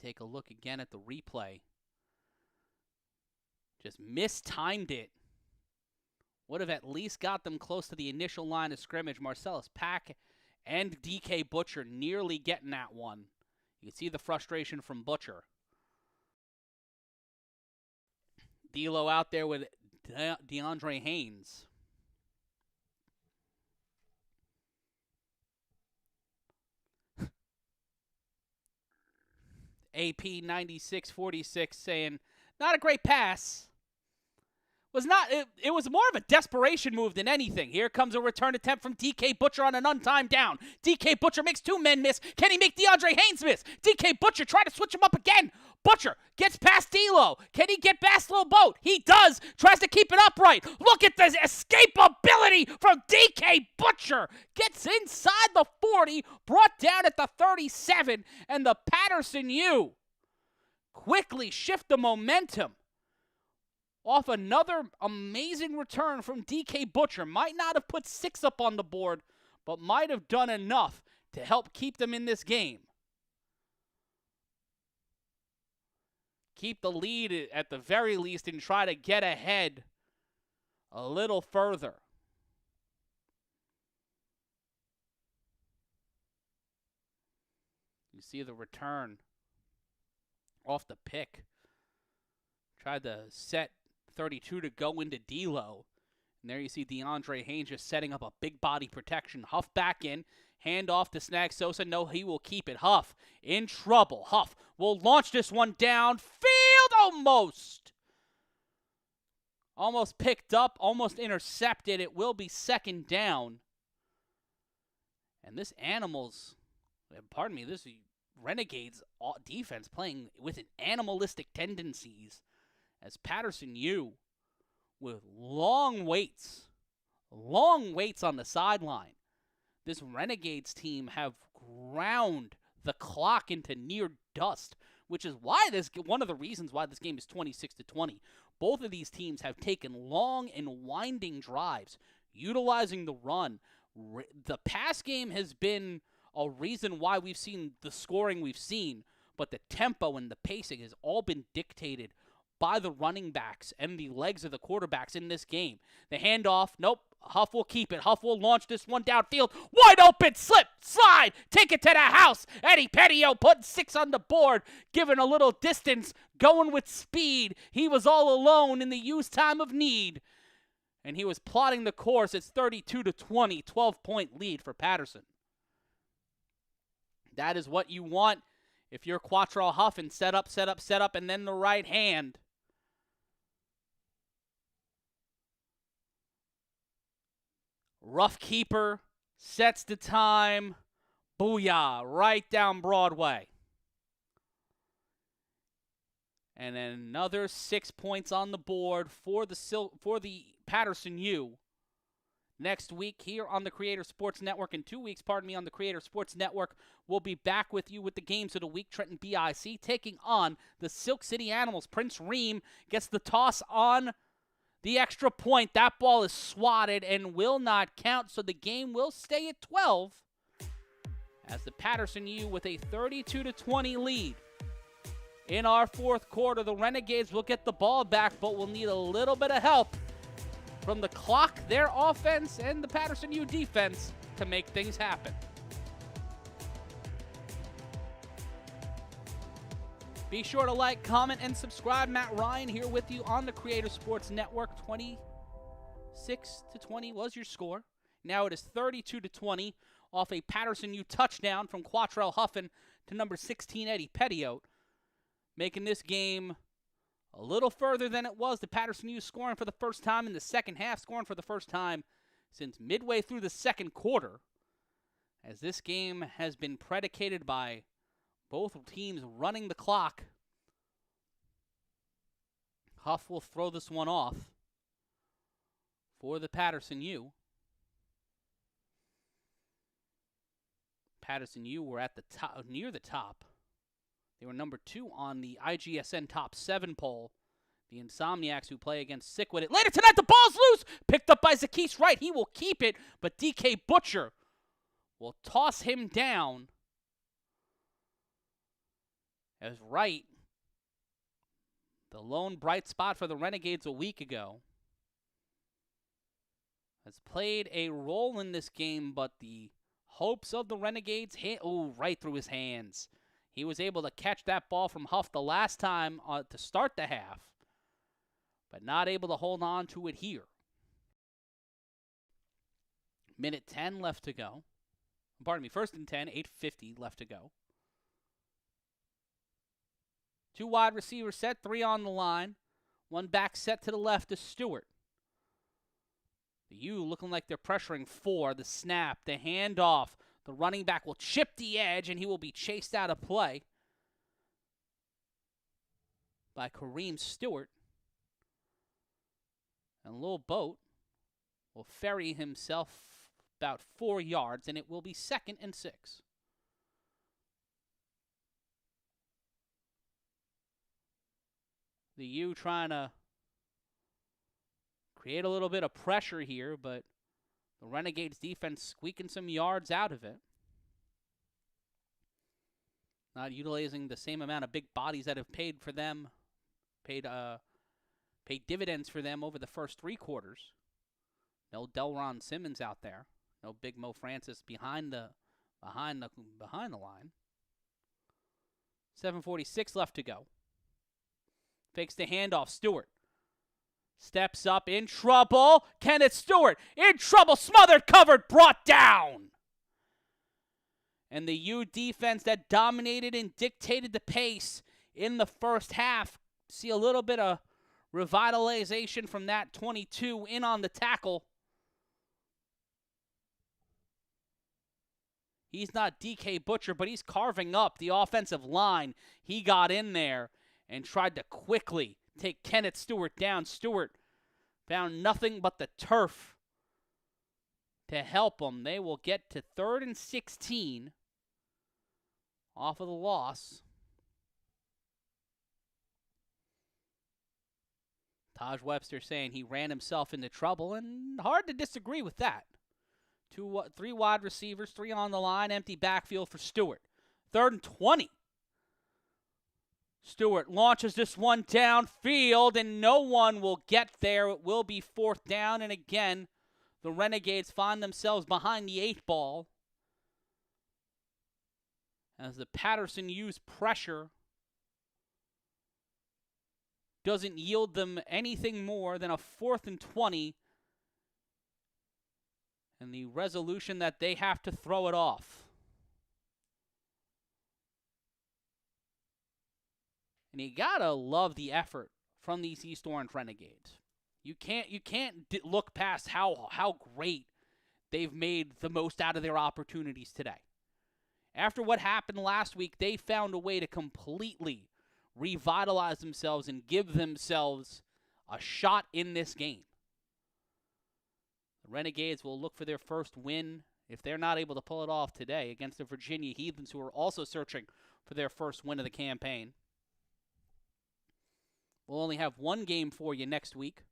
Take a look again at the replay. Just mistimed it. Would have at least got them close to the initial line of scrimmage. Marcellus Pack and DK Butcher nearly getting that one. You can see the frustration from Butcher. D'Lo out there with DeAndre Haynes. AP 9646 saying, not a great pass. It was more of a desperation move than anything. Here comes a return attempt from DK Butcher on an untimed down. DK Butcher makes 2 men miss. Can he make DeAndre Haynes miss? DK Butcher try to switch him up again. Butcher gets past D'Lo. Can he get past Lil Boat? He does. Tries to keep it upright. Look at the escapability from DK Butcher. Gets inside the 40, brought down at the 37, and the Paterson U quickly shift the momentum off another amazing return from DK Butcher. Might not have put 6 up on the board, but might have done enough to help keep them in this game. Keep the lead at the very least and try to get ahead a little further. You see the return off the pick. Tried to set 32 to go into D'Lo. And there you see DeAndre Haynes just setting up a big body protection. Huff back in. Hand off to Snag Sosa. No, he will keep it. Huff in trouble. Huff will launch this one downfield almost. Almost picked up. Almost intercepted. It will be 2nd down. And this this Renegades defense playing with an animalistic tendencies. As Paterson U with long waits on the sideline. This Renegades team have ground the clock into near dust, which is why one of the reasons why this game is 26-20. Both of these teams have taken long and winding drives, utilizing the run. The pass game has been a reason why we've seen the scoring we've seen, but the tempo and the pacing has all been dictated by the running backs and the legs of the quarterbacks in this game. The handoff, nope, Huff will keep it. Huff will launch this one downfield. Wide open, slip, slide, take it to the house. Eddie Petio putting 6 on the board, giving a little distance, going with speed. He was all alone in the U's time of need. And he was plotting the course. It's 32-20, 12-point lead for Paterson. That is what you want if you're Quattro Huff, and set up, and then the right hand. Rough keeper, sets the time, booyah, right down Broadway. And then another 6 points on the board for the Paterson U. Next week here on the Creator Sports Network, in 2 weeks, on the Creator Sports Network, we'll be back with you with the games of the week. Trenton BIC taking on the Silk City Animals. Prince Ream gets the toss on the extra point. That ball is swatted and will not count, so the game will stay at 12 as the Paterson U with a 32-20 lead. In our 4th quarter, the Renegades will get the ball back, but will need a little bit of help from the clock, their offense, and the Paterson U defense to make things happen. Be sure to like, comment, and subscribe. Matt Ryan here with you on the Creator Sports Network. 26-20 was your score. Now it is 32-20 off a Paterson U touchdown from Quattrell Huffin to number 16, Eddie Pettiot, making this game a little further than it was. The Paterson U scoring for the first time in the second half, scoring for the first time since midway through the 2nd quarter, as this game has been predicated by both teams running the clock. Huff will throw this one off for the Paterson U. Paterson U were at the top, near the top. They were number 2 on the IGSN Top 7 poll. The Insomniacs who play against Sick with it. Later tonight, the ball's loose. Picked up by Zakis Wright. He will keep it, but DK Butcher will toss him down. As Wright, the lone bright spot for the Renegades a week ago, has played a role in this game, but the hopes of the Renegades hit right through his hands. He was able to catch that ball from Huff the last time to start the half, but not able to hold on to it here. Minute 10 left to go. Pardon me, 1st and 10, 8:50 left to go. 2 wide receivers set, 3 on the line. 1 back set to the left to Stewart. The U looking like they're pressuring 4. The snap, the handoff. The running back will chip the edge, and he will be chased out of play by Kareem Stewart. And Lil Boat will ferry himself about 4 yards, and it will be 2nd and 6. The U trying to create a little bit of pressure here, but the Renegades defense squeaking some yards out of it. Not utilizing the same amount of big bodies that have paid for them, paid dividends for them over the first 3 quarters. No Delron Simmons out there. No Big Mo Francis behind the line. 7:46 left to go. Fakes the handoff. Stewart steps up, in trouble. Kenneth Stewart in trouble. Smothered, covered, brought down. And the U defense that dominated and dictated the pace in the first half. See a little bit of revitalization from that 22 in on the tackle. He's not DK Butcher, but he's carving up the offensive line. He got in there and tried to quickly take Kenneth Stewart down. Stewart found nothing but the turf to help him. They will get to 3rd and 16 off of the loss. Taj Webster saying he ran himself into trouble, and hard to disagree with that. 3 wide receivers, 3 on the line, empty backfield for Stewart. 3rd and 20. Stewart launches this one downfield, and no one will get there. It will be 4th down, and again, the Renegades find themselves behind the 8 ball as the Paterson U's pressure doesn't yield them anything more than a 4th and 20, and the resolution that they have to throw it off. And you gotta love the effort from these East Orange Renegades. You can't look past how great they've made the most out of their opportunities today. After what happened last week, they found a way to completely revitalize themselves and give themselves a shot in this game. The Renegades will look for their first win if they're not able to pull it off today against the Virginia Heathens, who are also searching for their first win of the campaign. We'll only have 1 game for you next week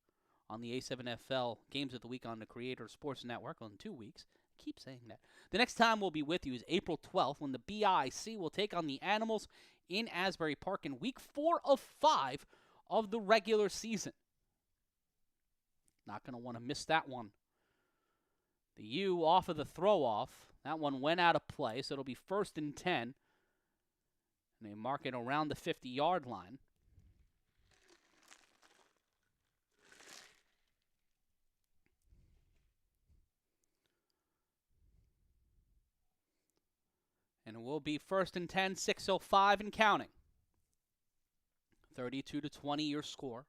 on the A7FL Games of the Week on the Creator Sports Network in 2 weeks. I keep saying that. The next time we'll be with you is April 12th when the BIC will take on the Animals in Asbury Park in week 4 of 5 of the regular season. Not going to want to miss that one. The U off of the throw-off. That one went out of play, so it'll be 1st and 10. And they mark it around the 50-yard line. And it will be 1st and 10, 6:05 and counting. 32-20 your score.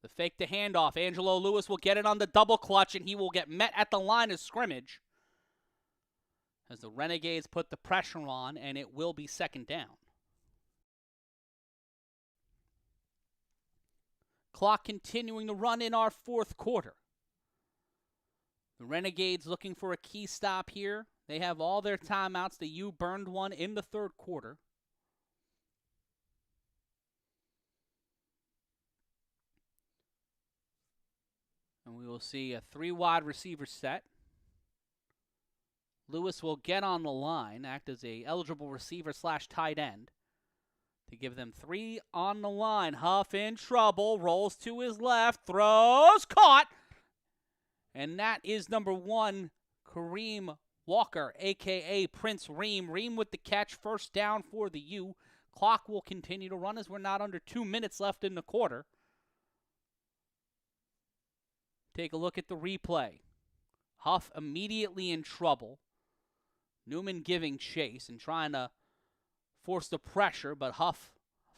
The fake to handoff. Angelo Lewis will get it on the double clutch, and he will get met at the line of scrimmage as the Renegades put the pressure on, and it will be 2nd down. Clock continuing to run in our 4th quarter. The Renegades looking for a key stop here. They have all their timeouts. The U burned one in the third quarter. And we will see a 3 wide receiver set. Lewis will get on the line, act as a eligible receiver / tight end. To give them 3 on the line. Huff in trouble, rolls to his left, throws, caught. And that is number 1, Kareem Walker, a.k.a. Prince Reem. Reem with the catch, first down for the U. Clock will continue to run as we're not under 2 minutes left in the quarter. Take a look at the replay. Huff immediately in trouble. Newman giving chase and trying to force the pressure, but Huff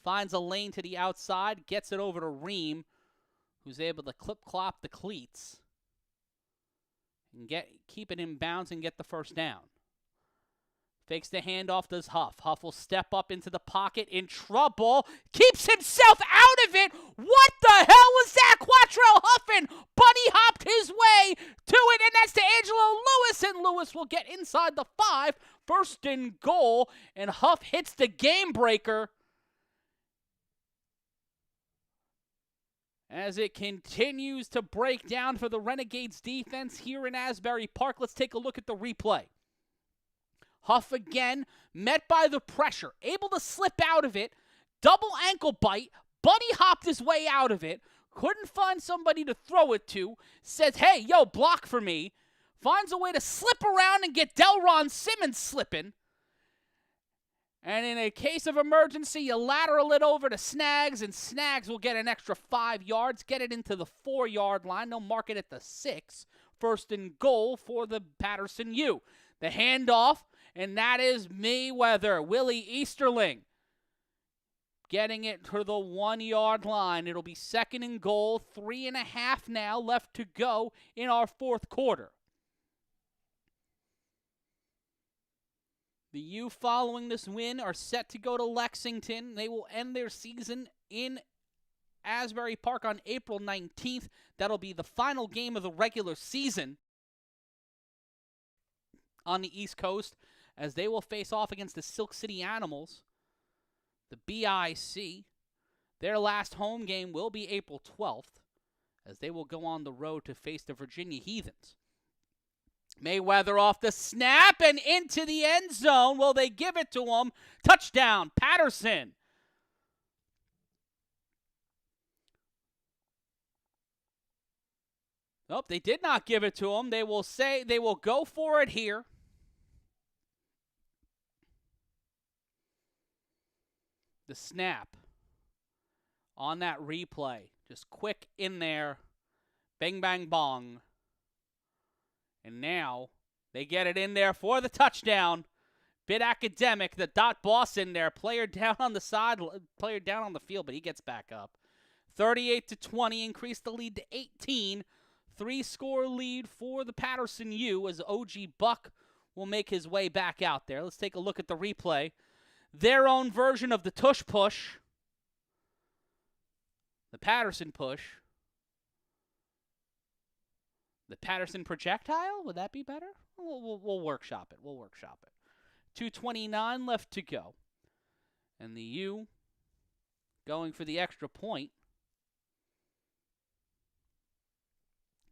finds a lane to the outside, gets it over to Reem, who's able to clip-clop the cleats and keep it in bounds and get the first down. Fakes the handoff, does Huff. Huff will step up into the pocket, in trouble, keeps himself out of it. What the hell was that? Quattrell Huffin bunny hopped his way to it, and that's to Angelo Lewis, and Lewis will get inside the 5, first and goal, and Huff hits the game breaker as it continues to break down for the Renegades defense here in Asbury Park. Let's take a look at the replay. Huff again, met by the pressure, able to slip out of it, double ankle bite, bunny hopped his way out of it, couldn't find somebody to throw it to, says, hey, yo, block for me, finds a way to slip around and get Delron Simmons slipping, and in a case of emergency, you lateral it over to Snags, and Snags will get an extra 5 yards, get it into the 4-yard line. They'll mark it at the 6, first and goal for the Paterson U. The handoff, and that is Mayweather, Willie Easterling, getting it to the 1-yard line. It'll be second and goal, 3.5 now left to go in our fourth quarter. The U, following this win, are set to go to Lexington. They will end their season in Asbury Park on April 19th. That'll be the final game of the regular season on the East Coast, as they will face off against the Silk City Animals, the BIC. Their last home game will be April 12th, as they will go on the road to face the Virginia Heathens. Mayweather off the snap and into the end zone. Will they give it to him? Touchdown, Paterson. Nope, they did not give it to him. They will go for it here. The snap on that replay. Just quick in there. Bang, bang, bong. And now they get it in there for the touchdown. Bit academic. The dot boss in there. Player down on the side. Player down on the field, but he gets back up. 38-20. Increase the lead to 18. 3-score lead for the Paterson U as OG Buck will make his way back out there. Let's take a look at the replay. Their own version of the tush push. The Paterson push. The Paterson projectile? Would that be better? We'll workshop it. We'll workshop it. 2:29 left to go. And the U going for the extra point.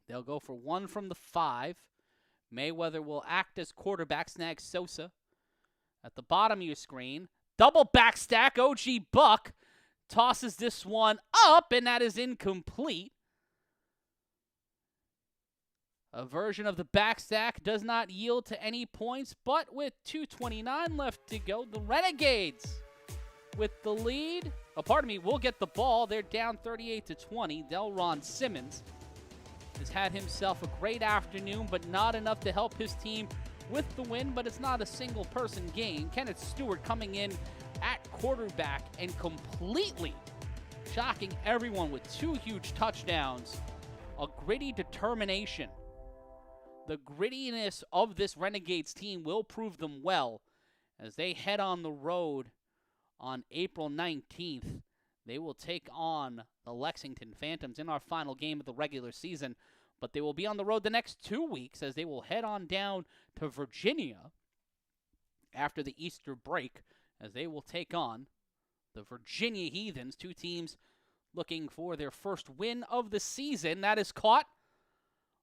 They'll go for 1 from the 5. Mayweather will act as quarterback, snag Sosa. At the bottom of your screen, double back stack, OG Buck tosses this one up, and that is incomplete. A version of the back stack does not yield to any points, but with 2:29 left to go, the Renegades with the lead. Will get the ball. They're down 38-20. Delron Simmons has had himself a great afternoon, but not enough to help his team with the win, but it's not a single-person game. Kenneth Stewart coming in at quarterback and completely shocking everyone with 2 huge touchdowns. A gritty determination. The grittiness of this Renegades team will prove them well as they head on the road on April 19th. They will take on the Lexington Phantoms in our final game of the regular season, but they will be on the road the next 2 weeks as they will head on down to Virginia after the Easter break, as they will take on the Virginia Heathens, two teams looking for their first win of the season. That is caught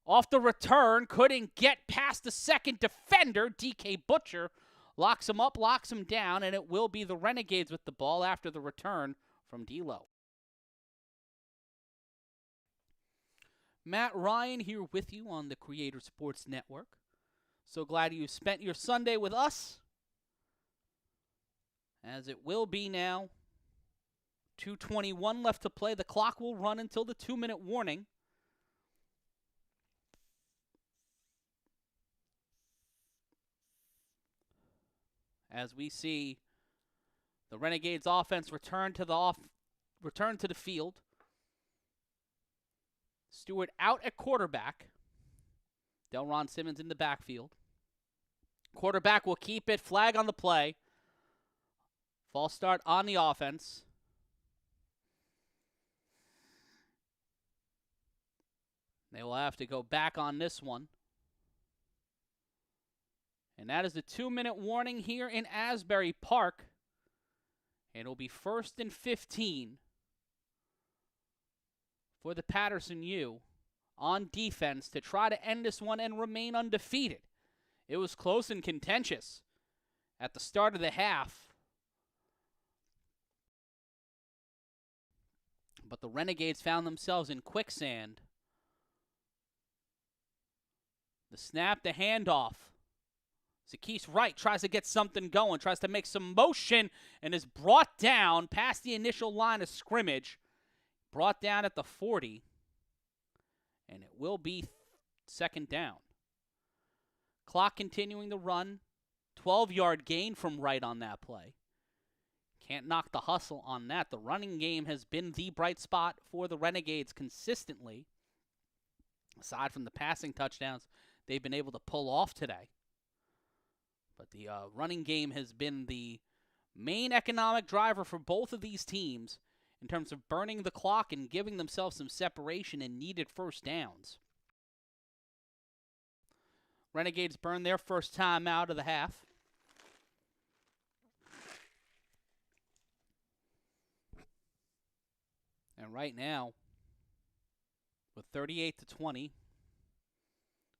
off the return, couldn't get past the second defender. DK Butcher locks him up, locks him down, and it will be the Renegades with the ball after the return from D'Lo. Matt Ryan here with you on the Creator Sports Network. So glad you spent your Sunday with us, as it will be now 2:21 left to play. The clock will run until the 2-minute warning. As we see the Renegades offense return to the field. Stewart out at quarterback. Delron Simmons in the backfield. Quarterback will keep it. Flag on the play. False start on the offense. They will have to go back on this one. And that is the 2-minute warning here in Asbury Park. And it'll be 1st and 15 for the Paterson U on defense to try to end this one and remain undefeated. It was close and contentious at the start of the half. But the Renegades found themselves in quicksand. The snap, the handoff. Zakis Wright tries to get something going, tries to make some motion, and is brought down past the initial line of scrimmage. Brought down at the 40. And it will be 2nd down. Clock continuing to run. 12-yard gain from Wright on that play. Can't knock the hustle on that. The running game has been the bright spot for the Renegades consistently. Aside from the passing touchdowns they've been able to pull off today. But the running game has been the main economic driver for both of these teams in terms of burning the clock and giving themselves some separation and needed first downs. Renegades burn their first time out of the half. And right now, with 38-20,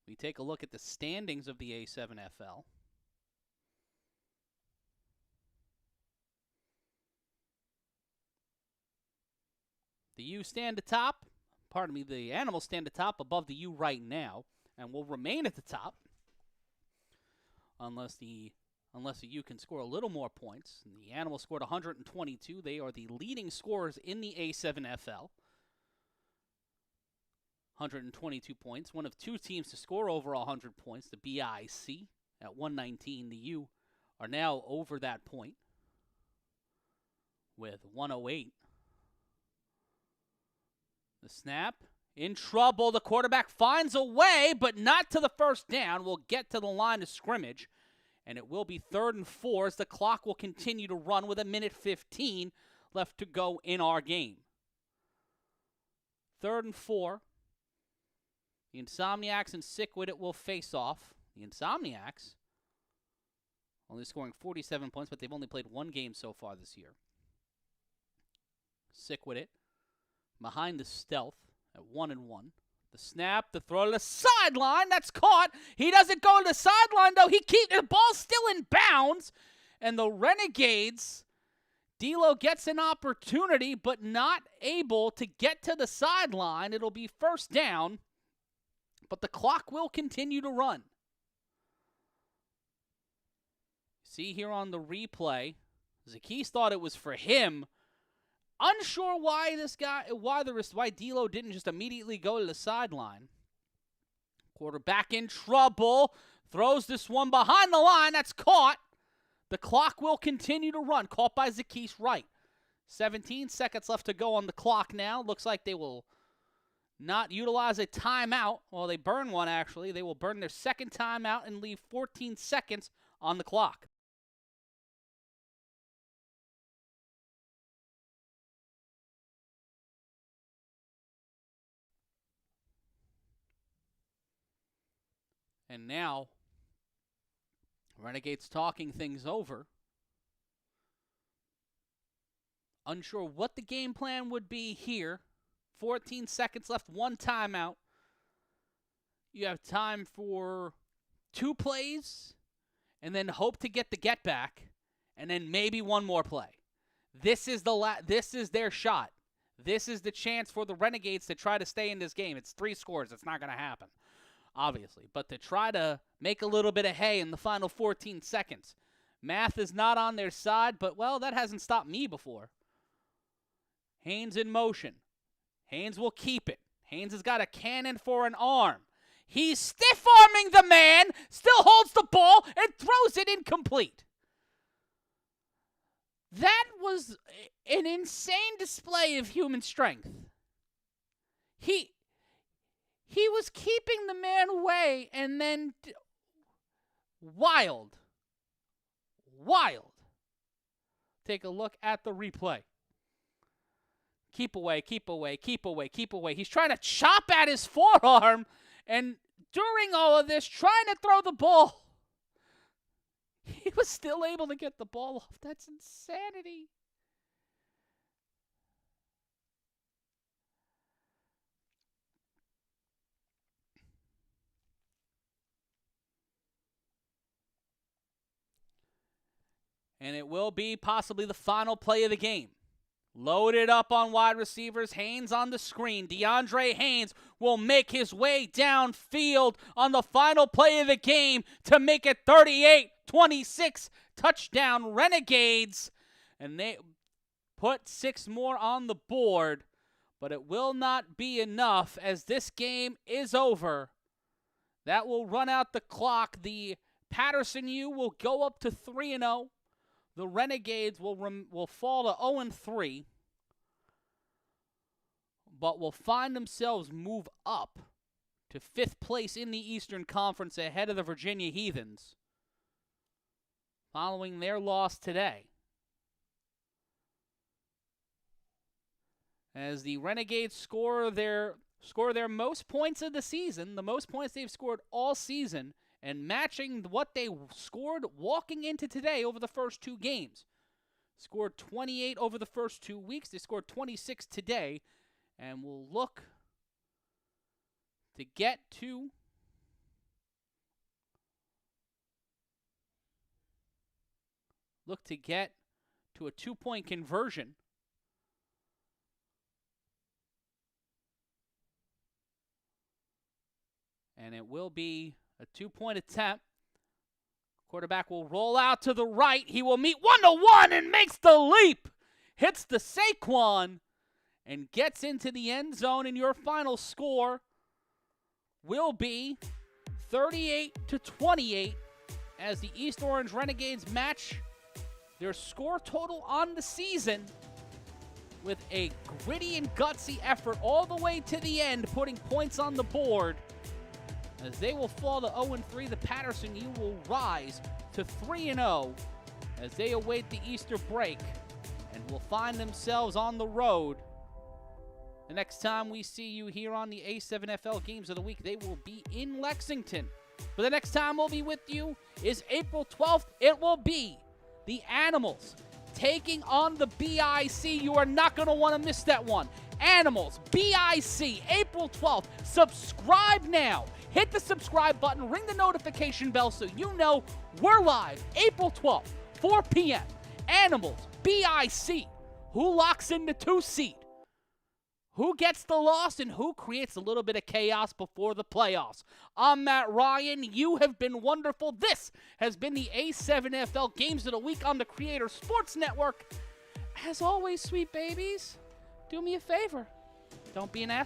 we take a look at the standings of the A7FL. The U stand atop. Pardon me, the Animals stand atop above the U right now and will remain at the top unless the U can score a little more points. And the Animals scored 122. They are the leading scorers in the A7FL. 122 points. One of two teams to score over 100 points, the BIC at 119. The U are now over that point with 108. The snap, in trouble. The quarterback finds a way, but not to the first down. Will get to the line of scrimmage, and it will be 3rd and 4 as the clock will continue to run with 1:15 left to go in our game. 3rd and 4. The Insomniacs and Sickwit will face off. The Insomniacs only scoring 47 points, but they've only played one game so far this year. Sickwit behind the stealth at 1-1. The snap, the throw to the sideline. That's caught. He doesn't go to the sideline, though. He keeps the ball still in bounds. And the Renegades, D'Lo gets an opportunity, but not able to get to the sideline. It'll be 1st down, but the clock will continue to run. See here on the replay, Zakis thought it was for him. Unsure why why D'Lo didn't just immediately go to the sideline. Quarterback in trouble. Throws this one behind the line. That's caught. The clock will continue to run. Caught by Zakis Wright. 17 seconds left to go on the clock now. Looks like they will not utilize a timeout. Well, they burn one, actually. They will burn their second timeout and leave 14 seconds on the clock. And now, Renegades talking things over. Unsure what the game plan would be here. 14 seconds left, one timeout. You have time for 2 plays, and then hope to get the get back, and then maybe one more play. This is this is their shot. This is the chance for the Renegades to try to stay in this game. It's 3 scores. It's not going to happen, obviously. But to try to make a little bit of hay in the final 14 seconds. Math is not on their side, but, well, that hasn't stopped me before. Haynes in motion. Haynes will keep it. Haynes has got a cannon for an arm. He's stiff-arming the man, still holds the ball, and throws it incomplete. That was an insane display of human strength. He was keeping the man away, and then wild. Take a look at the replay. Keep away, keep away, keep away, keep away. He's trying to chop at his forearm, and during all of this, trying to throw the ball. He was still able to get the ball off. That's insanity. And it will be possibly the final play of the game. Loaded up on wide receivers. Haynes on the screen. DeAndre Haynes will make his way downfield on the final play of the game to make it 38-26. Touchdown Renegades. And they put 6 more on the board. But it will not be enough as this game is over. That will run out the clock. The Paterson U will go up to 3-0. The Renegades will fall to 0-3, but will find themselves move up to 5th place in the Eastern Conference ahead of the Virginia Heathens following their loss today. As the Renegades score their most points of the season, the most points they've scored all season, and matching what they scored walking into today over the first 2 games. Scored 28 over the first 2 weeks. They scored 26 today. And we'll look to get to a 2-point conversion. And it will be a 2-point attempt. Quarterback will roll out to the right. He will meet 1-1 and makes the leap. Hits the Saquon and gets into the end zone. And your final score will be 38-28 as the East Orange Renegades match their score total on the season with a gritty and gutsy effort all the way to the end, putting points on the board. As they will fall to 0-3, the Paterson U will rise to 3-0 as they await the Easter break and will find themselves on the road. The next time we see you here on the A7FL Games of the Week, they will be in Lexington. But the next time we'll be with you is April 12th. It will be the Animals taking on the BIC. You are not going to want to miss that one. Animals, BIC, April 12th. Subscribe now. Hit the subscribe button, ring the notification bell so you know we're live April 12th, 4 p.m. Animals, BIC. Who locks in the 2 seed? Who gets the loss and who creates a little bit of chaos before the playoffs? I'm Matt Ryan. You have been wonderful. This has been the A7FL Games of the Week on the Creator Sports Network. As always, sweet babies, do me a favor. Don't be an ass.